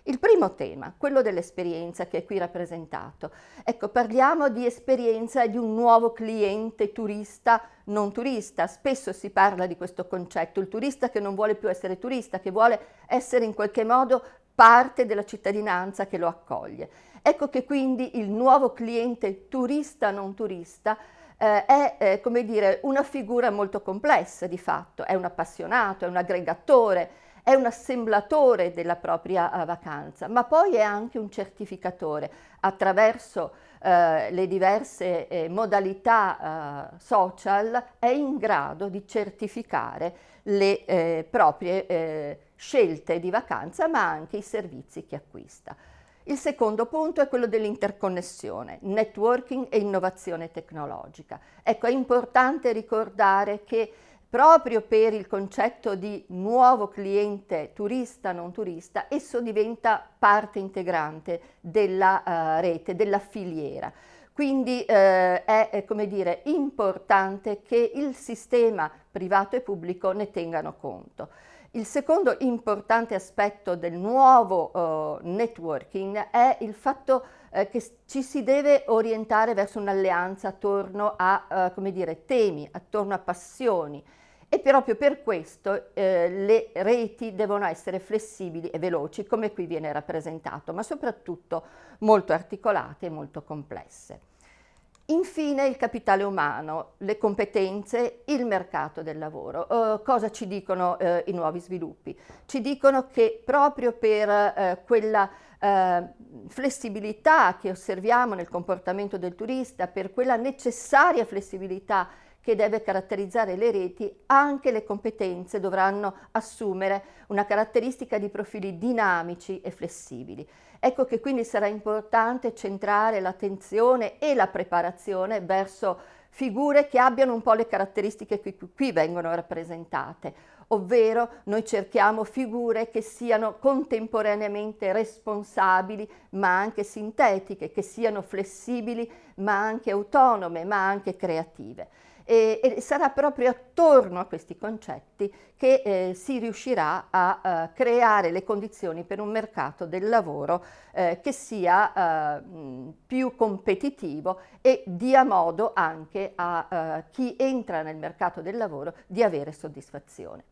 Il primo tema, quello dell'esperienza che è qui rappresentato. Ecco, parliamo di esperienza di un nuovo cliente turista, non turista. Spesso si parla di questo concetto, il turista che non vuole più essere turista, che vuole essere in qualche modo parte della cittadinanza che lo accoglie. Ecco che quindi il nuovo cliente turista, non turista, è come dire, una figura molto complessa di fatto, è un appassionato, è un aggregatore, è un assemblatore della propria vacanza, ma poi è anche un certificatore. Attraverso le diverse modalità social è in grado di certificare le proprie scelte di vacanza, ma anche i servizi che acquista. Il secondo punto è quello dell'interconnessione, networking e innovazione tecnologica. Ecco, è importante ricordare che proprio per il concetto di nuovo cliente turista, non turista, esso diventa parte integrante della rete, della filiera. Quindi è come dire, importante che il sistema privato e pubblico ne tengano conto. Il secondo importante aspetto del nuovo networking è il fatto che ci si deve orientare verso un'alleanza attorno a come dire, temi, attorno a passioni. E proprio per questo le reti devono essere flessibili e veloci, come qui viene rappresentato, ma soprattutto molto articolate e molto complesse. Infine il capitale umano, le competenze, il mercato del lavoro. Cosa ci dicono i nuovi sviluppi? Ci dicono che proprio per quella flessibilità che osserviamo nel comportamento del turista, per quella necessaria flessibilità che deve caratterizzare le reti, anche le competenze dovranno assumere una caratteristica di profili dinamici e flessibili. Ecco che quindi sarà importante centrare l'attenzione e la preparazione verso figure che abbiano un po' le caratteristiche che qui vengono rappresentate, ovvero noi cerchiamo figure che siano contemporaneamente responsabili ma anche sintetiche, che siano flessibili ma anche autonome, ma anche creative. E sarà proprio attorno a questi concetti che si riuscirà a creare le condizioni per un mercato del lavoro che sia più competitivo e dia modo anche a chi entra nel mercato del lavoro di avere soddisfazione.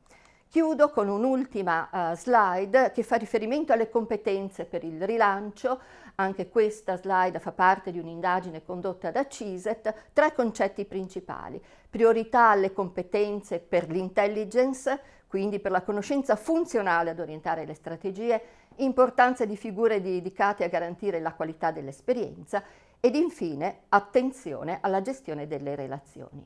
Chiudo con un'ultima slide che fa riferimento alle competenze per il rilancio. Anche questa slide fa parte di un'indagine condotta da CISET. 3 concetti principali: priorità alle competenze per l'intelligence, quindi per la conoscenza funzionale ad orientare le strategie, importanza di figure dedicate a garantire la qualità dell'esperienza ed infine attenzione alla gestione delle relazioni.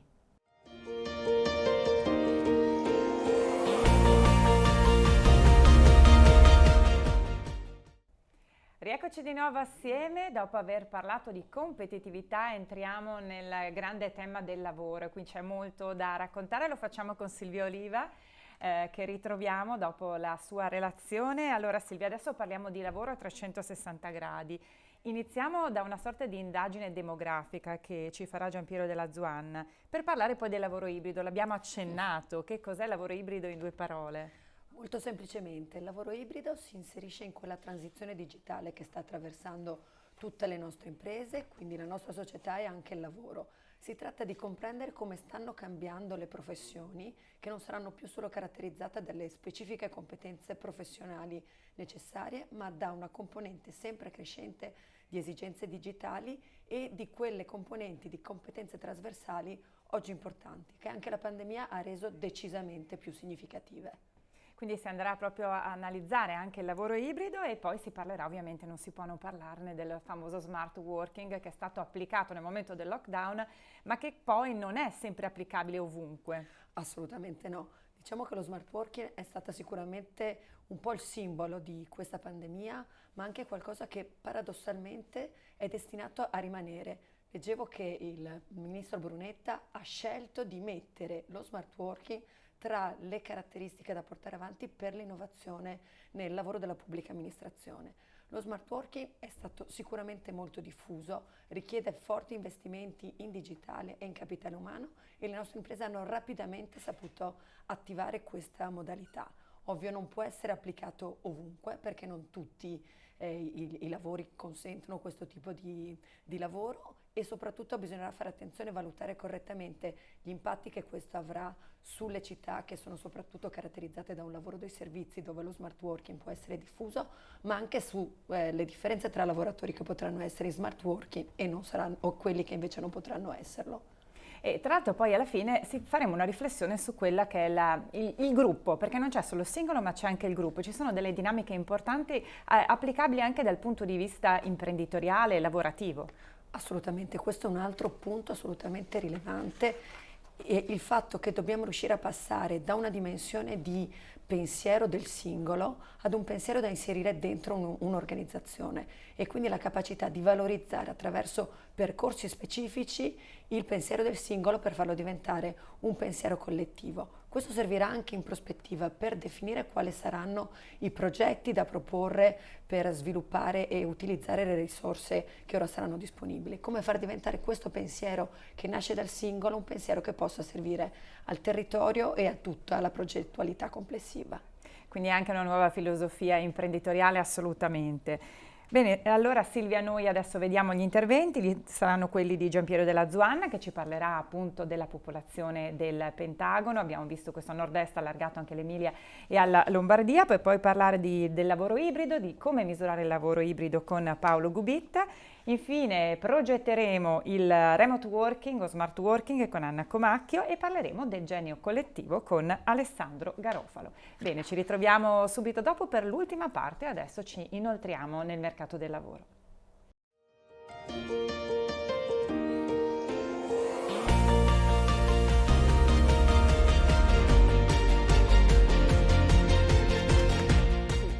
Rieccoci di nuovo assieme, dopo aver parlato di competitività entriamo nel grande tema del lavoro, qui c'è molto da raccontare, lo facciamo con Silvia Oliva che ritroviamo dopo la sua relazione. Allora Silvia, adesso parliamo di lavoro a 360 gradi. Iniziamo da una sorta di indagine demografica che ci farà Giampiero Della Zuanna per parlare poi del lavoro ibrido. L'abbiamo accennato, che cos'è il lavoro ibrido in 2 parole? Molto semplicemente, il lavoro ibrido si inserisce in quella transizione digitale che sta attraversando tutte le nostre imprese, quindi la nostra società e anche il lavoro. Si tratta di comprendere come stanno cambiando le professioni, che non saranno più solo caratterizzate dalle specifiche competenze professionali necessarie, ma da una componente sempre crescente di esigenze digitali e di quelle componenti di competenze trasversali oggi importanti, che anche la pandemia ha reso decisamente più significative. Quindi si andrà proprio a analizzare anche il lavoro ibrido e poi si parlerà, ovviamente non si può non parlarne, del famoso smart working che è stato applicato nel momento del lockdown, ma che poi non è sempre applicabile ovunque. Assolutamente no. Diciamo che lo smart working è stata sicuramente un po' il simbolo di questa pandemia, ma anche qualcosa che paradossalmente è destinato a rimanere. Leggevo che il ministro Brunetta ha scelto di mettere lo smart working tra le caratteristiche da portare avanti per l'innovazione nel lavoro della pubblica amministrazione. Lo smart working è stato sicuramente molto diffuso, richiede forti investimenti in digitale e in capitale umano e le nostre imprese hanno rapidamente saputo attivare questa modalità. Ovvio non può essere applicato ovunque perché non tutti i lavori consentono questo tipo di lavoro e soprattutto bisognerà fare attenzione e valutare correttamente gli impatti che questo avrà sulle città che sono soprattutto caratterizzate da un lavoro dei servizi dove lo smart working può essere diffuso, ma anche sulle differenze tra lavoratori che potranno essere in smart working e non saranno, o quelli che invece non potranno esserlo. E tra l'altro poi alla fine faremo una riflessione su quella che è il gruppo, perché non c'è solo il singolo ma c'è anche il gruppo, ci sono delle dinamiche importanti applicabili anche dal punto di vista imprenditoriale e lavorativo. Assolutamente, questo è un altro punto assolutamente rilevante, e il fatto che dobbiamo riuscire a passare da una dimensione di pensiero del singolo ad un pensiero da inserire dentro un'organizzazione e quindi la capacità di valorizzare attraverso percorsi specifici il pensiero del singolo per farlo diventare un pensiero collettivo. Questo servirà anche in prospettiva per definire quali saranno i progetti da proporre per sviluppare e utilizzare le risorse che ora saranno disponibili. Come far diventare questo pensiero che nasce dal singolo un pensiero che possa servire al territorio e a tutta la progettualità complessiva. Quindi anche una nuova filosofia imprenditoriale assolutamente. Bene, allora Silvia, noi adesso vediamo gli interventi, saranno quelli di Giampiero Della Zuanna che ci parlerà appunto della popolazione del Pentagono, abbiamo visto questo nord-est allargato anche all'Emilia e alla Lombardia, poi parlare del lavoro ibrido, di come misurare il lavoro ibrido con Paolo Gubitta. Infine progetteremo il remote working o smart working con Anna Comacchio e parleremo del genio collettivo con Alessandro Garofalo. Bene, ci ritroviamo subito dopo per l'ultima parte, adesso ci inoltriamo nel mercato del lavoro.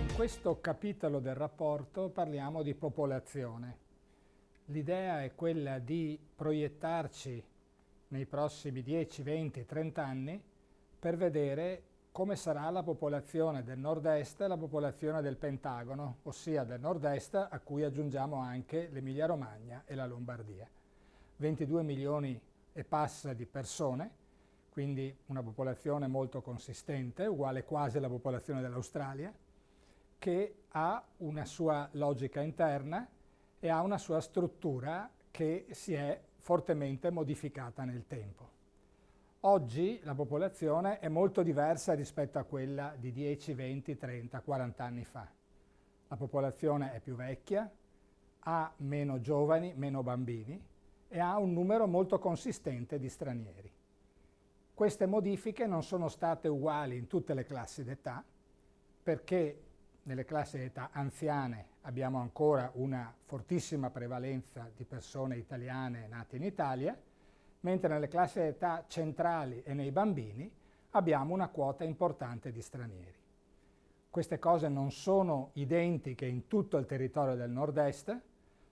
In questo capitolo del rapporto parliamo di popolazione. L'idea è quella di proiettarci nei prossimi 10, 20, 30 anni per vedere come sarà la popolazione del nord-est e la popolazione del Pentagono, ossia del nord-est a cui aggiungiamo anche l'Emilia-Romagna e la Lombardia. 22 milioni e passa di persone, quindi una popolazione molto consistente, uguale quasi alla popolazione dell'Australia, che ha una sua logica interna e ha una sua struttura che si è fortemente modificata nel tempo. Oggi la popolazione è molto diversa rispetto a quella di 10, 20, 30, 40 anni fa. La popolazione è più vecchia, ha meno giovani, meno bambini e ha un numero molto consistente di stranieri. Queste modifiche non sono state uguali in tutte le classi d'età, perché nelle classi d'età anziane abbiamo ancora una fortissima prevalenza di persone italiane nate in Italia, mentre nelle classi d'età centrali e nei bambini abbiamo una quota importante di stranieri. Queste cose non sono identiche in tutto il territorio del nord-est,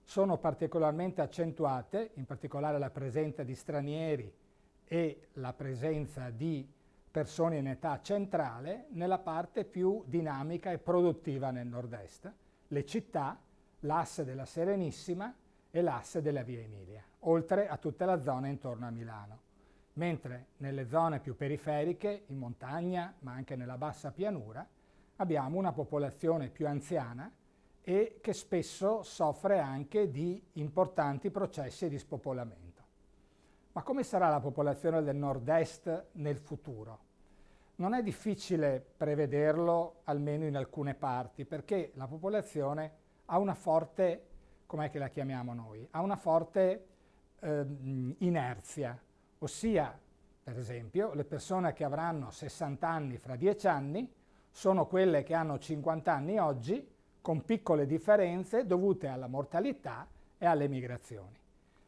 sono particolarmente accentuate, in particolare la presenza di stranieri e la presenza di persone in età centrale nella parte più dinamica e produttiva nel nord-est, le città, l'asse della Serenissima e l'asse della Via Emilia, oltre a tutta la zona intorno a Milano. Mentre nelle zone più periferiche, in montagna, ma anche nella bassa pianura, abbiamo una popolazione più anziana e che spesso soffre anche di importanti processi di spopolamento. Ma come sarà la popolazione del nord-est nel futuro? Non è difficile prevederlo, almeno in alcune parti, perché la popolazione ha una forte, com'è che la chiamiamo noi? Ha una forte inerzia, ossia, per esempio, le persone che avranno 60 anni fra 10 anni sono quelle che hanno 50 anni oggi, con piccole differenze dovute alla mortalità e alle migrazioni.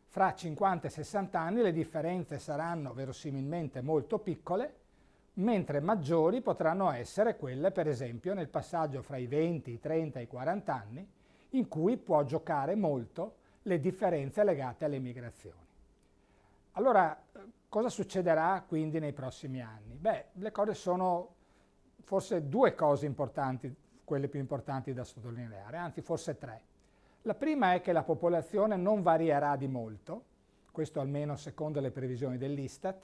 Fra 50 e 60 anni le differenze saranno verosimilmente molto piccole, mentre maggiori potranno essere quelle, per esempio, nel passaggio fra i 20, i 30 e i 40 anni, in cui può giocare molto le differenze legate alle migrazioni. Allora, cosa succederà quindi nei prossimi anni? Beh, le cose sono forse due cose importanti, quelle più importanti da sottolineare, anzi forse tre. La prima è che la popolazione non varierà di molto, questo almeno secondo le previsioni dell'Istat.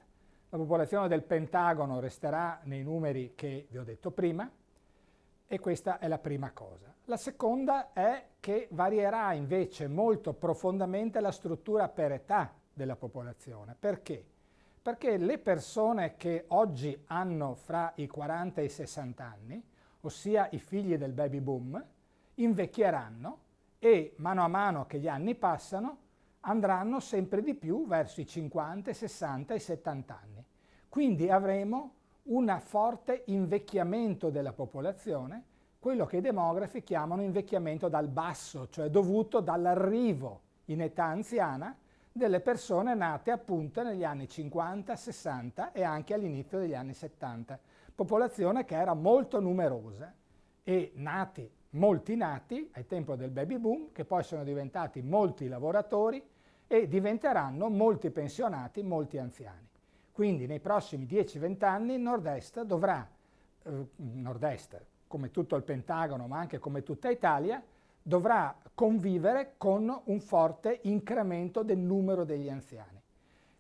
La popolazione del Pentagono resterà nei numeri che vi ho detto prima, e questa è la prima cosa. La seconda è che varierà invece molto profondamente la struttura per età della popolazione. Perché? Perché le persone che oggi hanno fra i 40 e i 60 anni, ossia i figli del baby boom, invecchieranno e mano a mano che gli anni passano andranno sempre di più verso i 50, 60 e 70 anni. Quindi avremo un forte invecchiamento della popolazione, quello che i demografi chiamano invecchiamento dal basso, cioè dovuto dall'arrivo in età anziana delle persone nate appunto negli anni 50, 60 e anche all'inizio degli anni 70. Popolazione che era molto numerosa e molti nati al tempo del baby boom, che poi sono diventati molti lavoratori e diventeranno molti pensionati, molti anziani. Quindi nei prossimi 10-20 anni il Nord-Est dovrà, come tutto il Pentagono ma anche come tutta Italia, dovrà convivere con un forte incremento del numero degli anziani.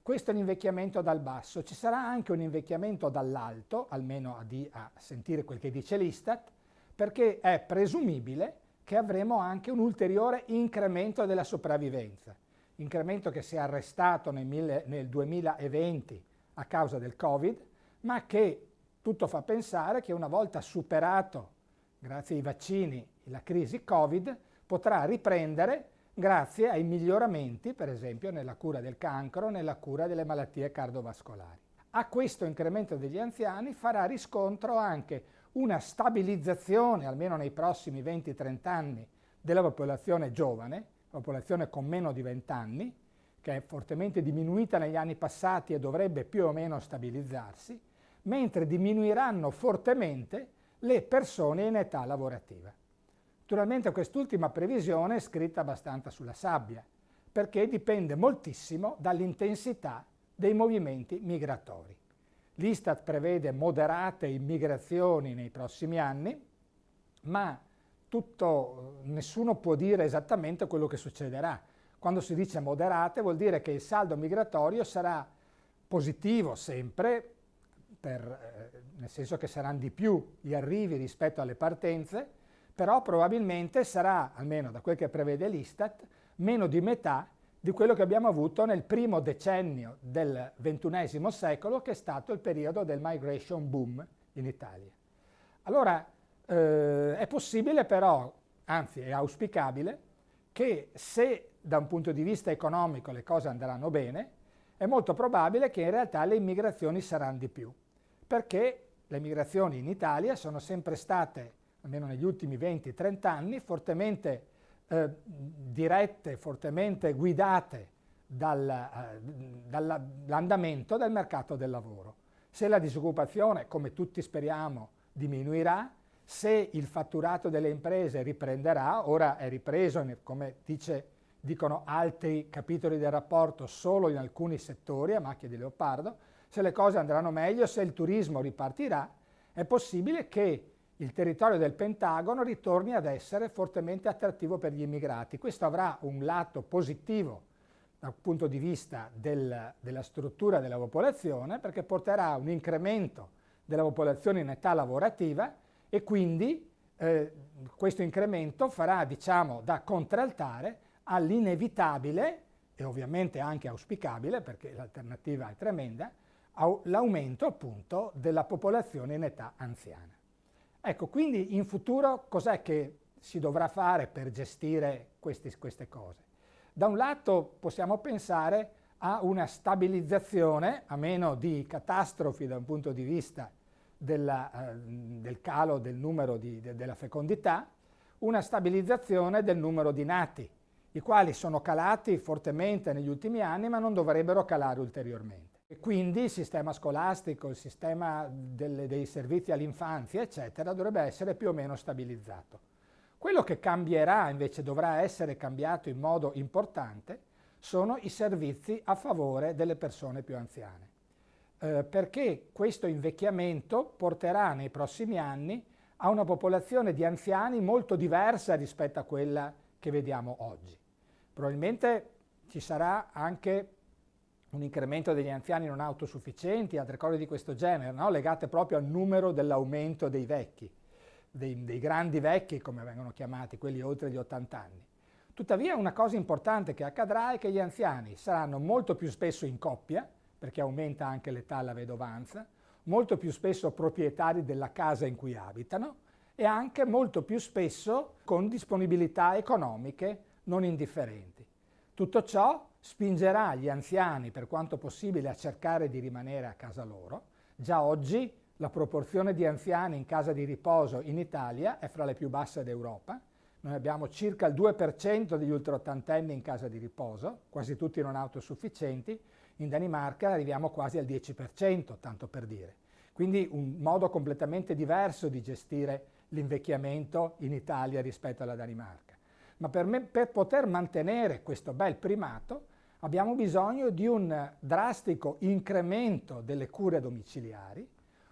Questo è l'invecchiamento dal basso. Ci sarà anche un invecchiamento dall'alto, almeno a sentire quel che dice l'Istat, perché è presumibile che avremo anche un ulteriore incremento della sopravvivenza. Incremento che si è arrestato nel 2020 a causa del Covid, ma che tutto fa pensare che una volta superato, grazie ai vaccini, la crisi Covid, potrà riprendere grazie ai miglioramenti, per esempio, nella cura del cancro, nella cura delle malattie cardiovascolari. A questo incremento degli anziani farà riscontro anche una stabilizzazione, almeno nei prossimi 20-30 anni, della popolazione giovane, popolazione con meno di 20 anni, che è fortemente diminuita negli anni passati e dovrebbe più o meno stabilizzarsi, mentre diminuiranno fortemente le persone in età lavorativa. Naturalmente quest'ultima previsione è scritta abbastanza sulla sabbia, perché dipende moltissimo dall'intensità dei movimenti migratori. L'Istat prevede moderate immigrazioni nei prossimi anni, ma nessuno può dire esattamente quello che succederà. Quando si dice moderate vuol dire che il saldo migratorio sarà positivo sempre, nel senso che saranno di più gli arrivi rispetto alle partenze, però probabilmente sarà, almeno da quel che prevede l'Istat, meno di metà di quello che abbiamo avuto nel primo decennio del XXI secolo, che è stato il periodo del migration boom in Italia. Allora, è possibile però, anzi è auspicabile, che se da un punto di vista economico le cose andranno bene, è molto probabile che in realtà le immigrazioni saranno di più, perché le migrazioni in Italia sono sempre state, almeno negli ultimi 20-30 anni, fortemente dirette, fortemente guidate dall'andamento del mercato del lavoro. Se la disoccupazione, come tutti speriamo, diminuirà, se il fatturato delle imprese riprenderà, ora è ripreso, come dicono altri capitoli del rapporto, solo in alcuni settori a macchia di leopardo, se le cose andranno meglio, se il turismo ripartirà, è possibile che il territorio del Pentagono ritorni ad essere fortemente attrattivo per gli immigrati. Questo avrà un lato positivo dal punto di vista della struttura della popolazione, perché porterà a un incremento della popolazione in età lavorativa e quindi questo incremento farà, diciamo, da contraltare all'inevitabile e ovviamente anche auspicabile, perché l'alternativa è tremenda, l'aumento appunto della popolazione in età anziana. Ecco, quindi in futuro cos'è che si dovrà fare per gestire queste cose? Da un lato possiamo pensare a una stabilizzazione, a meno di catastrofi da un punto di vista del calo del numero della fecondità, una stabilizzazione del numero di nati, i quali sono calati fortemente negli ultimi anni ma non dovrebbero calare ulteriormente. E quindi il sistema scolastico, il sistema dei servizi all'infanzia, eccetera, dovrebbe essere più o meno stabilizzato. Quello che cambierà, invece dovrà essere cambiato in modo importante, sono i servizi a favore delle persone più anziane. Perché questo invecchiamento porterà nei prossimi anni a una popolazione di anziani molto diversa rispetto a quella che vediamo oggi. Probabilmente ci sarà anche un incremento degli anziani non autosufficienti, altre cose di questo genere, no? Legate proprio al numero dell'aumento dei vecchi, dei grandi vecchi come vengono chiamati, quelli oltre gli 80 anni. Tuttavia una cosa importante che accadrà è che gli anziani saranno molto più spesso in coppia, perché aumenta anche l'età alla vedovanza, molto più spesso proprietari della casa in cui abitano e anche molto più spesso con disponibilità economiche non indifferenti. Tutto ciò spingerà gli anziani per quanto possibile a cercare di rimanere a casa loro. Già oggi la proporzione di anziani in casa di riposo in Italia è fra le più basse d'Europa. Noi abbiamo circa il 2% degli ultraottantenni in casa di riposo, quasi tutti non autosufficienti. In Danimarca arriviamo quasi al 10%, tanto per dire. Quindi un modo completamente diverso di gestire l'invecchiamento in Italia rispetto alla Danimarca. Ma per poter mantenere questo bel primato abbiamo bisogno di un drastico incremento delle cure domiciliari,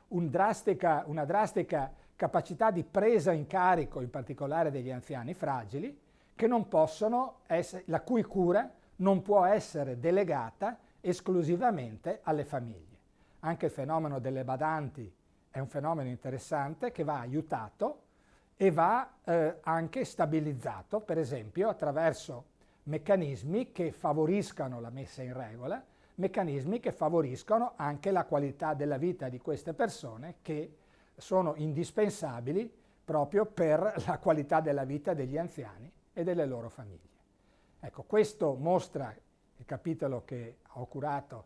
una drastica capacità di presa in carico, in particolare degli anziani fragili, che non possono essere, la cui cura non può essere delegata esclusivamente alle famiglie. Anche il fenomeno delle badanti è un fenomeno interessante che va aiutato e va anche stabilizzato, per esempio attraverso meccanismi che favoriscano la messa in regola, meccanismi che favoriscono anche la qualità della vita di queste persone che sono indispensabili proprio per la qualità della vita degli anziani e delle loro famiglie. Ecco, questo mostra il capitolo che ho curato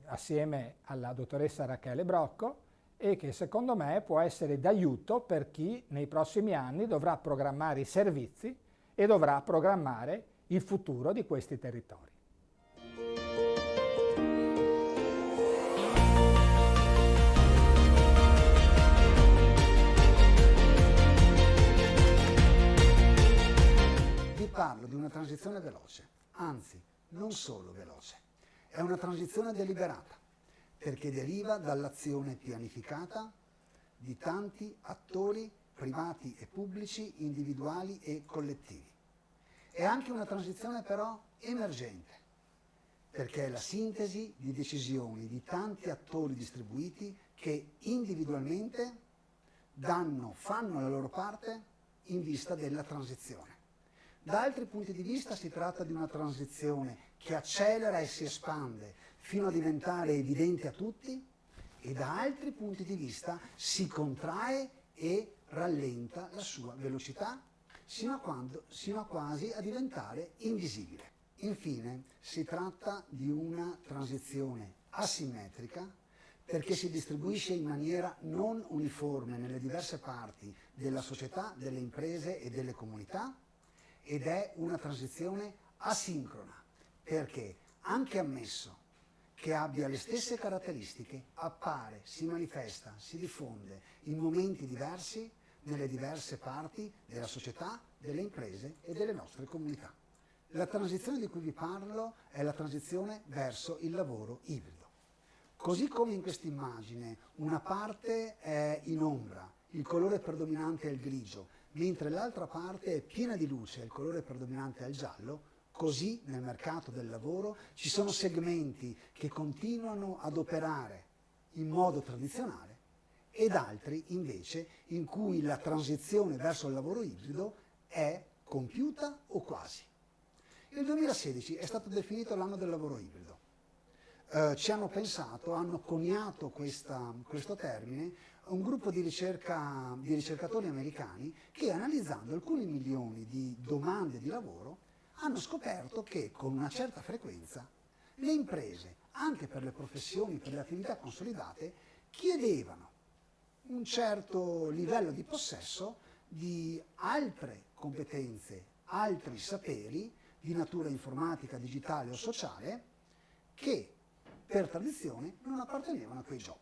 assieme alla dottoressa Rachele Brocco e che secondo me può essere d'aiuto per chi nei prossimi anni dovrà programmare i servizi e dovrà programmare il futuro di questi territori. Vi parlo di una transizione veloce, anzi non solo veloce, è una transizione deliberata, perché deriva dall'azione pianificata di tanti attori privati e pubblici, individuali e collettivi. È anche una transizione però emergente, perché è la sintesi di decisioni di tanti attori distribuiti che individualmente fanno la loro parte in vista della transizione. Da altri punti di vista si tratta di una transizione che accelera e si espande fino a diventare evidente a tutti, e da altri punti di vista si contrae e rallenta la sua velocità sino a quasi a diventare invisibile. Infine, si tratta di una transizione asimmetrica perché si distribuisce in maniera non uniforme nelle diverse parti della società, delle imprese e delle comunità, ed è una transizione asincrona perché, anche ammesso che abbia le stesse caratteristiche, appare, si manifesta, si diffonde in momenti diversi nelle diverse parti della società, delle imprese e delle nostre comunità. La transizione di cui vi parlo è la transizione verso il lavoro ibrido. Così come in questa immagine una parte è in ombra, il colore predominante è il grigio, mentre l'altra parte è piena di luce, il colore predominante è il giallo, così nel mercato del lavoro ci sono segmenti che continuano ad operare in modo tradizionale ed altri invece in cui la transizione verso il lavoro ibrido è compiuta o quasi. Il 2016 è stato definito l'anno del lavoro ibrido. Ci hanno pensato, hanno coniato questo termine un gruppo di ricercatori americani che, analizzando alcuni milioni di domande di lavoro, hanno scoperto che con una certa frequenza le imprese, anche per le professioni, per le attività consolidate, chiedevano un certo livello di possesso di altre competenze, altri saperi di natura informatica, digitale o sociale che per tradizione non appartenevano a quei job.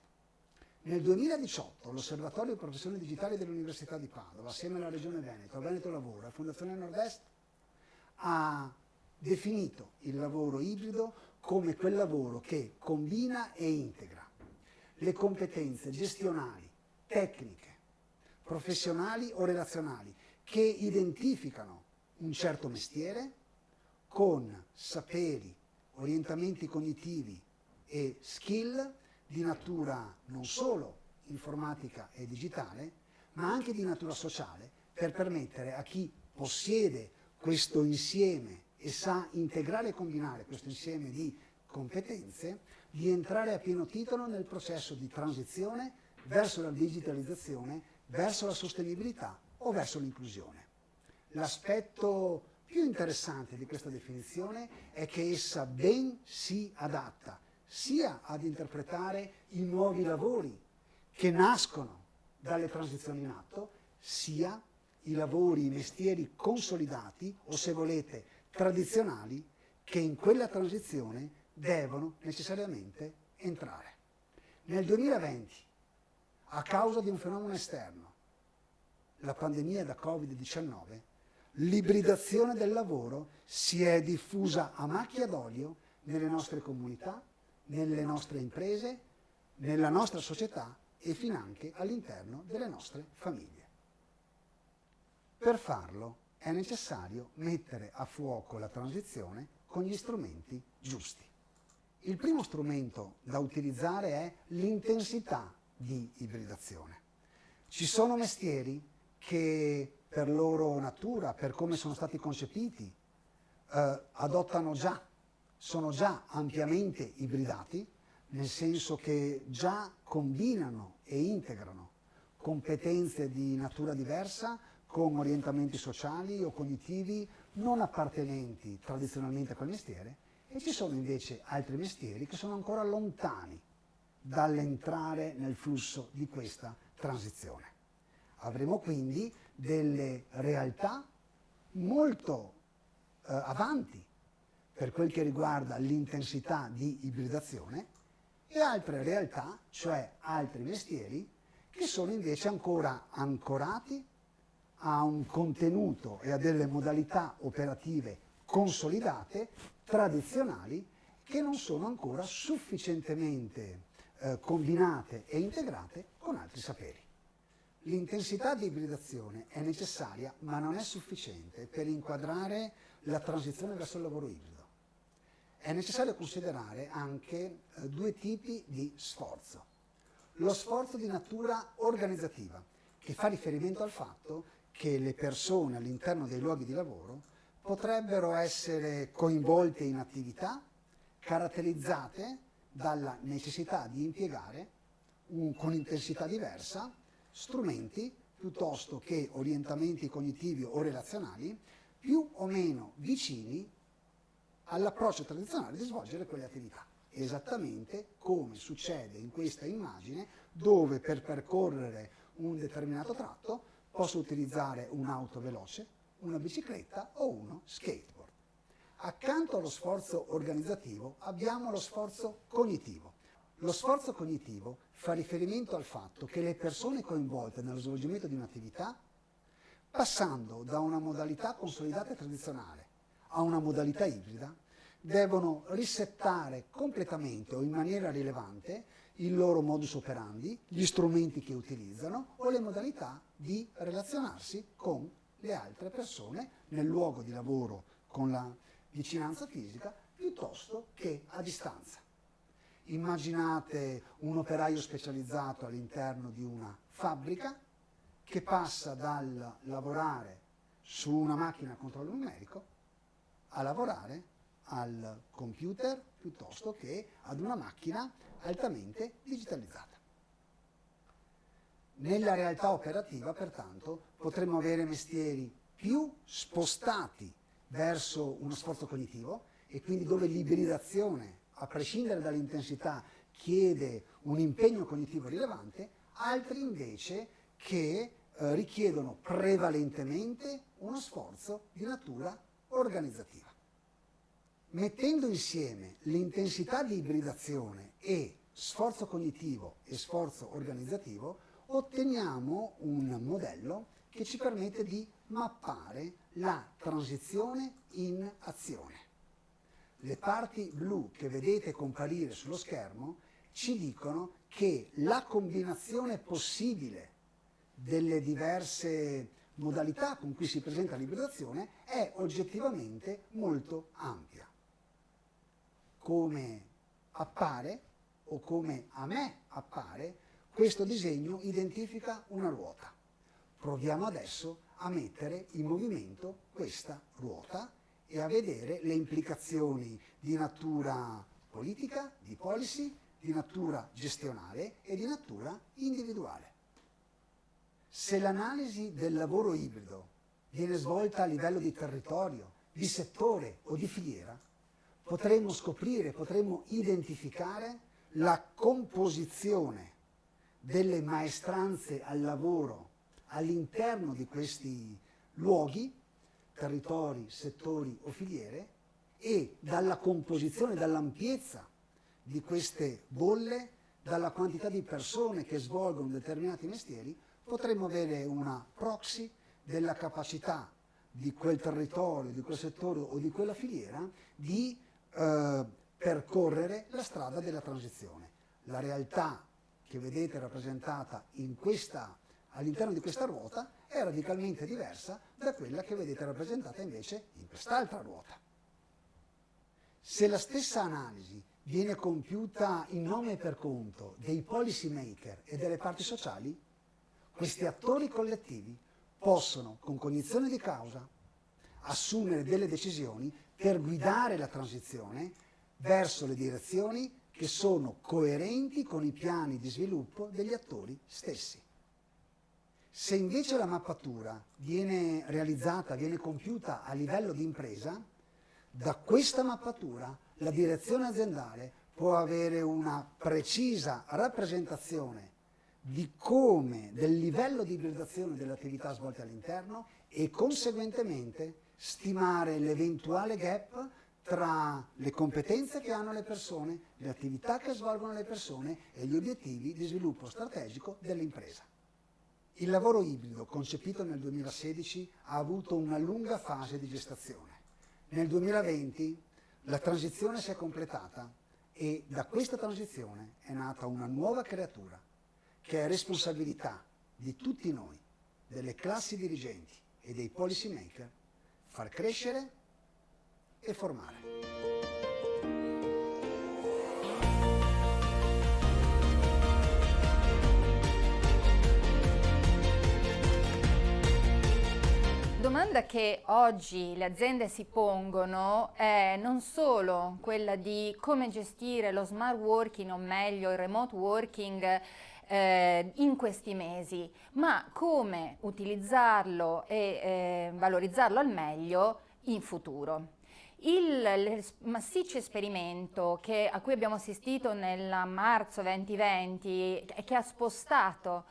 Nel 2018 l'Osservatorio Professioni Digitali dell'Università di Padova, assieme alla Regione Veneto, a Veneto Lavoro e a Fondazione Nord-Est, ha definito il lavoro ibrido come quel lavoro che combina e integra le competenze gestionali, tecniche, professionali o relazionali che identificano un certo mestiere con saperi, orientamenti cognitivi e skill di natura non solo informatica e digitale, ma anche di natura sociale, per permettere a chi possiede questo insieme e sa integrare e combinare questo insieme di competenze, di entrare a pieno titolo nel processo di transizione verso la digitalizzazione, verso la sostenibilità o verso l'inclusione. L'aspetto più interessante di questa definizione è che essa ben si adatta sia ad interpretare i nuovi lavori che nascono dalle transizioni in atto, sia i lavori, i mestieri consolidati o, se volete, tradizionali, che in quella transizione devono necessariamente entrare. Nel 2020, a causa di un fenomeno esterno, la pandemia da Covid-19, l'ibridazione del lavoro si è diffusa a macchia d'olio nelle nostre comunità, nelle nostre imprese, nella nostra società e finanche all'interno delle nostre famiglie. Per farlo è necessario mettere a fuoco la transizione con gli strumenti giusti. Il primo strumento da utilizzare è l'intensità di ibridazione. Ci sono mestieri che per loro natura, per come sono stati concepiti, sono già ampiamente ibridati, nel senso che già combinano e integrano competenze di natura diversa con orientamenti sociali o cognitivi non appartenenti tradizionalmente a quel mestiere, e ci sono invece altri mestieri che sono ancora lontani dall'entrare nel flusso di questa transizione. Avremo quindi delle realtà molto avanti per quel che riguarda l'intensità di ibridazione e altre realtà, cioè altri mestieri, che sono invece ancora ancorati a un contenuto e a delle modalità operative consolidate, tradizionali, che non sono ancora sufficientemente combinate e integrate con altri saperi. L'intensità di ibridazione è necessaria, ma non è sufficiente per inquadrare la transizione verso il lavoro ibrido. È necessario considerare anche due tipi di sforzo. Lo sforzo di natura organizzativa, che fa riferimento al fatto che le persone all'interno dei luoghi di lavoro potrebbero essere coinvolte in attività caratterizzate dalla necessità di impiegare con intensità diversa strumenti piuttosto che orientamenti cognitivi o relazionali più o meno vicini all'approccio tradizionale di svolgere quelle attività. Esattamente come succede in questa immagine, dove per percorrere un determinato tratto posso utilizzare un'auto veloce, una bicicletta o uno skateboard. Accanto allo sforzo organizzativo abbiamo lo sforzo cognitivo. Lo sforzo cognitivo fa riferimento al fatto che le persone coinvolte nello svolgimento di un'attività, passando da una modalità consolidata e tradizionale a una modalità ibrida, devono risettare completamente o in maniera rilevante il loro modus operandi, gli strumenti che utilizzano o le modalità di relazionarsi con le altre persone nel luogo di lavoro con la vicinanza fisica piuttosto che a distanza. Immaginate un operaio specializzato all'interno di una fabbrica che passa dal lavorare su una macchina a controllo numerico a lavorare al computer piuttosto che ad una macchina altamente digitalizzata. Nella realtà operativa, pertanto, potremmo avere mestieri più spostati verso uno sforzo cognitivo e quindi dove l'ibridazione, a prescindere dall'intensità, chiede un impegno cognitivo rilevante, altri invece che richiedono prevalentemente uno sforzo di natura organizzativa. Mettendo insieme l'intensità di ibridazione e sforzo cognitivo e sforzo organizzativo, otteniamo un modello che ci permette di mappare la transizione in azione. Le parti blu che vedete comparire sullo schermo ci dicono che la combinazione possibile delle diverse modalità con cui si presenta l'ibridazione è oggettivamente molto ampia. Come appare, o come a me appare, questo disegno identifica una ruota. Proviamo adesso a mettere in movimento questa ruota e a vedere le implicazioni di natura politica, di policy, di natura gestionale e di natura individuale. Se l'analisi del lavoro ibrido viene svolta a livello di territorio, di settore o di filiera, potremmo scoprire, potremmo identificare la composizione delle maestranze al lavoro all'interno di questi luoghi, territori, settori o filiere, e dalla composizione, dall'ampiezza di queste bolle, dalla quantità di persone che svolgono determinati mestieri, potremmo avere una proxy della capacità di quel territorio, di quel settore o di quella filiera di percorrere la strada della transizione. La realtà che vedete rappresentata all'interno di questa ruota è radicalmente diversa da quella che vedete rappresentata invece in quest'altra ruota. Se la stessa analisi viene compiuta in nome e per conto dei policy maker e delle parti sociali, questi attori collettivi possono, con cognizione di causa, assumere delle decisioni per guidare la transizione verso le direzioni che sono coerenti con i piani di sviluppo degli attori stessi. Se invece la mappatura viene realizzata, viene compiuta a livello di impresa, da questa mappatura la direzione aziendale può avere una precisa rappresentazione del livello di ibridazione delle attività svolte all'interno e conseguentemente stimare l'eventuale gap tra le competenze che hanno le persone, le attività che svolgono le persone e gli obiettivi di sviluppo strategico dell'impresa. Il lavoro ibrido, concepito nel 2016, ha avuto una lunga fase di gestazione. Nel 2020 la transizione si è completata e da questa transizione è nata una nuova creatura che è responsabilità di tutti noi, delle classi dirigenti e dei policy maker, far crescere e formare. Domanda che oggi le aziende si pongono è non solo quella di come gestire lo smart working o meglio il remote working in questi mesi, ma come utilizzarlo e valorizzarlo al meglio in futuro. Il massiccio esperimento a cui abbiamo assistito nel marzo 2020 e che ha spostato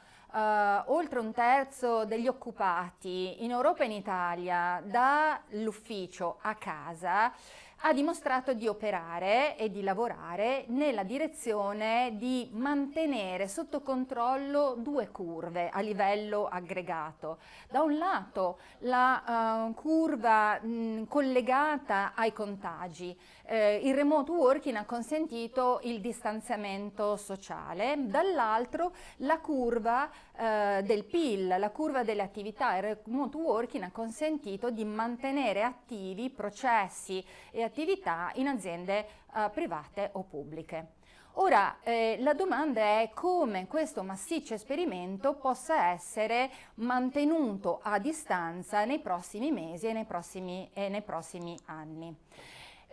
oltre un terzo degli occupati in Europa e in Italia dall'ufficio a casa ha dimostrato di operare e di lavorare nella direzione di mantenere sotto controllo due curve a livello aggregato. Da un lato la curva collegata ai contagi. Il remote working ha consentito il distanziamento sociale, dall'altro la curva del PIL, la curva delle attività. Il remote working ha consentito di mantenere attivi processi e attività in aziende private o pubbliche. Ora, la domanda è come questo massiccio esperimento possa essere mantenuto a distanza nei prossimi mesi e nei prossimi anni.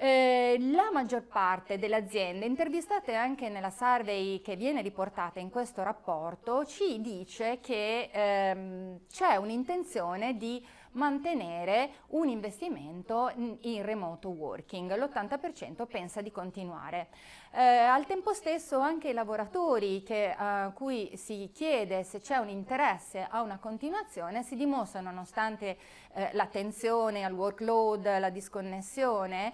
La maggior parte delle aziende intervistate anche nella survey che viene riportata in questo rapporto ci dice che c'è un'intenzione di mantenere un investimento in remote working, l'80% pensa di continuare. Al tempo stesso anche i lavoratori a cui si chiede se c'è un interesse a una continuazione si dimostrano, nonostante l'attenzione al workload, la disconnessione,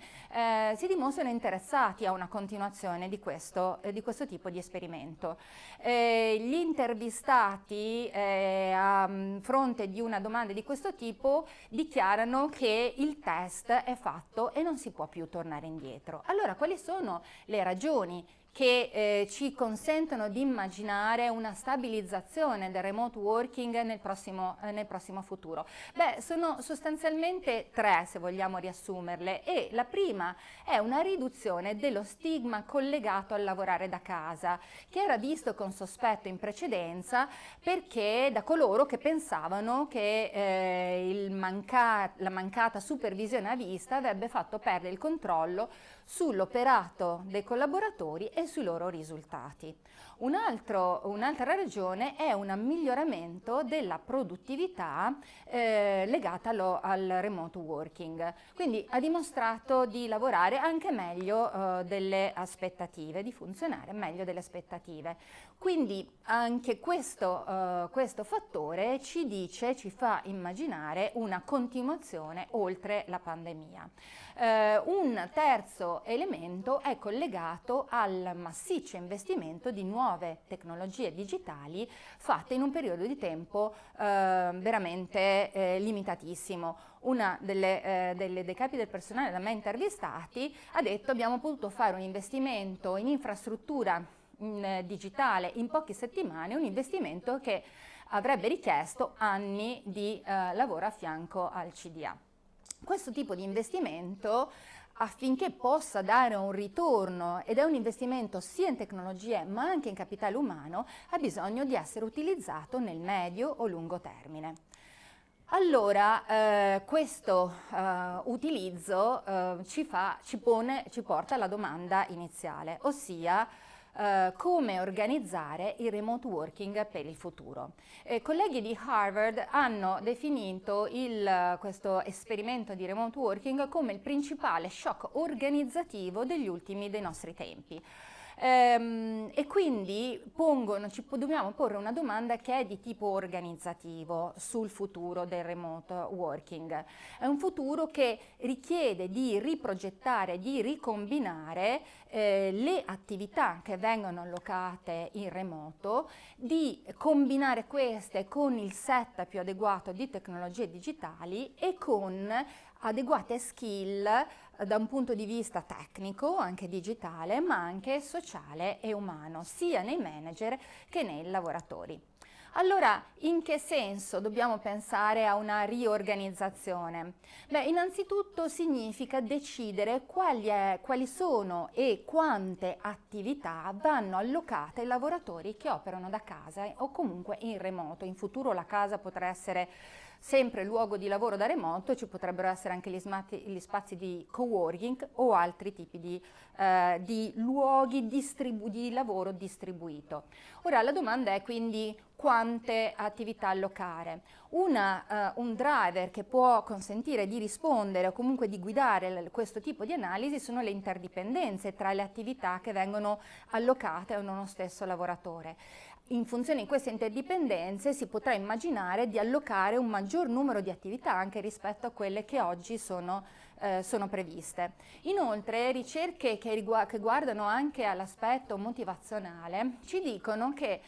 si dimostrano interessati a una continuazione di questo tipo di esperimento. Gli intervistati a fronte di una domanda di questo tipo dichiarano che il test è fatto e non si può più tornare indietro. Allora, quali sono le ragioni che ci consentono di immaginare una stabilizzazione del remote working nel prossimo futuro? Beh, sono sostanzialmente tre, se vogliamo riassumerle, e la prima è una riduzione dello stigma collegato al lavorare da casa, che era visto con sospetto in precedenza perché da coloro che pensavano che la mancata supervisione a vista avrebbe fatto perdere il controllo sull'operato dei collaboratori e sui loro risultati. Un'altra ragione è un miglioramento della produttività legata al remote working, quindi ha dimostrato di lavorare anche meglio delle aspettative, di funzionare meglio delle aspettative. Quindi anche questo fattore ci fa immaginare una continuazione oltre la pandemia. Un terzo elemento è collegato al massiccio investimento di nuove tecnologie digitali fatte in un periodo di tempo veramente limitatissimo. Una dei capi del personale da me intervistati ha detto: abbiamo potuto fare un investimento in infrastruttura digitale in poche settimane, un investimento che avrebbe richiesto anni di lavoro a fianco al CDA. Questo tipo di investimento, affinché possa dare un ritorno, ed è un investimento sia in tecnologie ma anche in capitale umano, ha bisogno di essere utilizzato nel medio o lungo termine. Allora, questo utilizzo ci porta alla domanda iniziale, ossia come organizzare il remote working per il futuro. Colleghi di Harvard hanno definito questo esperimento di remote working come il principale shock organizzativo dei nostri tempi. E quindi dobbiamo porre una domanda che è di tipo organizzativo sul futuro del remote working. È un futuro che richiede di riprogettare, di ricombinare le attività che vengono allocate in remoto, di combinare queste con il set più adeguato di tecnologie digitali e con adeguate skill da un punto di vista tecnico, anche digitale, ma anche sociale e umano, sia nei manager che nei lavoratori. Allora, in che senso dobbiamo pensare a una riorganizzazione? Beh, innanzitutto significa decidere quali sono e quante attività vanno allocate ai lavoratori che operano da casa o comunque in remoto. In futuro la casa potrà essere sempre luogo di lavoro da remoto, ci potrebbero essere anche gli spazi di coworking o altri tipi di luoghi di lavoro distribuito. Ora la domanda è quindi quante attività allocare. Un driver che può consentire di rispondere o comunque di guidare questo tipo di analisi sono le interdipendenze tra le attività che vengono allocate a uno stesso lavoratore. In funzione di queste interdipendenze si potrà immaginare di allocare un maggior numero di attività anche rispetto a quelle che oggi sono previste. Inoltre, ricerche che guardano anche all'aspetto motivazionale ci dicono che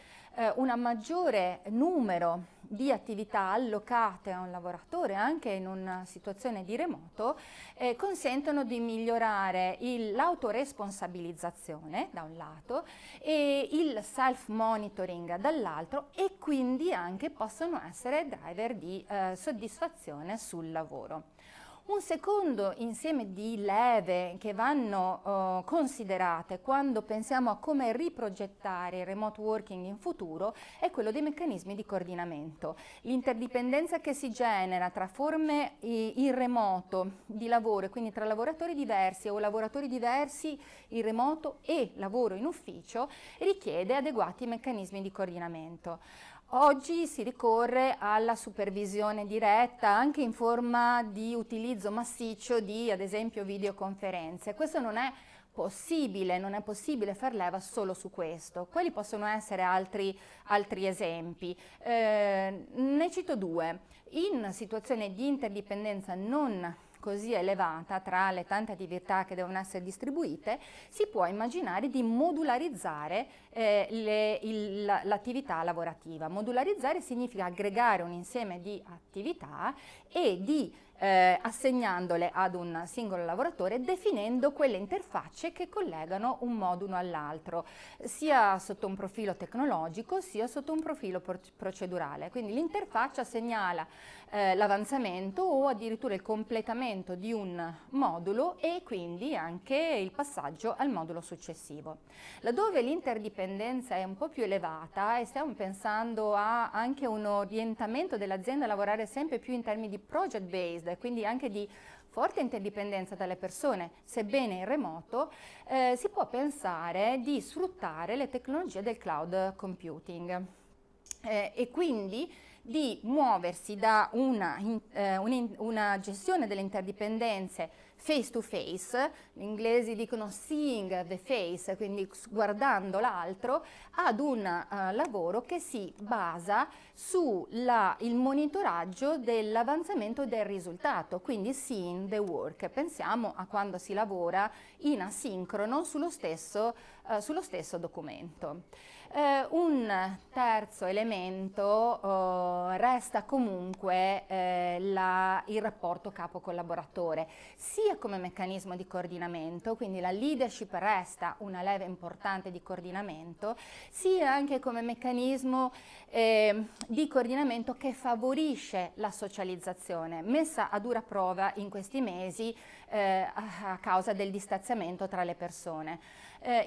un maggiore numero di attività allocate a un lavoratore anche in una situazione di remoto consentono di migliorare l'autoresponsabilizzazione da un lato e il self-monitoring dall'altro, e quindi anche possono essere driver di soddisfazione sul lavoro. Un secondo insieme di leve che vanno considerate quando pensiamo a come riprogettare il remote working in futuro è quello dei meccanismi di coordinamento. L'interdipendenza che si genera tra forme in remoto di lavoro, e quindi tra lavoratori diversi o lavoratori diversi in remoto e lavoro in ufficio, richiede adeguati meccanismi di coordinamento. Oggi si ricorre alla supervisione diretta anche in forma di utilizzo massiccio di, ad esempio, videoconferenze. Questo non è possibile far leva solo su questo. Quali possono essere altri esempi? Ne cito due. In situazione di interdipendenza non così elevata tra le tante attività che devono essere distribuite, si può immaginare di modularizzare l'attività lavorativa. Modularizzare significa aggregare un insieme di attività e di assegnandole ad un singolo lavoratore, definendo quelle interfacce che collegano un modulo all'altro, sia sotto un profilo tecnologico sia sotto un profilo procedurale. Quindi l'interfaccia segnala l'avanzamento o addirittura il completamento di un modulo e quindi anche il passaggio al modulo successivo. Laddove l'interdipendenza è un po' più elevata e stiamo pensando a anche un orientamento dell'azienda a lavorare sempre più in termini di project based, quindi anche di forte interdipendenza dalle persone, sebbene in remoto, si può pensare di sfruttare le tecnologie del cloud computing e quindi di muoversi da una gestione delle interdipendenze face to face, gli inglesi dicono seeing the face, quindi guardando l'altro, ad un lavoro che si basa sul monitoraggio dell'avanzamento del risultato, quindi seeing the work. Pensiamo a quando si lavora in asincrono sullo stesso documento. Un terzo elemento resta comunque il rapporto capo-collaboratore, sia come meccanismo di coordinamento, quindi la leadership resta una leva importante di coordinamento, sia anche come meccanismo di coordinamento che favorisce la socializzazione, messa a dura prova in questi mesi a causa del distanziamento tra le persone.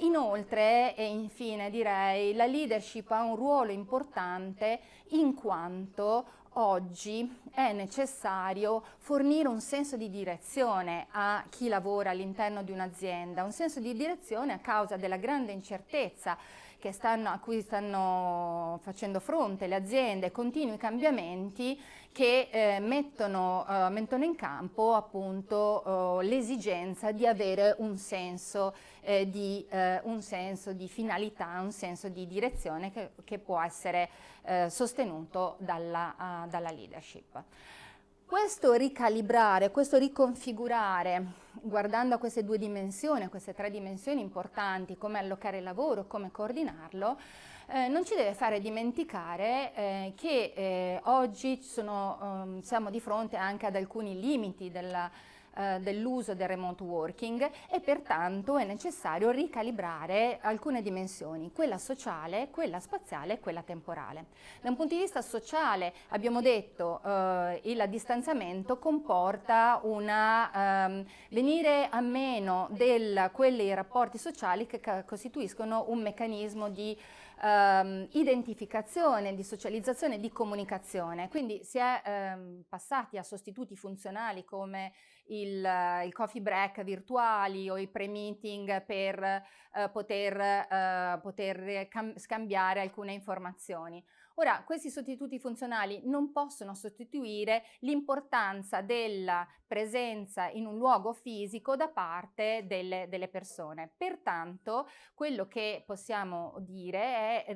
Inoltre e infine direi la leadership ha un ruolo importante in quanto oggi è necessario fornire un senso di direzione a chi lavora all'interno di un'azienda, un senso di direzione a causa della grande incertezza a cui stanno facendo fronte le aziende, continui cambiamenti che mettono in campo appunto l'esigenza di avere un senso di finalità, un senso di direzione che può essere sostenuto dalla leadership. Questo ricalibrare, questo riconfigurare, guardando a queste due dimensioni, a queste tre dimensioni importanti, come allocare il lavoro, come coordinarlo, non ci deve fare dimenticare che oggi siamo di fronte anche ad alcuni limiti dell'uso del remote working e pertanto è necessario ricalibrare alcune dimensioni, quella sociale, quella spaziale e quella temporale. Da un punto di vista sociale abbiamo detto il distanziamento comporta venire a meno quelli rapporti sociali che costituiscono un meccanismo di identificazione, di socializzazione, di comunicazione. Quindi si è passati a sostituti funzionali come il coffee break virtuali o i pre-meeting per poter scambiare alcune informazioni. Ora, questi sostituti funzionali non possono sostituire l'importanza della presenza in un luogo fisico da parte delle persone. Pertanto, quello che possiamo dire è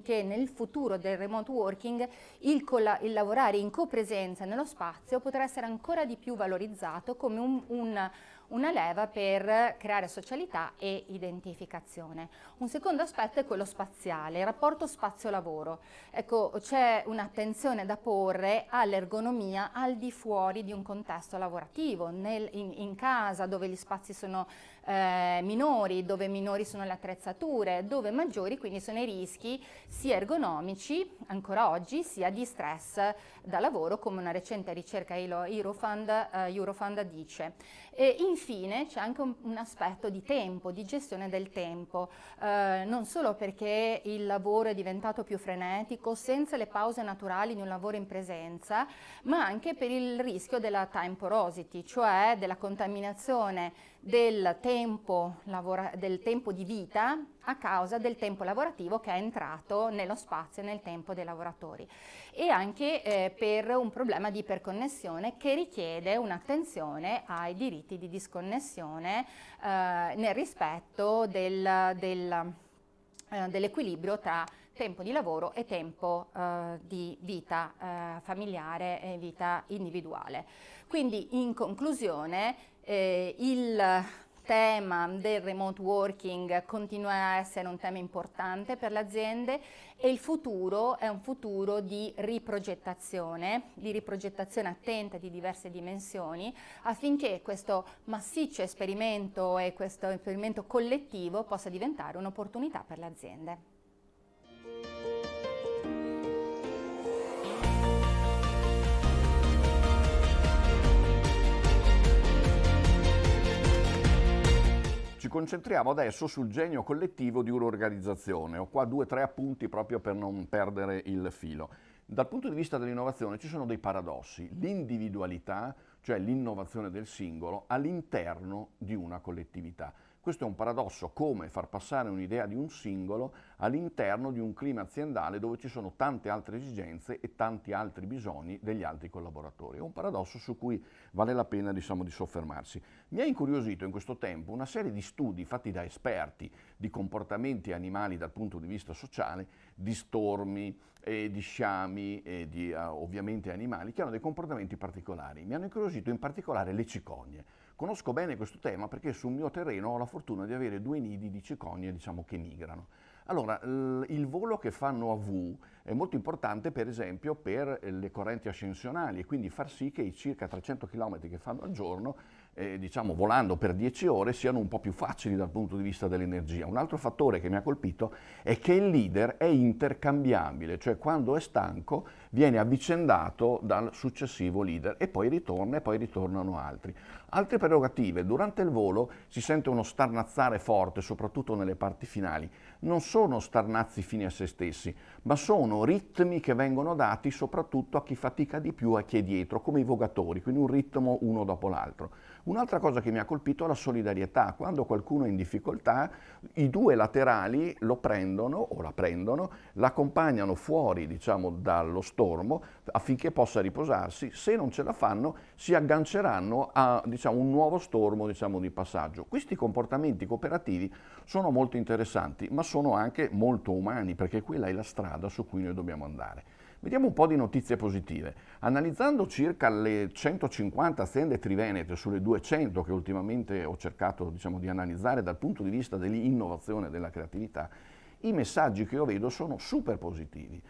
che nel futuro del remote working il lavorare in copresenza nello spazio potrà essere ancora di più valorizzato come una leva per creare socialità e identificazione. Un secondo aspetto è quello spaziale, il rapporto spazio-lavoro. Ecco, c'è un'attenzione da porre all'ergonomia al di fuori di un contesto lavorativo, in casa dove gli spazi sono minori, dove minori sono le attrezzature, dove maggiori quindi sono i rischi sia ergonomici ancora oggi, sia di stress da lavoro, come una recente ricerca Eurofund dice. E infine c'è anche un aspetto di tempo, di gestione del tempo, non solo perché il lavoro è diventato più frenetico, senza le pause naturali di un lavoro in presenza, ma anche per il rischio della time porosity, cioè della contaminazione del tempo di vita a causa del tempo lavorativo che è entrato nello spazio e nel tempo dei lavoratori, e anche per un problema di iperconnessione che richiede un'attenzione ai diritti di disconnessione nel rispetto dell'equilibrio tra tempo di lavoro e tempo di vita familiare e vita individuale. Quindi in conclusione il tema del remote working continua a essere un tema importante per le aziende e il futuro è un futuro di riprogettazione attenta di diverse dimensioni, affinché questo massiccio esperimento e questo esperimento collettivo possa diventare un'opportunità per le aziende. Ci concentriamo adesso sul genio collettivo di un'organizzazione. Ho qua 2 o 3 appunti proprio per non perdere il filo. Dal punto di vista dell'innovazione ci sono dei paradossi. L'individualità, cioè l'innovazione del singolo, all'interno di una collettività. Questo è un paradosso, come far passare un'idea di un singolo all'interno di un clima aziendale dove ci sono tante altre esigenze e tanti altri bisogni degli altri collaboratori. È un paradosso su cui vale la pena, diciamo, di soffermarsi. Mi ha incuriosito in questo tempo una serie di studi fatti da esperti di comportamenti animali dal punto di vista sociale, di stormi, di sciami e di ovviamente animali che hanno dei comportamenti particolari. Mi hanno incuriosito in particolare le cicogne. Conosco bene questo tema perché sul mio terreno ho la fortuna di avere 2 nidi di cicogne, diciamo, che migrano. Allora, il volo che fanno a V è molto importante, per esempio, per le correnti ascensionali, e quindi far sì che i circa 300 km che fanno al giorno, diciamo volando per 10 ore, siano un po' più facili dal punto di vista dell'energia. Un altro fattore che mi ha colpito è che il leader è intercambiabile, cioè quando è stanco viene avvicendato dal successivo leader e poi ritorna e poi ritornano altri. Altre prerogative: durante il volo si sente uno starnazzare forte, soprattutto nelle parti finali. Non sono starnazzi fini a se stessi, ma sono ritmi che vengono dati soprattutto a chi fatica di più e a chi è dietro, come i vogatori, quindi un ritmo uno dopo l'altro. Un'altra cosa che mi ha colpito è la solidarietà. Quando qualcuno è in difficoltà, i 2 laterali lo prendono o la prendono, l'accompagnano fuori, diciamo, dallo stormo affinché possa riposarsi. Se non ce la fanno, si agganceranno a, diciamo, un nuovo stormo, diciamo, di passaggio. Questi comportamenti cooperativi sono molto interessanti, ma sono anche molto umani, perché quella è la strada su cui noi dobbiamo andare. Vediamo un po' di notizie positive. Analizzando circa le 150 aziende trivenete sulle 200 che ultimamente ho cercato, diciamo, di analizzare dal punto di vista dell'innovazione e della creatività, i messaggi che io vedo sono super positivi.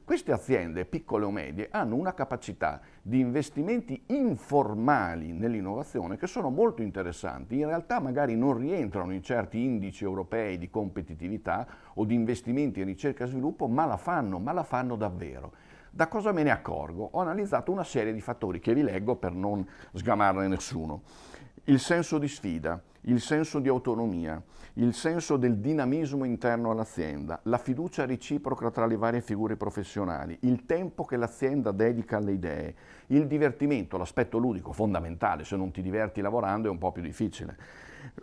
Queste aziende, piccole o medie, hanno una capacità di investimenti informali nell'innovazione che sono molto interessanti. In realtà magari non rientrano in certi indici europei di competitività o di investimenti in ricerca e sviluppo, ma la fanno davvero. Da cosa me ne accorgo? Ho analizzato una serie di fattori che vi leggo per non sgamarne nessuno. Il senso di sfida, il senso di autonomia, il senso del dinamismo interno all'azienda, la fiducia reciproca tra le varie figure professionali, il tempo che l'azienda dedica alle idee, il divertimento, l'aspetto ludico fondamentale, se non ti diverti lavorando è un po' più difficile,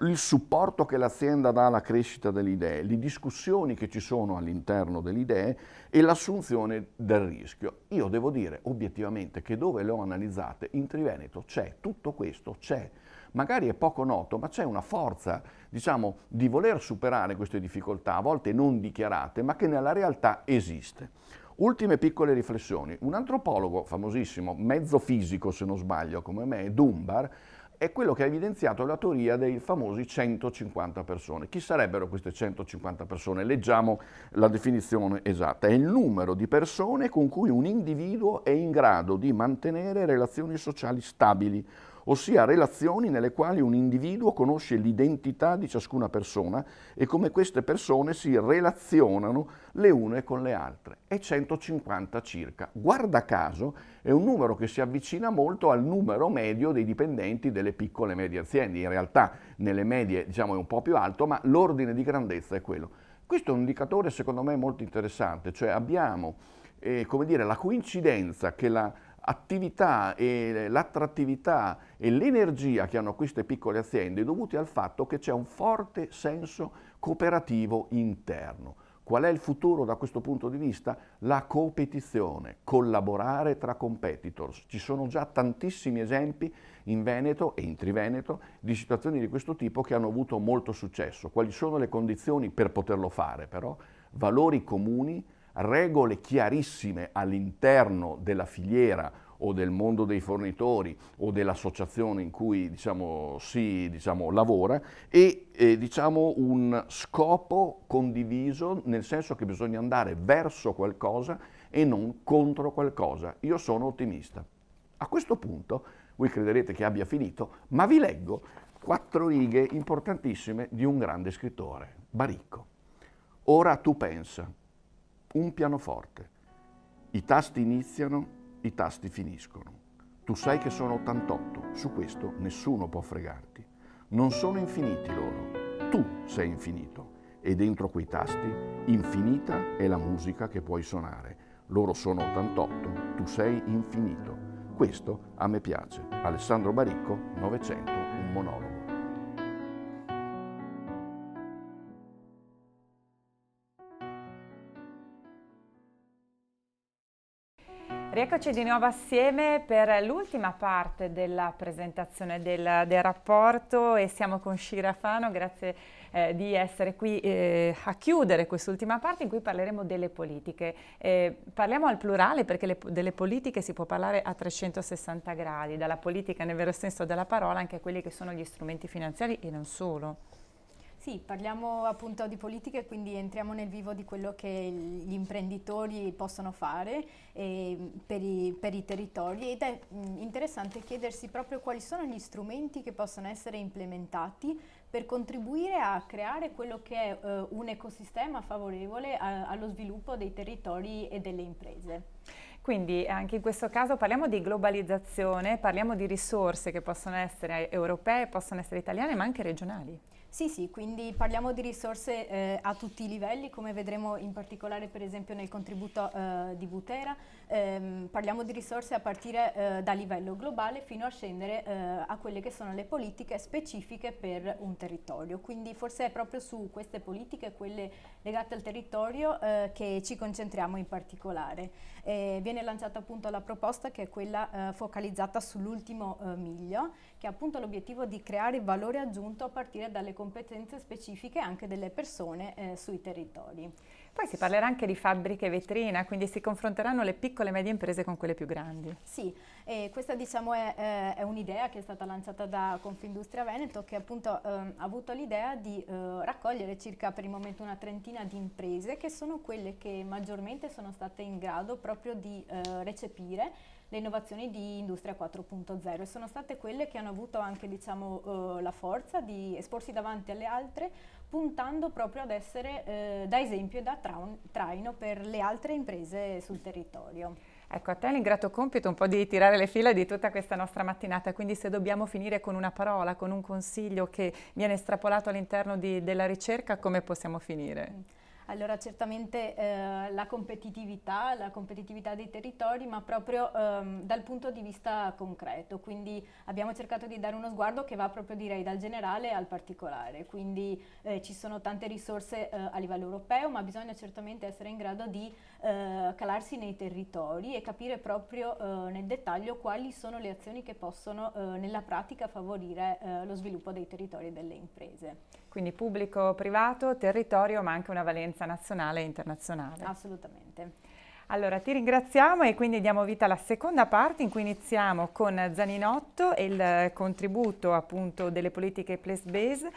il supporto che l'azienda dà alla crescita delle idee, le discussioni che ci sono all'interno delle idee e l'assunzione del rischio. Io devo dire obiettivamente che dove le ho analizzate in Triveneto c'è tutto questo, c'è. Magari è poco noto, ma c'è una forza, diciamo, di voler superare queste difficoltà, a volte non dichiarate, ma che nella realtà esiste. Ultime piccole riflessioni. Un antropologo famosissimo, mezzo fisico se non sbaglio come me, Dunbar, è quello che ha evidenziato la teoria dei famosi 150 persone. Chi sarebbero queste 150 persone? Leggiamo la definizione esatta. È il numero di persone con cui un individuo è in grado di mantenere relazioni sociali stabili, ossia relazioni nelle quali un individuo conosce l'identità di ciascuna persona e come queste persone si relazionano le une con le altre. È 150 circa. Guarda caso è un numero che si avvicina molto al numero medio dei dipendenti delle piccole e medie aziende. In realtà nelle medie diciamo è un po' più alto, ma l'ordine di grandezza è quello. Questo è un indicatore secondo me molto interessante, cioè abbiamo come dire, la coincidenza che l'attività e l'attrattività e l'energia che hanno queste piccole aziende dovuti al fatto che c'è un forte senso cooperativo interno. Qual è il futuro da questo punto di vista? La competizione, collaborare tra competitors. Ci sono già tantissimi esempi in Veneto e in Triveneto di situazioni di questo tipo che hanno avuto molto successo. Quali sono le condizioni per poterlo fare però? Valori comuni, regole chiarissime all'interno della filiera o del mondo dei fornitori o dell'associazione in cui si lavora e un scopo condiviso, nel senso che bisogna andare verso qualcosa e non contro qualcosa. Io sono ottimista. A questo punto voi crederete che abbia finito, ma vi leggo 4 righe importantissime di un grande scrittore, Baricco. Ora tu pensa, un pianoforte, i tasti iniziano, i tasti finiscono. Tu sai che sono 88, su questo nessuno può fregarti. Non sono infiniti loro, tu sei infinito e dentro quei tasti infinita è la musica che puoi suonare. Loro sono 88, tu sei infinito. Questo a me piace. Alessandro Baricco, Novecento, un monologo. Rieccoci di nuovo assieme per l'ultima parte della presentazione del rapporto e siamo con Shira Fano, grazie di essere qui a chiudere quest'ultima parte in cui parleremo delle politiche. Parliamo al plurale perché delle politiche si può parlare a 360 gradi, dalla politica nel vero senso della parola anche a quelli che sono gli strumenti finanziari e non solo. Sì, parliamo appunto di politiche, quindi entriamo nel vivo di quello che gli imprenditori possono fare per i territori ed è interessante chiedersi proprio quali sono gli strumenti che possono essere implementati per contribuire a creare quello che è un ecosistema favorevole allo sviluppo dei territori e delle imprese. Quindi anche in questo caso parliamo di globalizzazione, parliamo di risorse che possono essere europee, possono essere italiane ma anche regionali. Sì, quindi parliamo di risorse a tutti i livelli, come vedremo in particolare per esempio nel contributo di Butera. Parliamo di risorse a partire da livello globale fino a scendere a quelle che sono le politiche specifiche per un territorio. Quindi forse è proprio su queste politiche, quelle legate al territorio, che ci concentriamo in particolare. Viene lanciata appunto la proposta che è quella focalizzata sull'ultimo miglio, che ha appunto l'obiettivo di creare valore aggiunto a partire dalle competenze specifiche anche delle persone sui territori. Poi si parlerà anche di fabbriche vetrina, quindi si confronteranno le piccole e medie imprese con quelle più grandi. Sì, questa diciamo è un'idea che è stata lanciata da Confindustria Veneto che appunto ha avuto l'idea di raccogliere circa per il momento una trentina di imprese che sono quelle che maggiormente sono state in grado proprio di recepire le innovazioni di Industria 4.0 e sono state quelle che hanno avuto anche la forza di esporsi davanti alle altre, puntando proprio ad essere da esempio e da traino per le altre imprese sul territorio. Ecco, a te l'ingrato compito un po' di tirare le fila di tutta questa nostra mattinata, quindi se dobbiamo finire con una parola, con un consiglio che viene estrapolato all'interno della ricerca, come possiamo finire? Allora certamente la competitività dei territori, ma proprio dal punto di vista concreto, quindi abbiamo cercato di dare uno sguardo che va proprio direi dal generale al particolare, quindi ci sono tante risorse a livello europeo, ma bisogna certamente essere in grado di calarsi nei territori e capire proprio nel dettaglio quali sono le azioni che possono nella pratica favorire lo sviluppo dei territori e delle imprese. Quindi pubblico, privato, territorio, ma anche una valenza nazionale e internazionale. Assolutamente. Allora ti ringraziamo e quindi diamo vita alla seconda parte in cui iniziamo con Zaninotto e il contributo appunto delle politiche place-based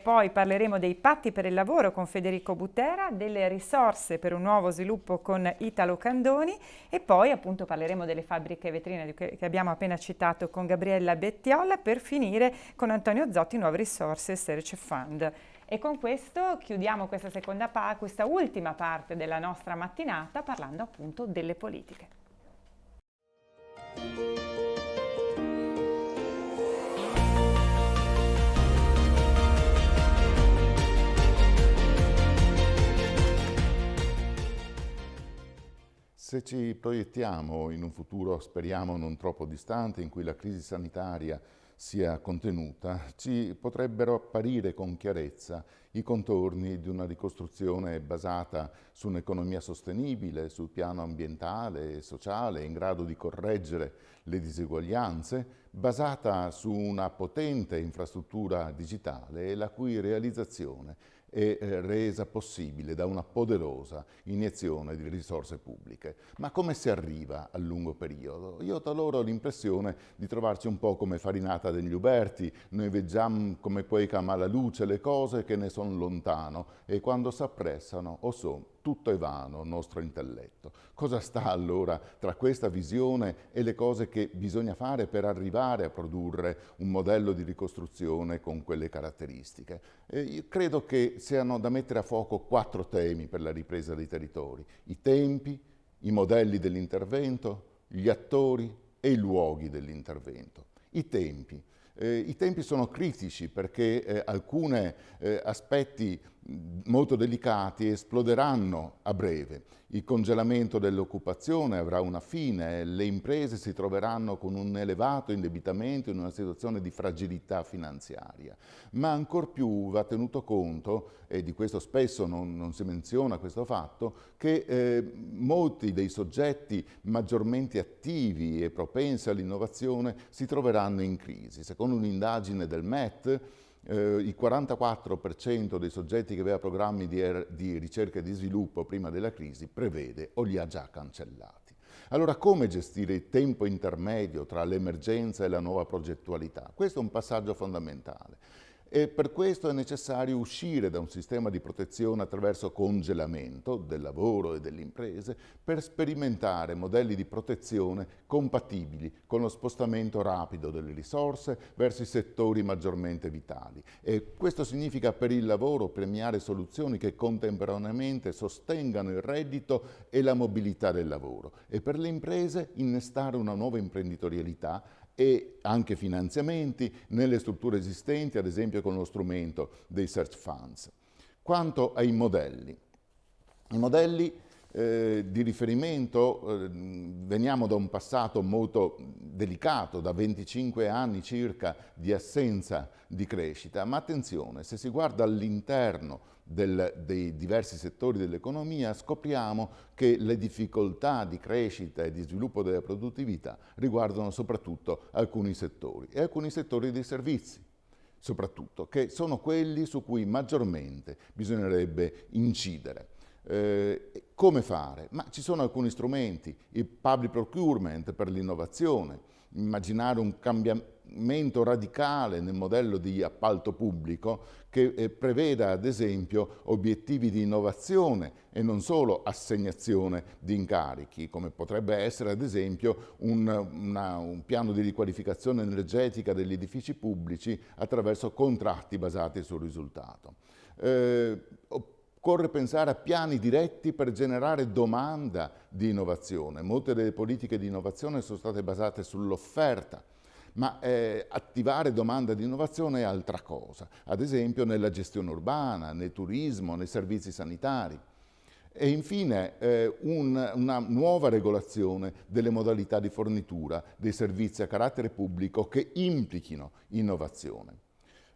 poi parleremo dei patti per il lavoro con Federico Butera, delle risorse per un nuovo sviluppo con Italo Candoni e poi appunto parleremo delle fabbriche vetrine che abbiamo appena citato con Gabriella Bettiolla, per finire con Antonio Zotti, nuove risorse Search Fund. E con questo chiudiamo questa ultima parte della nostra mattinata parlando appunto delle politiche. Se ci proiettiamo in un futuro, speriamo non troppo distante, in cui la crisi sanitaria sia contenuta, ci potrebbero apparire con chiarezza i contorni di una ricostruzione basata su un'economia sostenibile, sul piano ambientale e sociale, in grado di correggere le diseguaglianze, basata su una potente infrastruttura digitale e la cui realizzazione è resa possibile da una poderosa iniezione di risorse pubbliche. Ma come si arriva al lungo periodo? Io ho talora l'impressione di trovarci un po' come farinata degli uberti, noi vediamo come poi cam alla luce le cose che ne sono lontano e quando s'appressano o sono tutto è vano nostro intelletto. Cosa sta allora tra questa visione e le cose che bisogna fare per arrivare a produrre un modello di ricostruzione con quelle caratteristiche? Io credo che siano da mettere a fuoco 4 temi per la ripresa dei territori: i tempi, i modelli dell'intervento, gli attori e i luoghi dell'intervento. I tempi. I tempi sono critici perché alcuni aspetti molto delicati esploderanno a breve. Il congelamento dell'occupazione avrà una fine, le imprese si troveranno con un elevato indebitamento in una situazione di fragilità finanziaria. Ma ancor più va tenuto conto, e di questo spesso non si menziona questo fatto, che molti dei soggetti maggiormente attivi e propensi all'innovazione si troveranno in crisi. Secondo un'indagine del MET, il 44% dei soggetti che aveva programmi di ricerca e di sviluppo prima della crisi prevede o li ha già cancellati. Allora, come gestire il tempo intermedio tra l'emergenza e la nuova progettualità? Questo è un passaggio fondamentale. E per questo è necessario uscire da un sistema di protezione attraverso congelamento del lavoro e delle imprese per sperimentare modelli di protezione compatibili con lo spostamento rapido delle risorse verso i settori maggiormente vitali. E questo significa per il lavoro premiare soluzioni che contemporaneamente sostengano il reddito e la mobilità del lavoro, e per le imprese innestare una nuova imprenditorialità e anche finanziamenti nelle strutture esistenti, ad esempio con lo strumento dei search funds. Quanto ai modelli, i modelli di riferimento, veniamo da un passato molto delicato, da 25 anni circa di assenza di crescita, ma attenzione, se si guarda all'interno dei diversi settori dell'economia scopriamo che le difficoltà di crescita e di sviluppo della produttività riguardano soprattutto alcuni settori e alcuni settori dei servizi, soprattutto, che sono quelli su cui maggiormente bisognerebbe incidere. Come fare? Ma ci sono alcuni strumenti, il public procurement per l'innovazione, immaginare un cambiamento radicale nel modello di appalto pubblico che preveda ad esempio obiettivi di innovazione e non solo assegnazione di incarichi, come potrebbe essere ad esempio un piano di riqualificazione energetica degli edifici pubblici attraverso contratti basati sul risultato. Occorre pensare a piani diretti per generare domanda di innovazione. Molte delle politiche di innovazione sono state basate sull'offerta, ma attivare domanda di innovazione è altra cosa, ad esempio nella gestione urbana, nel turismo, nei servizi sanitari. E infine una nuova regolazione delle modalità di fornitura dei servizi a carattere pubblico che implichino innovazione.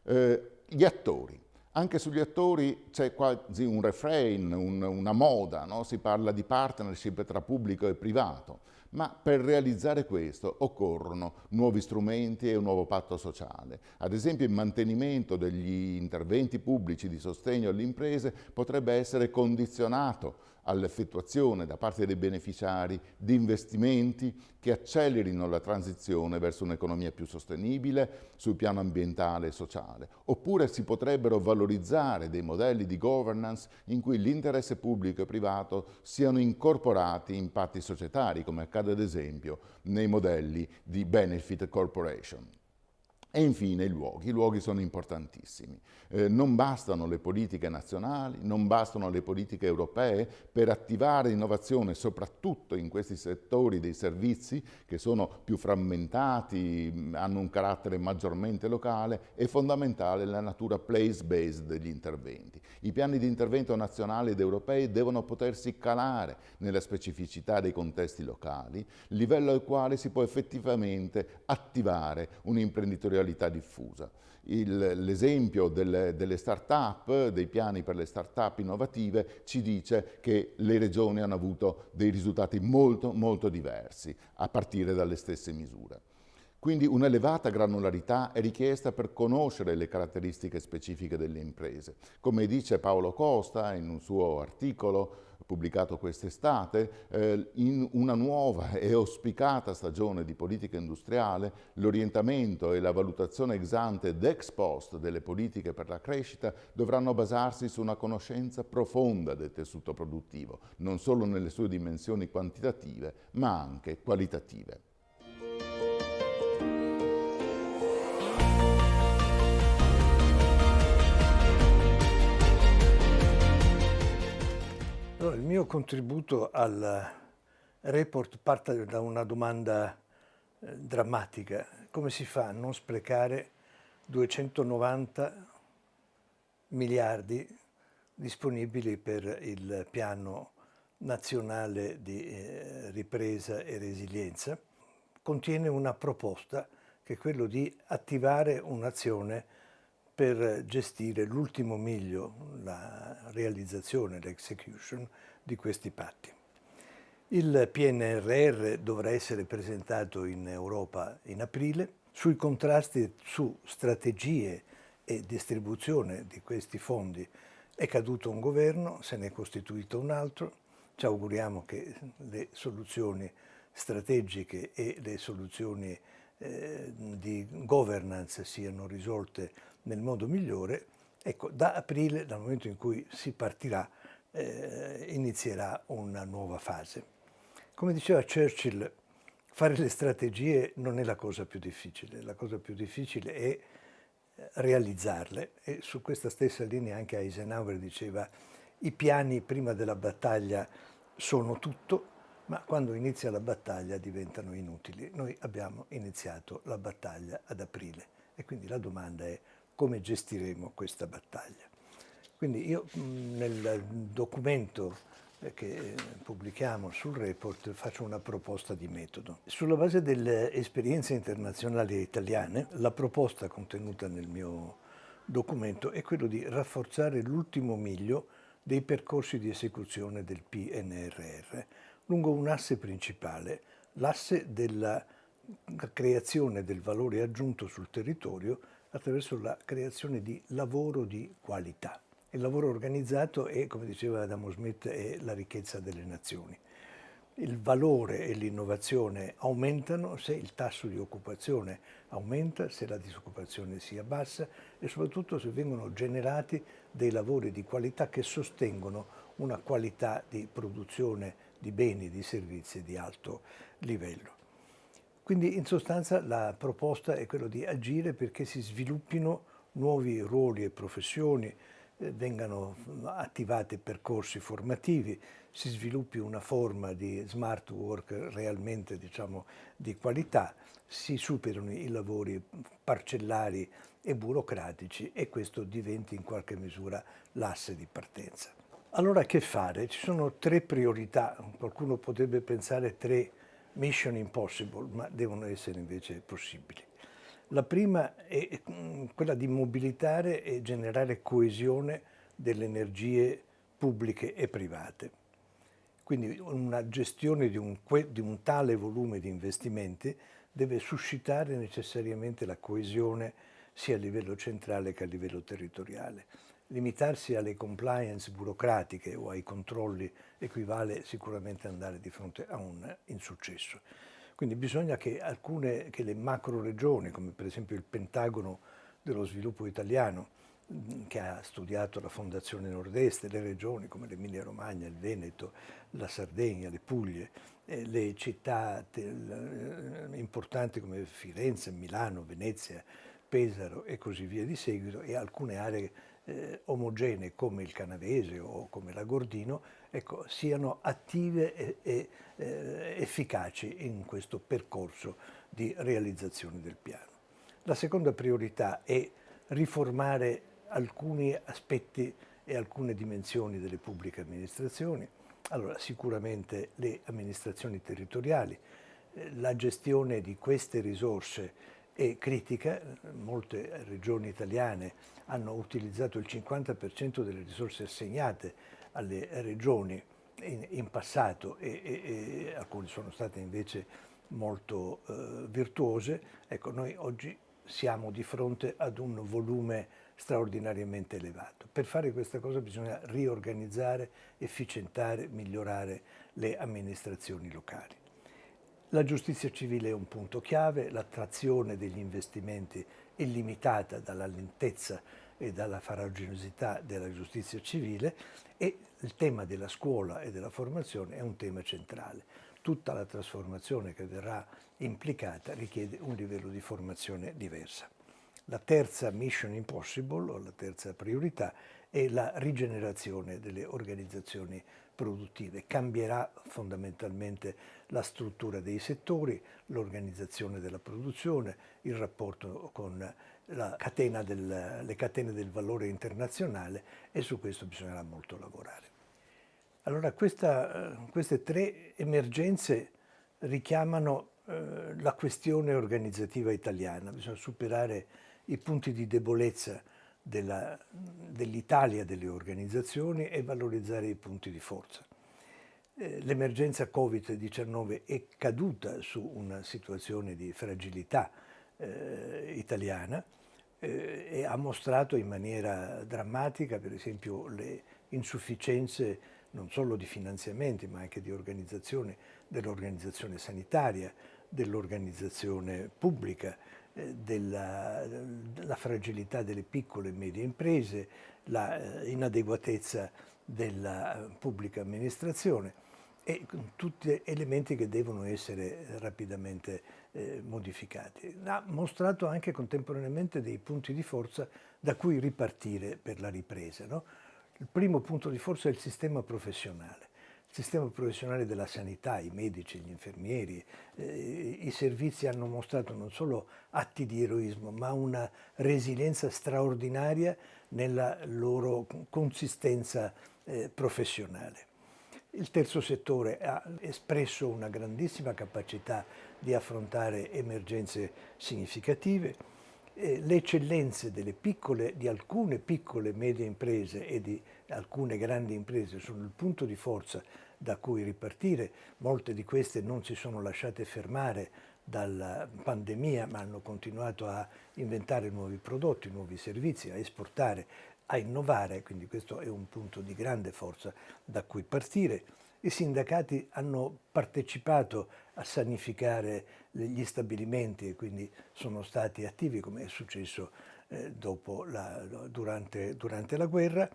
Gli attori. Anche sugli attori c'è quasi un refrain, una moda, no? Si parla di partnership tra pubblico e privato, ma per realizzare questo occorrono nuovi strumenti e un nuovo patto sociale. Ad esempio il mantenimento degli interventi pubblici di sostegno alle imprese potrebbe essere condizionato all'effettuazione da parte dei beneficiari di investimenti che accelerino la transizione verso un'economia più sostenibile sul piano ambientale e sociale. Oppure si potrebbero valorizzare dei modelli di governance in cui l'interesse pubblico e privato siano incorporati in patti societari, come accade ad esempio nei modelli di benefit corporation. E infine i luoghi. I luoghi sono importantissimi. Non bastano le politiche nazionali, non bastano le politiche europee per attivare innovazione, soprattutto in questi settori dei servizi che sono più frammentati, hanno un carattere maggiormente locale. È fondamentale la natura place-based degli interventi. I piani di intervento nazionali ed europei devono potersi calare nella specificità dei contesti locali, livello al quale si può effettivamente attivare un'imprenditorialità diffusa. L'esempio delle start-up, dei piani per le start-up innovative, ci dice che le regioni hanno avuto dei risultati molto, molto diversi, a partire dalle stesse misure. Quindi un'elevata granularità è richiesta per conoscere le caratteristiche specifiche delle imprese. Come dice Paolo Costa in un suo articolo pubblicato quest'estate, in una nuova e auspicata stagione di politica industriale, l'orientamento e la valutazione ex ante ed ex post delle politiche per la crescita dovranno basarsi su una conoscenza profonda del tessuto produttivo, non solo nelle sue dimensioni quantitative, ma anche qualitative. Allora, il mio contributo al report parte da una domanda drammatica. Come si fa a non sprecare 290 miliardi disponibili per il piano nazionale di ripresa e resilienza? Contiene una proposta che è quello di attivare un'azione per gestire l'ultimo miglio, la realizzazione, l'execution di questi patti. Il PNRR dovrà essere presentato in Europa in aprile. Sui contrasti su strategie e distribuzione di questi fondi è caduto un governo, se ne è costituito un altro. Ci auguriamo che le soluzioni strategiche e le soluzioni di governance siano risolte nel modo migliore. Ecco, da aprile, dal momento in cui si partirà, inizierà una nuova fase. Come diceva Churchill, fare le strategie non è la cosa più difficile è realizzarle, e su questa stessa linea anche Eisenhower diceva: i piani prima della battaglia sono tutto, ma quando inizia la battaglia diventano inutili. Noi abbiamo iniziato la battaglia ad aprile e quindi la domanda è: come gestiremo questa battaglia? Quindi io nel documento che pubblichiamo sul report faccio una proposta di metodo. Sulla base delle esperienze internazionali e italiane, la proposta contenuta nel mio documento è quello di rafforzare l'ultimo miglio dei percorsi di esecuzione del PNRR lungo un asse principale, l'asse della creazione del valore aggiunto sul territorio attraverso la creazione di lavoro di qualità. Il lavoro organizzato è, come diceva Adam Smith, è la ricchezza delle nazioni. Il valore e l'innovazione aumentano se il tasso di occupazione aumenta, se la disoccupazione si abbassa e soprattutto se vengono generati dei lavori di qualità che sostengono una qualità di produzione di beni, di servizi di alto livello. Quindi in sostanza la proposta è quella di agire perché si sviluppino nuovi ruoli e professioni, vengano attivati percorsi formativi, si sviluppi una forma di smart work realmente, diciamo, di qualità, si superino i lavori parcellari e burocratici e questo diventi in qualche misura l'asse di partenza. Allora che fare? Ci sono 3 priorità, qualcuno potrebbe pensare 3 mission impossible, ma devono essere invece possibili. La prima è quella di mobilitare e generare coesione delle energie pubbliche e private. Quindi una gestione di un tale volume di investimenti deve suscitare necessariamente la coesione sia a livello centrale che a livello territoriale. limitarsi alle compliance burocratiche o ai controlli equivale sicuramente ad andare di fronte a un insuccesso. Quindi bisogna che le macro regioni, come per esempio il Pentagono dello sviluppo italiano, che ha studiato la Fondazione Nord-Est, le regioni come l'Emilia Romagna, il Veneto, la Sardegna, le Puglie, le città importanti come Firenze, Milano, Venezia, Pesaro e così via di seguito, e alcune aree omogenee come il Canavese o come l'Agordino, ecco, siano attive e efficaci in questo percorso di realizzazione del piano. La seconda priorità è riformare alcuni aspetti e alcune dimensioni delle pubbliche amministrazioni. Allora, sicuramente le amministrazioni territoriali, la gestione di queste risorse è critica. Molte regioni italiane hanno utilizzato il 50% delle risorse assegnate alle regioni in passato e alcune sono state invece molto virtuose. Ecco, noi oggi siamo di fronte ad un volume straordinariamente elevato. Per fare questa cosa bisogna riorganizzare, efficientare, migliorare le amministrazioni locali. La giustizia civile è un punto chiave, l'attrazione degli investimenti è limitata dalla lentezza e dalla farraginosità della giustizia civile, e il tema della scuola e della formazione è un tema centrale. Tutta la trasformazione che verrà implicata richiede un livello di formazione diversa. La terza mission impossible, o la terza priorità, è la rigenerazione delle organizzazioni produttive. Cambierà fondamentalmente la struttura dei settori, l'organizzazione della produzione, il rapporto con le catene del valore internazionale, e su questo bisognerà molto lavorare. Allora queste tre emergenze richiamano la questione organizzativa italiana. Bisogna superare i punti di debolezza dell'Italia delle organizzazioni e valorizzare i punti di forza. L'emergenza Covid-19 è caduta su una situazione di fragilità italiana e ha mostrato in maniera drammatica, per esempio, le insufficienze non solo di finanziamenti ma anche di organizzazione, dell'organizzazione sanitaria, dell'organizzazione pubblica, la fragilità delle piccole e medie imprese, la inadeguatezza della pubblica amministrazione, e tutti elementi che devono essere rapidamente modificati. Ha mostrato anche contemporaneamente dei punti di forza da cui ripartire per la ripresa, no? Il primo punto di forza è il sistema professionale. Il sistema professionale della sanità, i medici, gli infermieri, i servizi hanno mostrato non solo atti di eroismo, ma una resilienza straordinaria nella loro consistenza professionale. Il terzo settore ha espresso una grandissima capacità di affrontare emergenze significative. Le eccellenze di alcune piccole e medie imprese e di alcune grandi imprese sono il punto di forza da cui ripartire. Molte di queste non si sono lasciate fermare dalla pandemia, ma hanno continuato a inventare nuovi prodotti, nuovi servizi, a esportare, a innovare, quindi questo è un punto di grande forza da cui partire. I sindacati hanno partecipato a sanificare gli stabilimenti e quindi sono stati attivi, come è successo durante la guerra,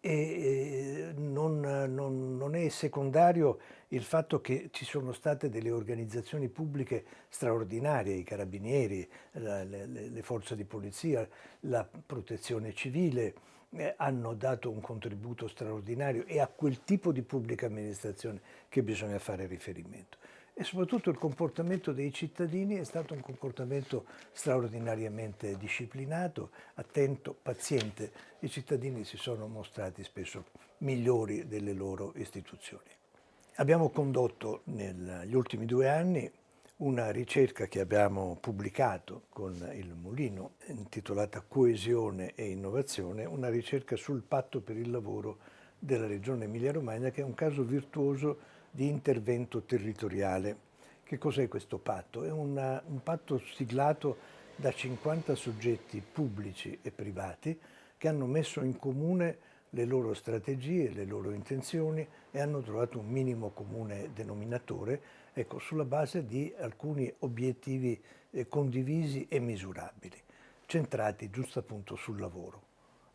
e non è secondario il fatto che ci sono state delle organizzazioni pubbliche straordinarie, i carabinieri, le forze di polizia, la protezione civile, hanno dato un contributo straordinario, e a quel tipo di pubblica amministrazione che bisogna fare riferimento. E soprattutto il comportamento dei cittadini è stato un comportamento straordinariamente disciplinato, attento, paziente. I cittadini si sono mostrati spesso migliori delle loro istituzioni. Abbiamo condotto negli ultimi 2 anni una ricerca che abbiamo pubblicato con il Mulino, intitolata Coesione e Innovazione, una ricerca sul patto per il lavoro della Regione Emilia-Romagna, che è un caso virtuoso di intervento territoriale. Che cos'è questo patto? È un patto siglato da 50 soggetti pubblici e privati che hanno messo in comune le loro strategie, le loro intenzioni e hanno trovato un minimo comune denominatore, ecco, sulla base di alcuni obiettivi condivisi e misurabili, centrati giusto appunto sul lavoro.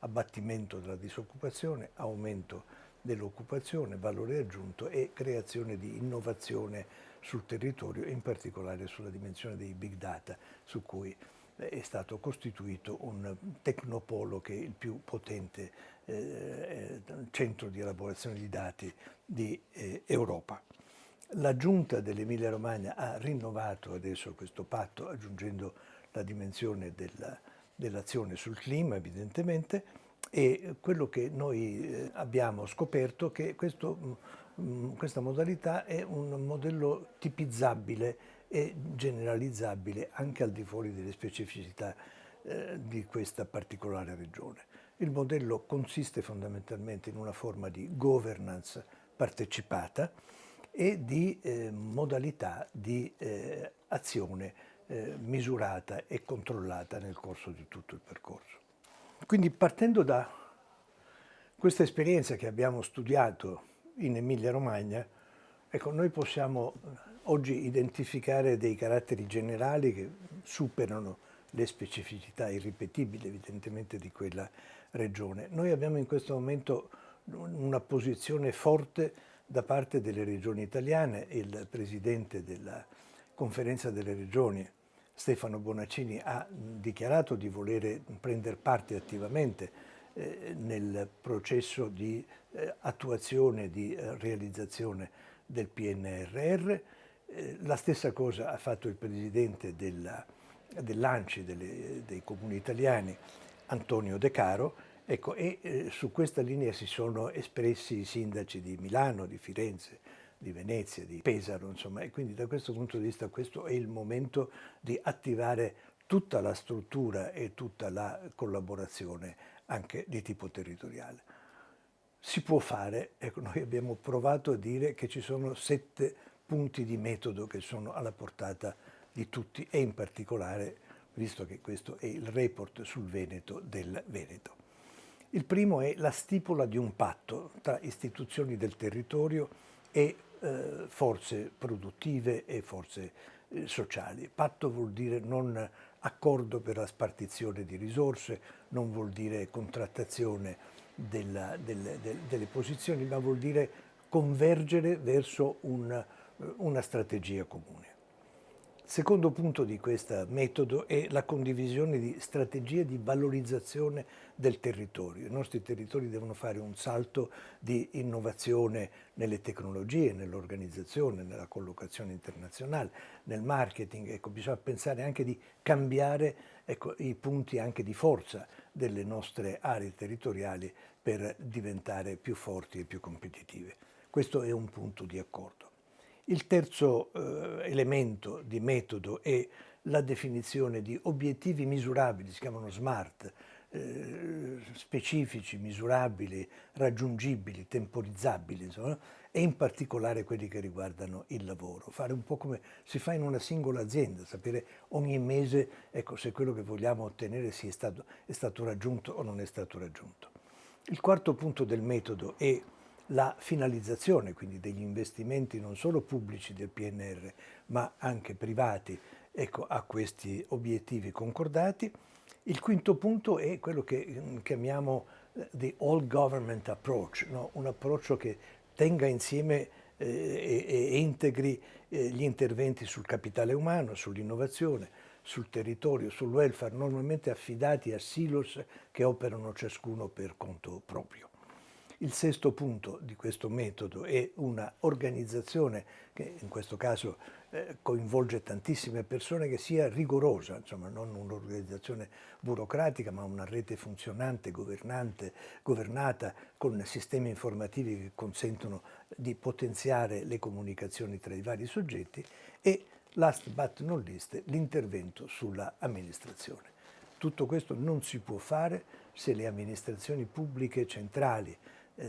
Abbattimento della disoccupazione, aumento dell'occupazione, valore aggiunto e creazione di innovazione sul territorio, in particolare sulla dimensione dei big data, su cui è stato costituito un tecnopolo che è il più potente centro di elaborazione di dati di Europa. La Giunta dell'Emilia Romagna ha rinnovato adesso questo patto, aggiungendo la dimensione dell'azione sul clima, evidentemente, e quello che noi abbiamo scoperto è che questa modalità è un modello tipizzabile e generalizzabile anche al di fuori delle specificità di questa particolare regione. Il modello consiste fondamentalmente in una forma di governance partecipata e di modalità di azione misurata e controllata nel corso di tutto il percorso. Quindi partendo da questa esperienza che abbiamo studiato in Emilia-Romagna, ecco, noi possiamo oggi identificare dei caratteri generali che superano le specificità irripetibili evidentemente di quella regione. Noi abbiamo in questo momento una posizione forte da parte delle regioni italiane. Il presidente della Conferenza delle Regioni, Stefano Bonaccini, ha dichiarato di voler prendere parte attivamente nel processo di attuazione, di realizzazione del PNRR. La stessa cosa ha fatto il presidente dell'ANCI, dei comuni italiani, Antonio De Caro, ecco, e su questa linea si sono espressi i sindaci di Milano, di Firenze, di Venezia, di Pesaro, insomma, e quindi da questo punto di vista questo è il momento di attivare tutta la struttura e tutta la collaborazione anche di tipo territoriale. Si può fare, ecco, noi abbiamo provato a dire che ci sono 7 punti di metodo che sono alla portata di tutti e in particolare, visto che questo è il report sul Veneto del Veneto. Il primo è la stipula di un patto tra istituzioni del territorio e forze produttive e forze sociali. Patto vuol dire non accordo per la spartizione di risorse, non vuol dire contrattazione delle posizioni, ma vuol dire convergere verso una strategia comune. Secondo punto di questo metodo è la condivisione di strategie di valorizzazione del territorio. I nostri territori devono fare un salto di innovazione nelle tecnologie, nell'organizzazione, nella collocazione internazionale, nel marketing. Ecco, bisogna pensare anche di cambiare, ecco, i punti anche di forza delle nostre aree territoriali per diventare più forti e più competitive. Questo è un punto di accordo. Il terzo elemento di metodo è la definizione di obiettivi misurabili, si chiamano SMART, specifici, misurabili, raggiungibili, temporizzabili, insomma, e in particolare quelli che riguardano il lavoro. Fare un po' come si fa in una singola azienda, sapere ogni mese, ecco, se quello che vogliamo ottenere è stato raggiunto o non è stato raggiunto. Il quarto punto del metodo è la finalizzazione, quindi degli investimenti non solo pubblici del PNR, ma anche privati, ecco, a questi obiettivi concordati. Il quinto punto è quello che chiamiamo the all government approach, no? Un approccio che tenga insieme e integri gli interventi sul capitale umano, sull'innovazione, sul territorio, sul welfare, normalmente affidati a silos che operano ciascuno per conto proprio. Il sesto punto di questo metodo è una organizzazione che in questo caso coinvolge tantissime persone, che sia rigorosa, insomma non un'organizzazione burocratica ma una rete funzionante, governata con sistemi informativi che consentono di potenziare le comunicazioni tra i vari soggetti e, last but not least, l'intervento sulla amministrazione. Tutto questo non si può fare se le amministrazioni pubbliche centrali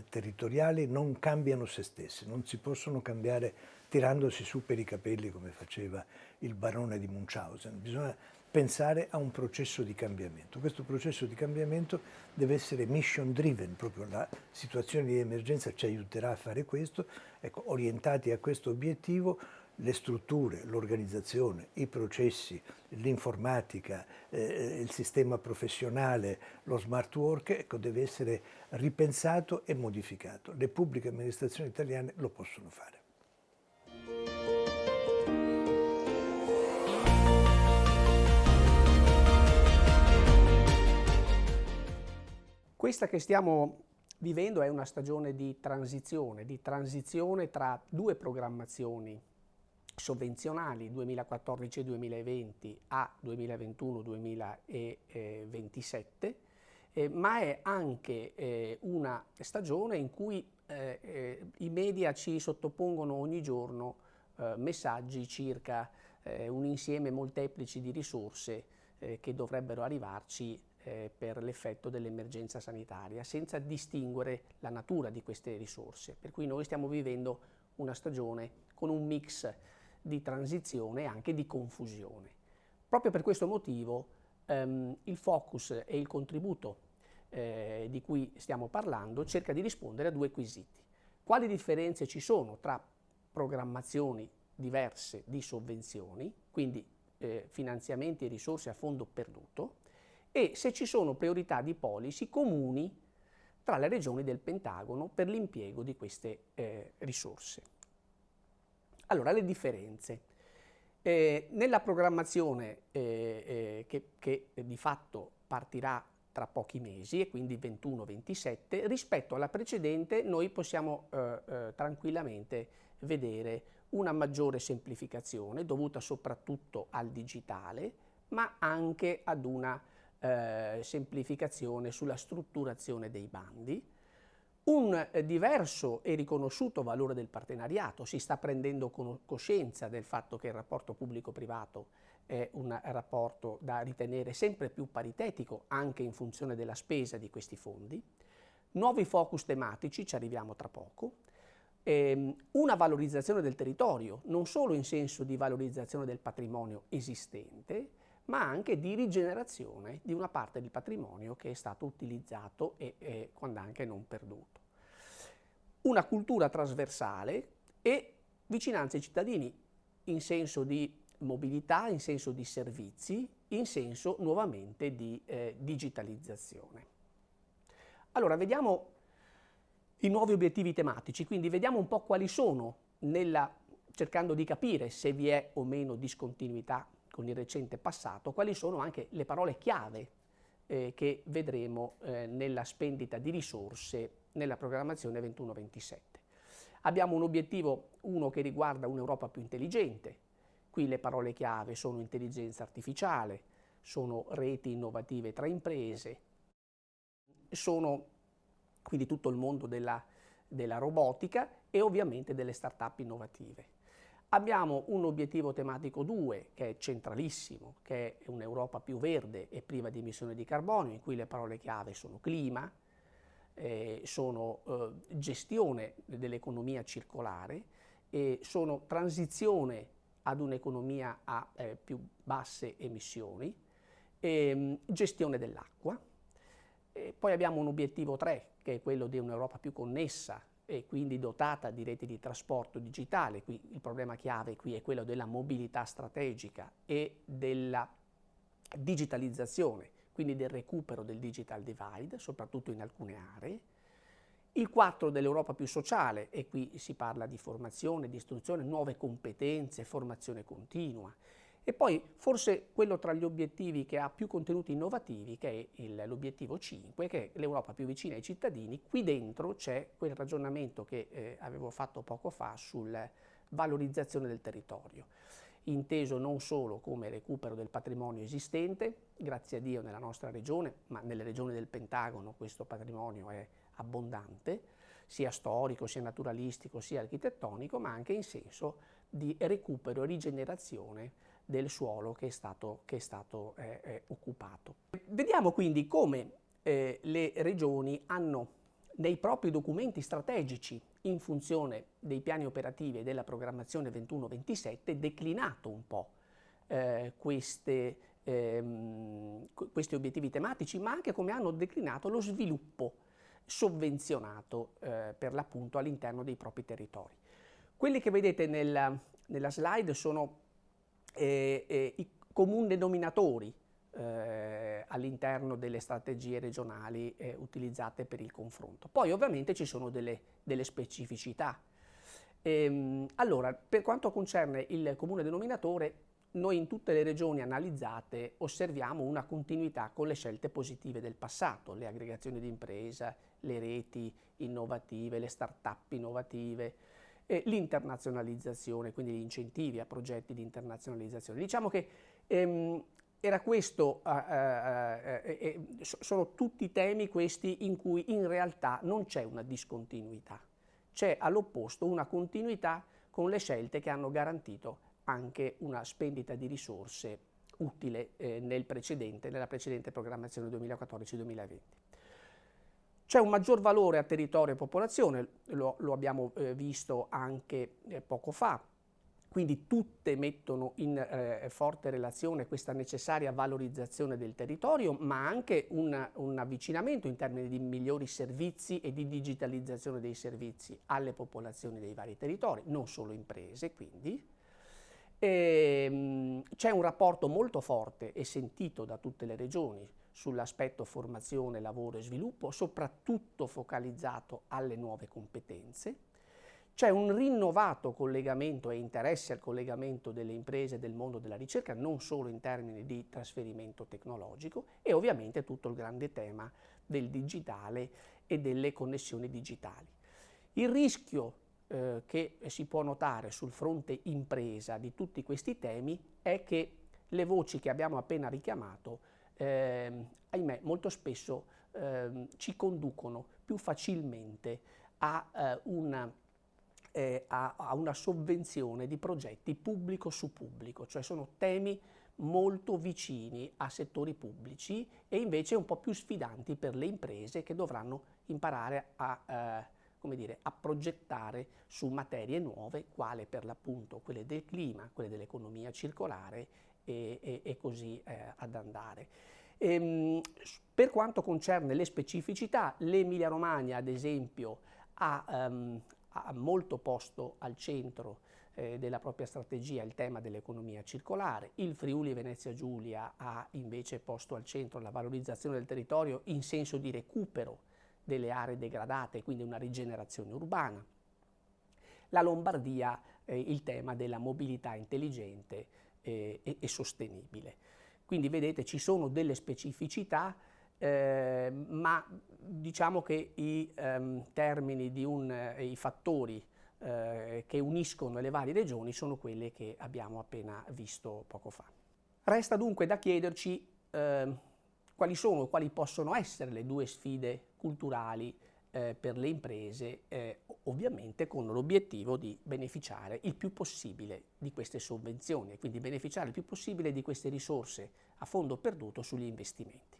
territoriali non cambiano se stesse, non si possono cambiare tirandosi su per i capelli come faceva il barone di Munchausen. Bisogna pensare a un processo di cambiamento. Questo processo di cambiamento deve essere mission driven, proprio la situazione di emergenza ci aiuterà a fare questo, ecco, orientati a questo obiettivo. Le strutture, l'organizzazione, i processi, l'informatica, il sistema professionale, lo smart work, ecco, deve essere ripensato e modificato. Le pubbliche amministrazioni italiane lo possono fare. Questa che stiamo vivendo è una stagione di transizione tra due programmazioni sovvenzionali 2014-2020 a 2021-2027, ma è anche una stagione in cui i media ci sottopongono ogni giorno messaggi circa un insieme molteplici di risorse che dovrebbero arrivarci per l'effetto dell'emergenza sanitaria, senza distinguere la natura di queste risorse. Per cui noi stiamo vivendo una stagione con un mix di transizione e anche di confusione. Proprio per questo motivo il focus e il contributo di cui stiamo parlando cerca di rispondere a due quesiti. Quali differenze ci sono tra programmazioni diverse di sovvenzioni, quindi finanziamenti e risorse a fondo perduto, e se ci sono priorità di policy comuni tra le regioni del Pentagono per l'impiego di queste risorse. Allora, le differenze. Nella programmazione che di fatto partirà tra pochi mesi, e quindi 21-27, rispetto alla precedente noi possiamo tranquillamente vedere una maggiore semplificazione dovuta soprattutto al digitale, ma anche ad una semplificazione sulla strutturazione dei bandi, un diverso e riconosciuto valore del partenariato. Si sta prendendo coscienza del fatto che il rapporto pubblico-privato è un rapporto da ritenere sempre più paritetico anche in funzione della spesa di questi fondi, nuovi focus tematici, ci arriviamo tra poco, una valorizzazione del territorio, non solo in senso di valorizzazione del patrimonio esistente, ma anche di rigenerazione di una parte del patrimonio che è stato utilizzato e quando anche non perduto. Una cultura trasversale e vicinanza ai cittadini in senso di mobilità, in senso di servizi, in senso nuovamente di digitalizzazione. Allora, vediamo i nuovi obiettivi tematici, quindi vediamo un po' quali sono, cercando di capire se vi è o meno discontinuità con il recente passato, quali sono anche le parole chiave che vedremo nella spendita di risorse nella programmazione 21-27. Abbiamo un obiettivo, uno che riguarda un'Europa più intelligente. Qui le parole chiave sono intelligenza artificiale, sono reti innovative tra imprese, sono quindi tutto il mondo della robotica e ovviamente delle start-up innovative. Abbiamo un obiettivo tematico 2 che è centralissimo, che è un'Europa più verde e priva di emissioni di carbonio, in cui le parole chiave sono clima, sono gestione dell'economia circolare, sono transizione ad un'economia a più basse emissioni, gestione dell'acqua. Poi abbiamo un obiettivo 3 che è quello di un'Europa più connessa e quindi dotata di reti di trasporto digitale. Qui il problema chiave qui è quello della mobilità strategica e della digitalizzazione, quindi del recupero del digital divide, soprattutto in alcune aree. Il 4 dell'Europa più sociale, e qui si parla di formazione, di istruzione, nuove competenze, formazione continua. E poi forse quello tra gli obiettivi che ha più contenuti innovativi, che è l'obiettivo 5, che è l'Europa più vicina ai cittadini. Qui dentro c'è quel ragionamento che avevo fatto poco fa sulla valorizzazione del territorio, inteso non solo come recupero del patrimonio esistente, grazie a Dio nella nostra regione, ma nelle regioni del Pentagono questo patrimonio è abbondante, sia storico, sia naturalistico, sia architettonico, ma anche in senso di recupero e rigenerazione del suolo che è stato occupato. Vediamo quindi come le regioni hanno nei propri documenti strategici in funzione dei piani operativi e della programmazione 21-27 declinato un po' queste questi obiettivi tematici, ma anche come hanno declinato lo sviluppo sovvenzionato per l'appunto all'interno dei propri territori. Quelli che vedete nella slide sono i comuni denominatori all'interno delle strategie regionali utilizzate per il confronto. Poi ovviamente ci sono delle specificità. Allora, per quanto concerne il comune denominatore, noi in tutte le regioni analizzate osserviamo una continuità con le scelte positive del passato, le aggregazioni di impresa, le reti innovative, le start-up innovative, l'internazionalizzazione, quindi gli incentivi a progetti di internazionalizzazione. Diciamo che era questo, sono tutti temi questi in cui in realtà non c'è una discontinuità, c'è all'opposto una continuità con le scelte che hanno garantito anche una spendita di risorse utile nella precedente programmazione 2014-2020. C'è un maggior valore a territorio e popolazione, lo abbiamo visto anche poco fa, quindi tutte mettono in forte relazione questa necessaria valorizzazione del territorio, ma anche un avvicinamento in termini di migliori servizi e di digitalizzazione dei servizi alle popolazioni dei vari territori, non solo imprese quindi. C'è un rapporto molto forte e sentito da tutte le regioni sull'aspetto formazione, lavoro e sviluppo, soprattutto focalizzato alle nuove competenze. C'è un rinnovato collegamento e interesse al collegamento delle imprese e del mondo della ricerca, non solo in termini di trasferimento tecnologico, e ovviamente tutto il grande tema del digitale e delle connessioni digitali. Il rischio che si può notare sul fronte impresa di tutti questi temi è che le voci che abbiamo appena richiamato, ahimè, molto spesso ci conducono più facilmente a una sovvenzione di progetti pubblico su pubblico, cioè sono temi molto vicini a settori pubblici e invece un po' più sfidanti per le imprese che dovranno imparare a progettare su materie nuove, quale per l'appunto quelle del clima, quelle dell'economia circolare e così ad andare. Per quanto concerne le specificità, l'Emilia Romagna ad esempio ha molto posto al centro della propria strategia il tema dell'economia circolare, il Friuli Venezia Giulia ha invece posto al centro la valorizzazione del territorio in senso di recupero delle aree degradate, quindi una rigenerazione urbana. La Lombardia il tema della mobilità intelligente e sostenibile. Quindi vedete ci sono delle specificità, ma diciamo che i termini i fattori che uniscono le varie regioni sono quelli che abbiamo appena visto poco fa. Resta dunque da chiederci quali possono essere le due sfide culturali per le imprese, ovviamente con l'obiettivo di beneficiare il più possibile di queste sovvenzioni e quindi beneficiare il più possibile di queste risorse a fondo perduto sugli investimenti.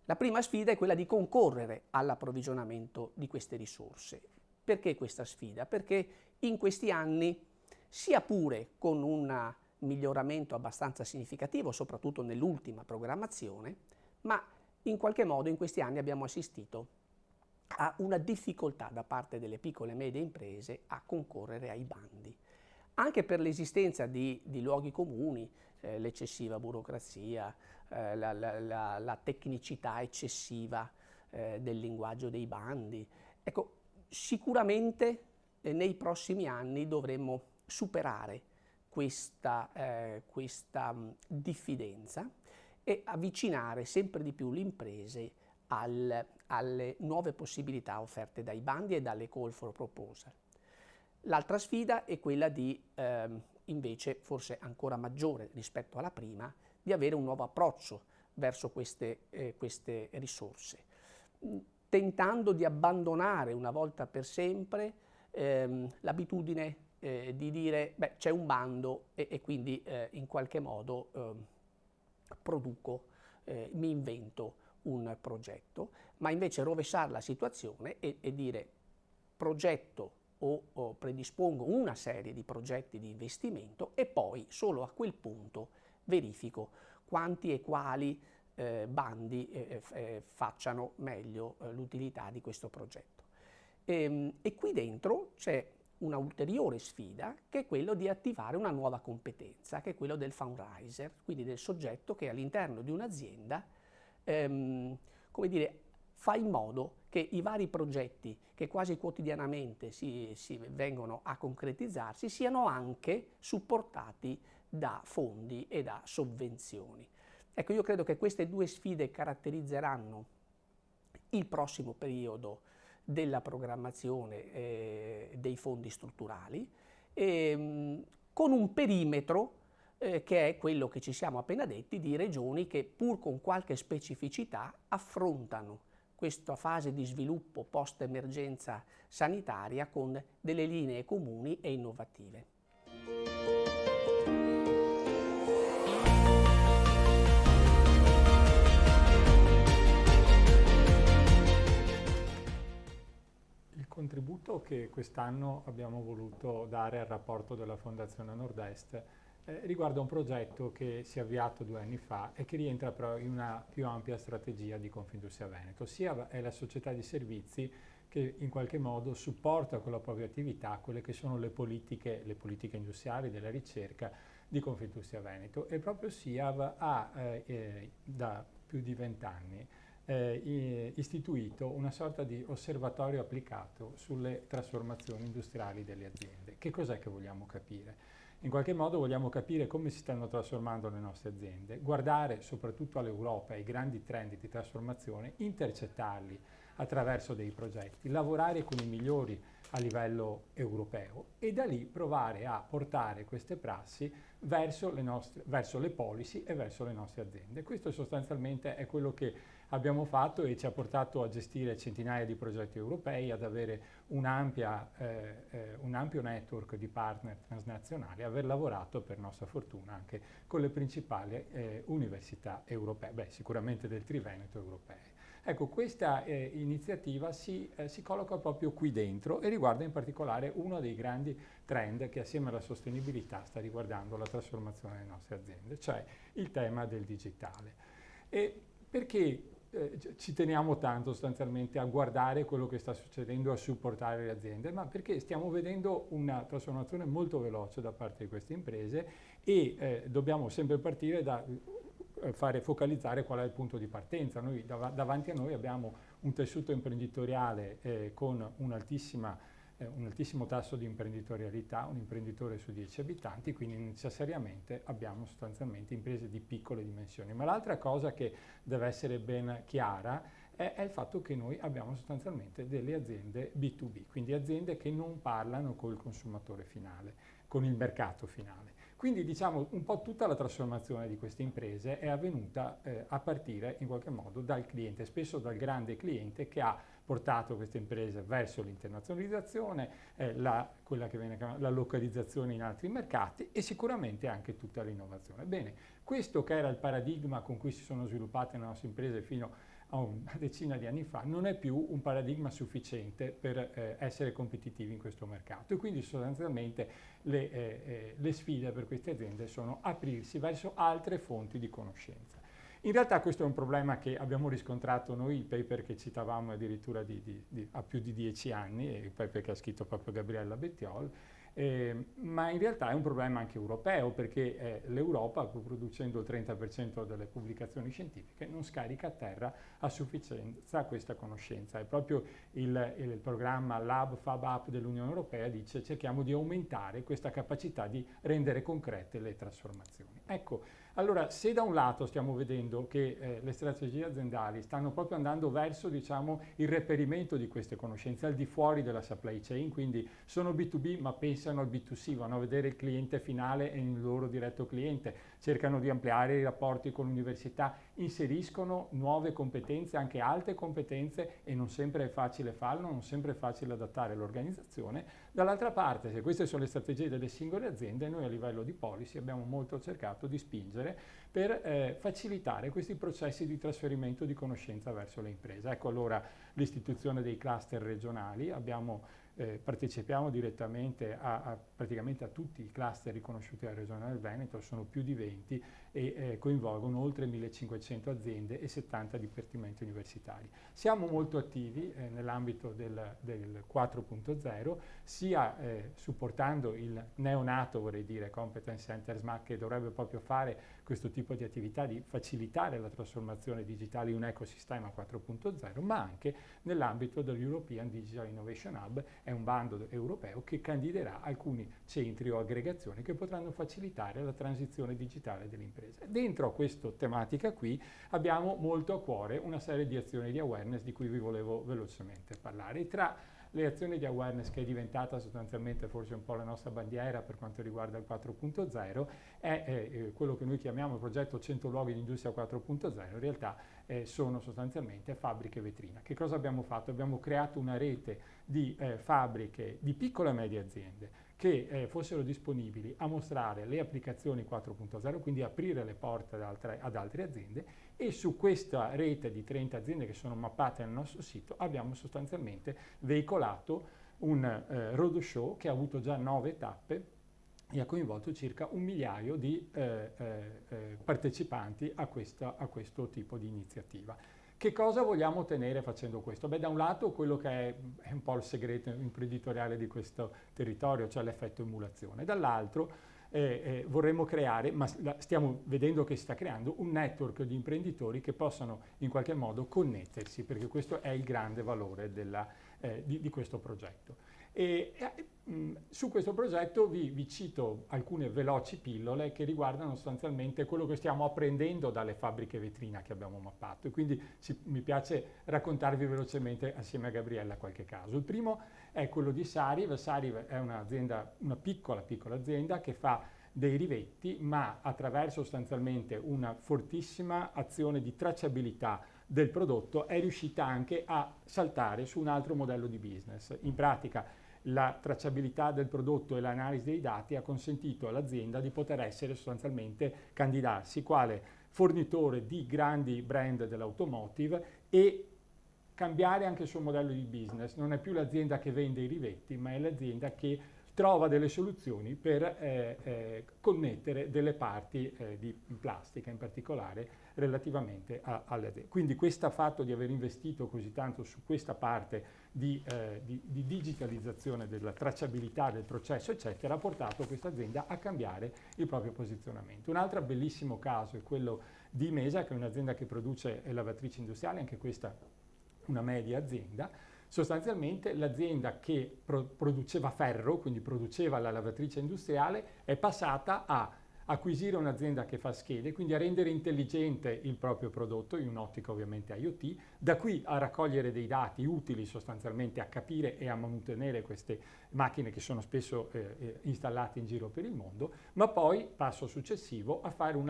La prima sfida è quella di concorrere all'approvvigionamento di queste risorse. Perché questa sfida? Perché in questi anni, sia pure con un miglioramento abbastanza significativo, soprattutto nell'ultima programmazione, ma in qualche modo in questi anni abbiamo assistito a una difficoltà da parte delle piccole e medie imprese a concorrere ai bandi, anche per l'esistenza di luoghi comuni, l'eccessiva burocrazia, la tecnicità eccessiva del linguaggio dei bandi. Ecco, sicuramente nei prossimi anni dovremmo superare questa diffidenza e avvicinare sempre di più le imprese alle nuove possibilità offerte dai bandi e dalle call for proposal. L'altra sfida è quella di, invece, forse ancora maggiore rispetto alla prima, di avere un nuovo approccio verso queste risorse, tentando di abbandonare una volta per sempre l'abitudine di dire beh, c'è un bando e quindi in qualche modo produco, mi invento un progetto, ma invece rovesciare la situazione e dire progetto o predispongo una serie di progetti di investimento e poi solo a quel punto verifico quanti e quali bandi facciano meglio l'utilità di questo progetto. E qui dentro c'è una ulteriore sfida, che è quello di attivare una nuova competenza, che è quello del fundraiser, quindi del soggetto che all'interno di un'azienda come dire, fa in modo che i vari progetti che quasi quotidianamente si vengono a concretizzarsi siano anche supportati da fondi e da sovvenzioni. Ecco, io credo che queste due sfide caratterizzeranno il prossimo periodo della programmazione dei fondi strutturali, con un perimetro che è quello che ci siamo appena detti, di regioni che pur con qualche specificità affrontano questa fase di sviluppo post-emergenza sanitaria con delle linee comuni e innovative. Il contributo che quest'anno abbiamo voluto dare al rapporto della Fondazione Nord-Est riguarda un progetto che si è avviato 2 anni fa e che rientra però in una più ampia strategia di Confindustria Veneto. SIAV è la società di servizi che in qualche modo supporta con la propria attività quelle che sono le politiche industriali della ricerca di Confindustria Veneto, e proprio SIAV ha da più di 20 anni istituito una sorta di osservatorio applicato sulle trasformazioni industriali delle aziende. Che cos'è che vogliamo capire? In qualche modo vogliamo capire come si stanno trasformando le nostre aziende, guardare soprattutto all'Europa e ai grandi trend di trasformazione, intercettarli attraverso dei progetti, lavorare con i migliori a livello europeo e da lì provare a portare queste prassi verso le policy e verso le nostre aziende. Questo sostanzialmente è quello che abbiamo fatto e ci ha portato a gestire centinaia di progetti europei, ad avere un ampio network di partner transnazionali, aver lavorato per nostra fortuna anche con le principali università europee, sicuramente del Triveneto europee. Ecco, questa iniziativa si colloca proprio qui dentro e riguarda in particolare uno dei grandi trend che assieme alla sostenibilità sta riguardando la trasformazione delle nostre aziende, cioè il tema del digitale. E perché ci teniamo tanto sostanzialmente a guardare quello che sta succedendo, a supportare le aziende? Ma perché stiamo vedendo una trasformazione molto veloce da parte di queste imprese e dobbiamo sempre partire da focalizzare qual è il punto di partenza. Noi davanti a noi abbiamo un tessuto imprenditoriale con un altissimo tasso di imprenditorialità, un imprenditore su 10 abitanti, quindi necessariamente abbiamo sostanzialmente imprese di piccole dimensioni. Ma l'altra cosa che deve essere ben chiara è il fatto che noi abbiamo sostanzialmente delle aziende B2B, quindi aziende che non parlano col consumatore finale, con il mercato finale. Quindi diciamo un po' tutta la trasformazione di queste imprese è avvenuta a partire in qualche modo dal cliente, spesso dal grande cliente che ha portato queste imprese verso l'internazionalizzazione, quella che viene chiamata la localizzazione in altri mercati e sicuramente anche tutta l'innovazione. Bene, questo che era il paradigma con cui si sono sviluppate le nostre imprese fino a una decina di anni fa non è più un paradigma sufficiente per essere competitivi in questo mercato e quindi sostanzialmente le sfide per queste aziende sono aprirsi verso altre fonti di conoscenza. In realtà questo è un problema che abbiamo riscontrato noi, il paper che citavamo addirittura ha più di 10 anni, il paper che ha scritto proprio Gabriella Bettiol, ma in realtà è un problema anche europeo perché l'Europa, pur producendo il 30% delle pubblicazioni scientifiche, non scarica a terra a sufficienza questa conoscenza. E proprio il programma Lab Fab Up dell'Unione Europea dice cerchiamo di aumentare questa capacità di rendere concrete le trasformazioni. Ecco, allora se da un lato stiamo vedendo che le strategie aziendali stanno proprio andando verso diciamo, il reperimento di queste conoscenze al di fuori della supply chain, quindi sono B2B ma pensano al B2C, vanno a vedere il cliente finale e il loro diretto cliente, cercano di ampliare i rapporti con l'università, inseriscono nuove competenze, anche alte competenze e non sempre è facile farlo, non sempre è facile adattare l'organizzazione. Dall'altra parte, se queste sono le strategie delle singole aziende, noi a livello di policy abbiamo molto cercato di spingere per facilitare questi processi di trasferimento di conoscenza verso le imprese. Ecco allora l'istituzione dei cluster regionali, abbiamo partecipiamo direttamente praticamente a tutti i cluster riconosciuti dalla Regione del Veneto, sono più di 20 e coinvolgono oltre 1500 aziende e 70 dipartimenti universitari. Siamo molto attivi nell'ambito del 4.0, sia supportando il neonato, vorrei dire, Competence Center SMAC, che dovrebbe proprio fare questo tipo di attività di facilitare la trasformazione digitale in un ecosistema 4.0, ma anche nell'ambito dell'European Digital Innovation Hub, è un bando europeo che candiderà alcuni centri o aggregazioni che potranno facilitare la transizione digitale delle imprese. Dentro a questa tematica qui abbiamo molto a cuore una serie di azioni di awareness di cui vi volevo velocemente parlare. E tra le azioni di awareness, che è diventata sostanzialmente forse un po' la nostra bandiera per quanto riguarda il 4.0, è quello che noi chiamiamo il progetto 100 luoghi di industria 4.0, in realtà sono sostanzialmente fabbriche vetrina. Che cosa abbiamo fatto? Abbiamo creato una rete di fabbriche di piccole e medie aziende che fossero disponibili a mostrare le applicazioni 4.0, quindi aprire le porte ad altre aziende, e su questa rete di 30 aziende che sono mappate nel nostro sito abbiamo sostanzialmente veicolato un roadshow che ha avuto già 9 tappe e ha coinvolto circa 1 migliaio di partecipanti a questo tipo di iniziativa. Che cosa vogliamo ottenere facendo questo? Beh, da un lato quello che è un po' il segreto imprenditoriale di questo territorio, cioè l'effetto emulazione. Dall'altro vorremmo creare, ma stiamo vedendo che si sta creando, un network di imprenditori che possano in qualche modo connettersi, perché questo è il grande valore di questo progetto. Su questo progetto vi cito alcune veloci pillole che riguardano sostanzialmente quello che stiamo apprendendo dalle fabbriche vetrina che abbiamo mappato, e quindi mi piace raccontarvi velocemente assieme a Gabriella qualche caso. Il primo è quello di Sariv. Sariv è un'azienda, una piccola azienda che fa dei rivetti, ma attraverso sostanzialmente una fortissima azione di tracciabilità del prodotto è riuscita anche a saltare su un altro modello di business. In pratica la tracciabilità del prodotto e l'analisi dei dati ha consentito all'azienda di poter essere sostanzialmente candidarsi quale fornitore di grandi brand dell'automotive e cambiare anche il suo modello di business. Non è più l'azienda che vende i rivetti, ma è l'azienda che trova delle soluzioni per connettere delle parti di plastica in particolare relativamente alle aziende. Quindi questo fatto di aver investito così tanto su questa parte di digitalizzazione della tracciabilità del processo eccetera ha portato questa azienda a cambiare il proprio posizionamento. Un altro bellissimo caso è quello di Mesa, che è un'azienda che produce lavatrici industriali, anche questa una media azienda. Sostanzialmente l'azienda che produceva ferro, quindi produceva la lavatrice industriale, è passata a acquisire un'azienda che fa schede, quindi a rendere intelligente il proprio prodotto in un'ottica ovviamente IoT, da qui a raccogliere dei dati utili sostanzialmente a capire e a mantenere queste macchine che sono spesso installate in giro per il mondo, ma poi passo successivo a fare un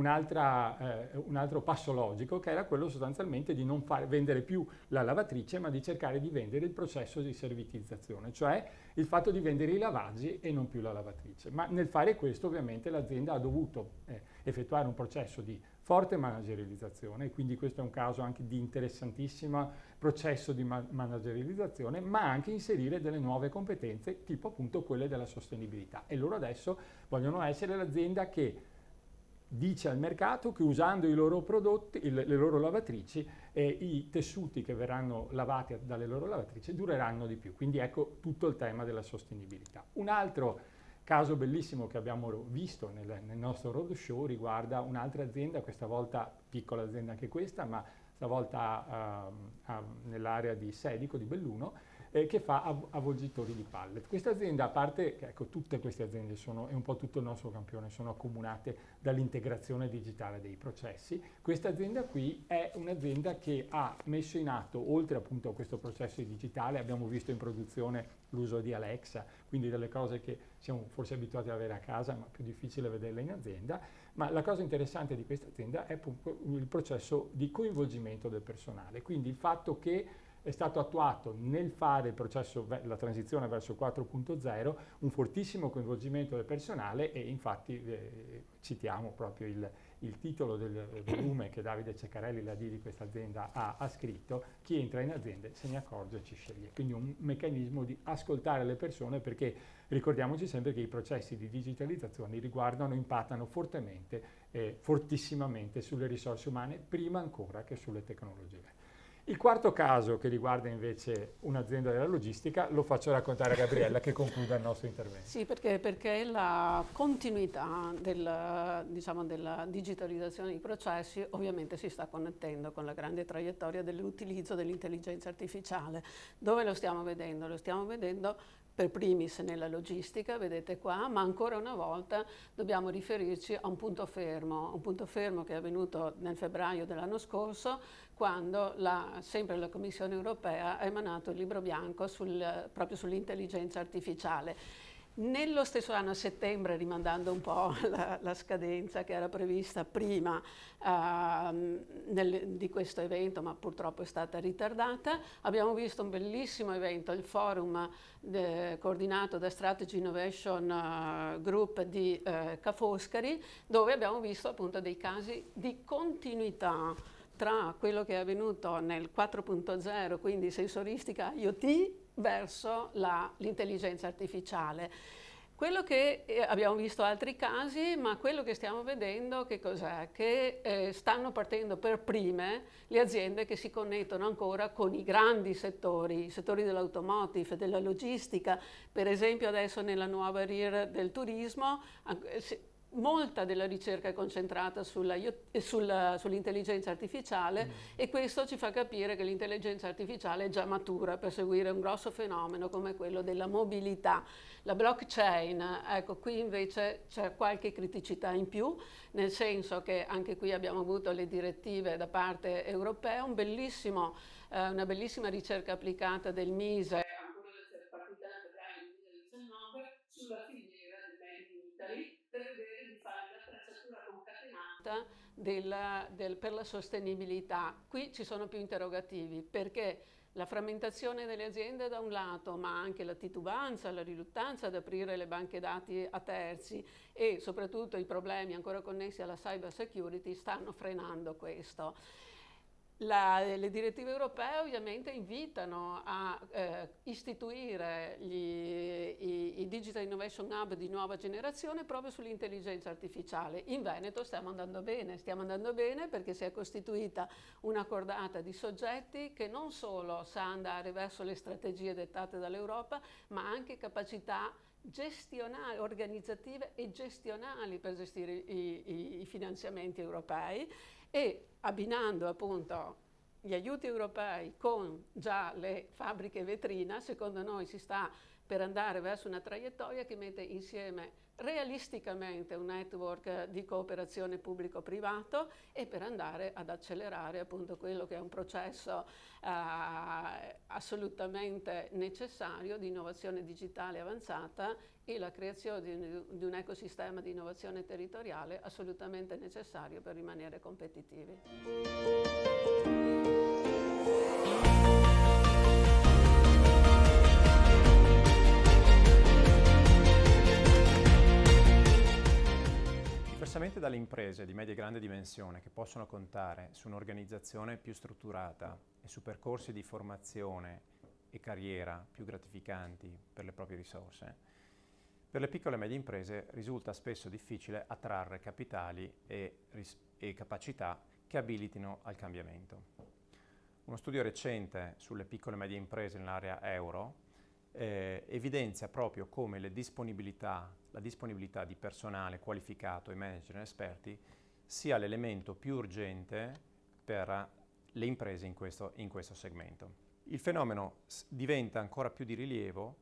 altro passo logico, che era quello sostanzialmente di non vendere più la lavatrice, ma di cercare di vendere il processo di servitizzazione, cioè il fatto di vendere i lavaggi e non più la lavatrice. Ma nel fare questo ovviamente l'azienda ha dovuto effettuare un processo di forte managerializzazione, e quindi questo è un caso anche di interessantissimo processo di managerializzazione, ma anche inserire delle nuove competenze, tipo appunto quelle della sostenibilità. E loro adesso vogliono essere l'azienda che dice al mercato che usando i loro prodotti, le loro lavatrici, i tessuti che verranno lavati dalle loro lavatrici dureranno di più. Quindi ecco tutto il tema della sostenibilità. Un altro caso bellissimo che abbiamo visto nel nostro roadshow riguarda un'altra azienda, questa volta piccola azienda anche questa, ma stavolta nell'area di Sedico, di Belluno, che fa avvolgitori di pallet. Questa azienda, a parte che ecco, tutte queste aziende e un po' tutto il nostro campione sono accomunate dall'integrazione digitale dei processi, questa azienda qui è un'azienda che ha messo in atto, oltre appunto a questo processo digitale, abbiamo visto in produzione l'uso di Alexa, quindi delle cose che siamo forse abituati ad avere a casa, ma più difficile vederle in azienda. Ma la cosa interessante di questa azienda è appunto il processo di coinvolgimento del personale, quindi il fatto che è stato attuato nel fare il processo, la transizione verso il 4.0, un fortissimo coinvolgimento del personale, e infatti citiamo proprio il titolo del volume che Davide Ceccarelli, la D di questa azienda, ha scritto: chi entra in azienda se ne accorge e ci sceglie. Quindi un meccanismo di ascoltare le persone, perché ricordiamoci sempre che i processi di digitalizzazione riguardano, impattano fortemente, fortissimamente sulle risorse umane, prima ancora che sulle tecnologie. Il quarto caso, che riguarda invece un'azienda della logistica, lo faccio raccontare a Gabriella che concluda il nostro intervento. Sì, perché la continuità della digitalizzazione dei processi ovviamente si sta connettendo con la grande traiettoria dell'utilizzo dell'intelligenza artificiale. Dove lo stiamo vedendo? Lo stiamo vedendo per primis nella logistica, vedete qua, ma ancora una volta dobbiamo riferirci a un punto fermo che è avvenuto nel febbraio dell'anno scorso, quando sempre la Commissione europea ha emanato il libro bianco proprio sull'intelligenza artificiale. Nello stesso anno, a settembre, rimandando un po' la scadenza che era prevista prima di questo evento, ma purtroppo è stata ritardata, abbiamo visto un bellissimo evento, il forum coordinato da Strategy Innovation Group di Ca' Foscari, dove abbiamo visto appunto dei casi di continuità tra quello che è avvenuto nel 4.0, quindi sensoristica IoT, verso l'intelligenza artificiale. Quello che abbiamo visto altri casi, ma quello che stiamo vedendo che cos'è? Che stanno partendo per prime le aziende che si connettono ancora con i grandi settori, i settori dell'automotive, della logistica. Per esempio adesso nella nuova RIR del turismo, molta della ricerca è concentrata sull'intelligenza artificiale e questo ci fa capire che l'intelligenza artificiale è già matura per seguire un grosso fenomeno come quello della mobilità. La blockchain, ecco, qui invece c'è qualche criticità in più, nel senso che anche qui abbiamo avuto le direttive da parte europea, una bellissima ricerca applicata del MISE, partita nel febbraio 2019, sulla filiera del Made in Italy, per vedere di fare l'attrezzatura concatenata per la sostenibilità. Qui ci sono più interrogativi, perché la frammentazione delle aziende da un lato, ma anche la titubanza, la riluttanza ad aprire le banche dati a terzi e soprattutto i problemi ancora connessi alla cyber security stanno frenando questo. Le direttive europee ovviamente invitano a istituire i Digital Innovation Hub di nuova generazione proprio sull'intelligenza artificiale. In Veneto stiamo andando bene perché si è costituita una cordata di soggetti che non solo sa andare verso le strategie dettate dall'Europa, ma anche capacità gestionali, organizzative e gestionali per gestire i finanziamenti europei, e abbinando appunto gli aiuti europei con già le fabbriche vetrina, secondo noi si sta per andare verso una traiettoria che mette insieme realisticamente un network di cooperazione pubblico-privato e per andare ad accelerare appunto quello che è un processo assolutamente necessario di innovazione digitale avanzata e la creazione di un ecosistema di innovazione territoriale assolutamente necessario per rimanere competitivi. Diversamente dalle imprese di media e grande dimensione che possono contare su un'organizzazione più strutturata e su percorsi di formazione e carriera più gratificanti per le proprie risorse, per le piccole e medie imprese risulta spesso difficile attrarre capitali e capacità che abilitino al cambiamento. Uno studio recente sulle piccole e medie imprese nell'area euro evidenzia proprio come la disponibilità di personale qualificato e manager esperti sia l'elemento più urgente per le imprese in questo segmento. Il fenomeno diventa ancora più di rilievo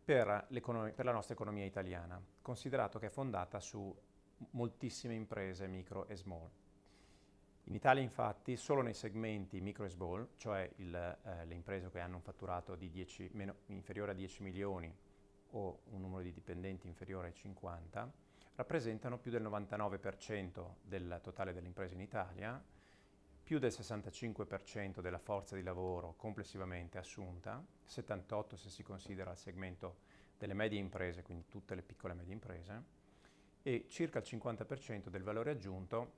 per la nostra economia italiana, considerato che è fondata su moltissime imprese micro e small. In Italia infatti solo nei segmenti micro e small, cioè le imprese che hanno un fatturato inferiore a 10 milioni o un numero di dipendenti inferiore ai 50, rappresentano più del 99% del totale delle imprese in Italia, più del 65% della forza di lavoro complessivamente assunta, 78% se si considera il segmento delle medie imprese, quindi tutte le piccole e medie imprese, e circa il 50% del valore aggiunto,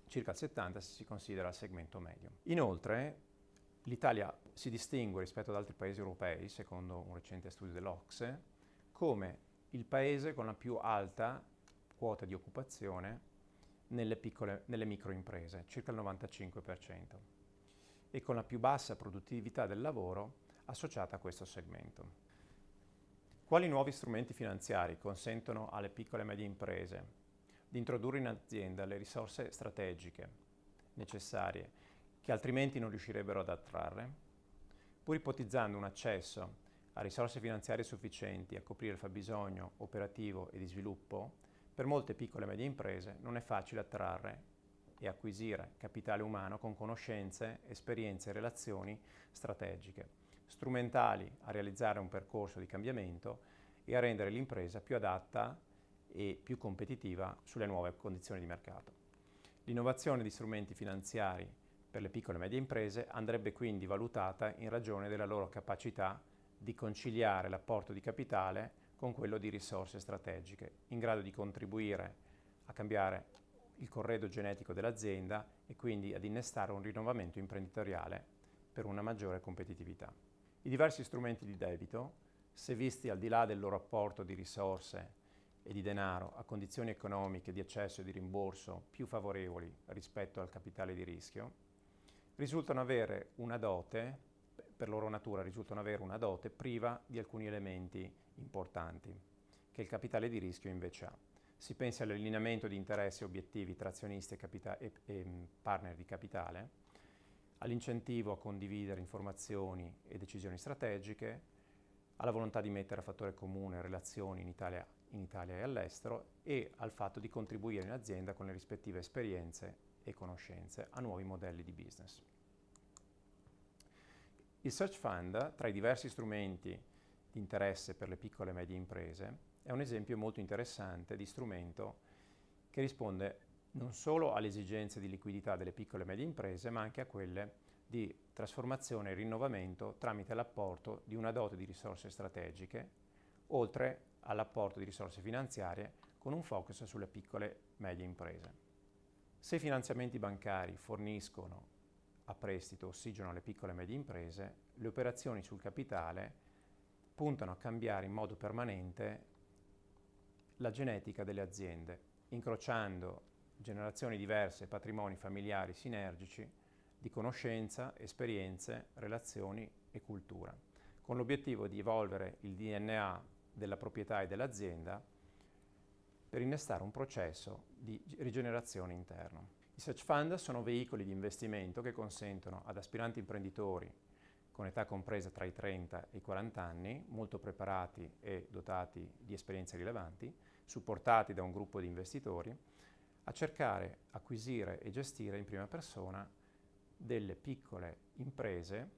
circa il 70% se si considera il segmento medio. Inoltre l'Italia si distingue rispetto ad altri paesi europei, secondo un recente studio dell'OCSE, come il paese con la più alta quota di occupazione nelle microimprese, circa il 95%, e con la più bassa produttività del lavoro associata a questo segmento. Quali nuovi strumenti finanziari consentono alle piccole e medie imprese di introdurre in azienda le risorse strategiche necessarie che altrimenti non riuscirebbero ad attrarre? Pur ipotizzando un accesso a risorse finanziarie sufficienti a coprire il fabbisogno operativo e di sviluppo, per molte piccole e medie imprese non è facile attrarre e acquisire capitale umano con conoscenze, esperienze e relazioni strategiche, strumentali a realizzare un percorso di cambiamento e a rendere l'impresa più adatta e più competitiva sulle nuove condizioni di mercato. L'innovazione di strumenti finanziari per le piccole e medie imprese andrebbe quindi valutata in ragione della loro capacità di conciliare l'apporto di capitale con quello di risorse strategiche, in grado di contribuire a cambiare il corredo genetico dell'azienda e quindi ad innestare un rinnovamento imprenditoriale per una maggiore competitività. I diversi strumenti di debito, se visti al di là del loro apporto di risorse e di denaro a condizioni economiche di accesso e di rimborso più favorevoli rispetto al capitale di rischio, risultano avere una dote, per loro natura risultano avere una dote priva di alcuni elementi importanti che il capitale di rischio invece ha. Si pensi all'allineamento di interessi e obiettivi tra azionisti e partner di capitale, all'incentivo a condividere informazioni e decisioni strategiche, alla volontà di mettere a fattore comune relazioni in Italia e all'estero e al fatto di contribuire in azienda con le rispettive esperienze e conoscenze a nuovi modelli di business. Il Search Fund, tra i diversi strumenti di interesse per le piccole e medie imprese, è un esempio molto interessante di strumento che risponde non solo alle esigenze di liquidità delle piccole e medie imprese, ma anche a quelle di trasformazione e rinnovamento tramite l'apporto di una dote di risorse strategiche, oltre all'apporto di risorse finanziarie con un focus sulle piccole e medie imprese. Se i finanziamenti bancari forniscono a prestito ossigeno alle piccole e medie imprese, le operazioni sul capitale puntano a cambiare in modo permanente la genetica delle aziende, incrociando generazioni diverse e patrimoni familiari sinergici di conoscenza, esperienze, relazioni e cultura, con l'obiettivo di evolvere il DNA della proprietà e dell'azienda per innestare un processo di rigenerazione interno. I Search Fund sono veicoli di investimento che consentono ad aspiranti imprenditori con età compresa tra i 30 e i 40 anni, molto preparati e dotati di esperienze rilevanti, supportati da un gruppo di investitori, a cercare, acquisire e gestire in prima persona delle piccole imprese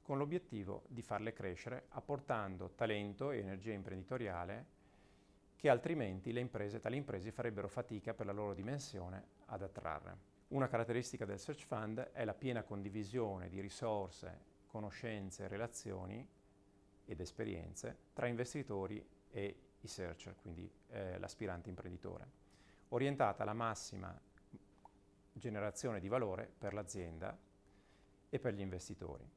con l'obiettivo di farle crescere apportando talento e energia imprenditoriale che altrimenti tali imprese farebbero fatica per la loro dimensione ad attrarre. Una caratteristica del Search Fund è la piena condivisione di risorse, conoscenze, relazioni ed esperienze tra investitori e i searcher, quindi l'aspirante imprenditore, orientata alla massima generazione di valore per l'azienda e per gli investitori,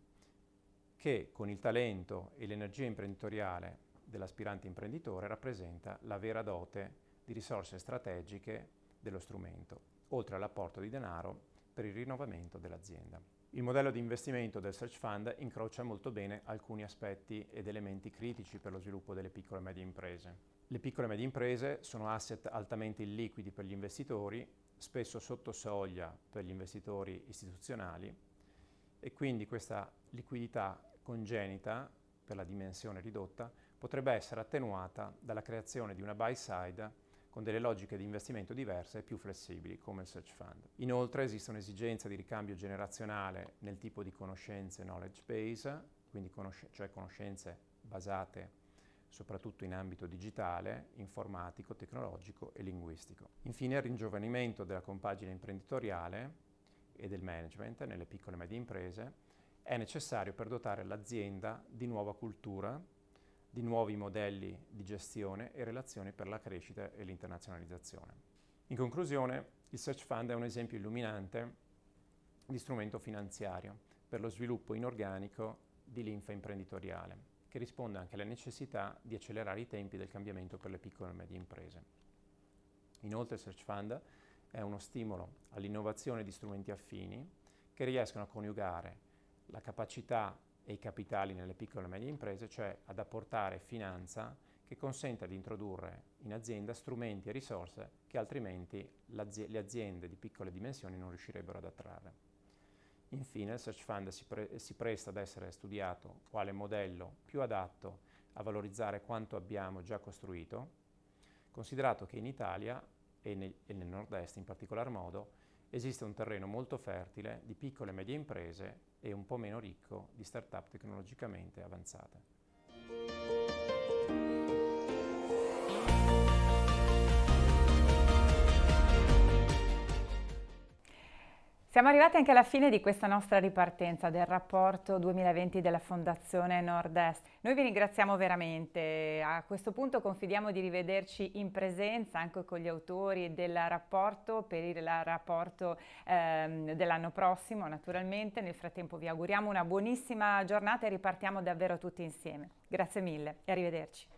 che con il talento e l'energia imprenditoriale dell'aspirante imprenditore rappresenta la vera dote di risorse strategiche dello strumento, oltre all'apporto di denaro per il rinnovamento dell'azienda. Il modello di investimento del Search Fund incrocia molto bene alcuni aspetti ed elementi critici per lo sviluppo delle piccole e medie imprese. Le piccole e medie imprese sono asset altamente illiquidi per gli investitori, spesso sotto soglia per gli investitori istituzionali, e quindi questa liquidità congenita per la dimensione ridotta potrebbe essere attenuata dalla creazione di una buy side con delle logiche di investimento diverse e più flessibili, come il Search Fund. Inoltre esiste un'esigenza di ricambio generazionale nel tipo di conoscenze knowledge base, quindi cioè conoscenze basate soprattutto in ambito digitale, informatico, tecnologico e linguistico. Infine il ringiovanimento della compagine imprenditoriale e del management nelle piccole e medie imprese è necessario per dotare l'azienda di nuova cultura, di nuovi modelli di gestione e relazioni per la crescita e l'internazionalizzazione. In conclusione, il Search Fund è un esempio illuminante di strumento finanziario per lo sviluppo inorganico di linfa imprenditoriale, che risponde anche alla necessità di accelerare i tempi del cambiamento per le piccole e medie imprese. Inoltre il Search Fund è uno stimolo all'innovazione di strumenti affini che riescono a coniugare la capacità e i capitali nelle piccole e medie imprese, cioè ad apportare finanza che consenta di introdurre in azienda strumenti e risorse che altrimenti le aziende di piccole dimensioni non riuscirebbero ad attrarre. Infine il Search Fund si presta ad essere studiato quale modello più adatto a valorizzare quanto abbiamo già costruito, considerato che in Italia e nel nord-est in particolar modo esiste un terreno molto fertile di piccole e medie imprese e un po' meno ricco di start-up tecnologicamente avanzate. Siamo arrivati anche alla fine di questa nostra ripartenza del rapporto 2020 della Fondazione Nord-Est. Noi vi ringraziamo veramente. A questo punto confidiamo di rivederci in presenza anche con gli autori del rapporto per il rapporto dell'anno prossimo, naturalmente. Nel frattempo vi auguriamo una buonissima giornata e ripartiamo davvero tutti insieme. Grazie mille e arrivederci.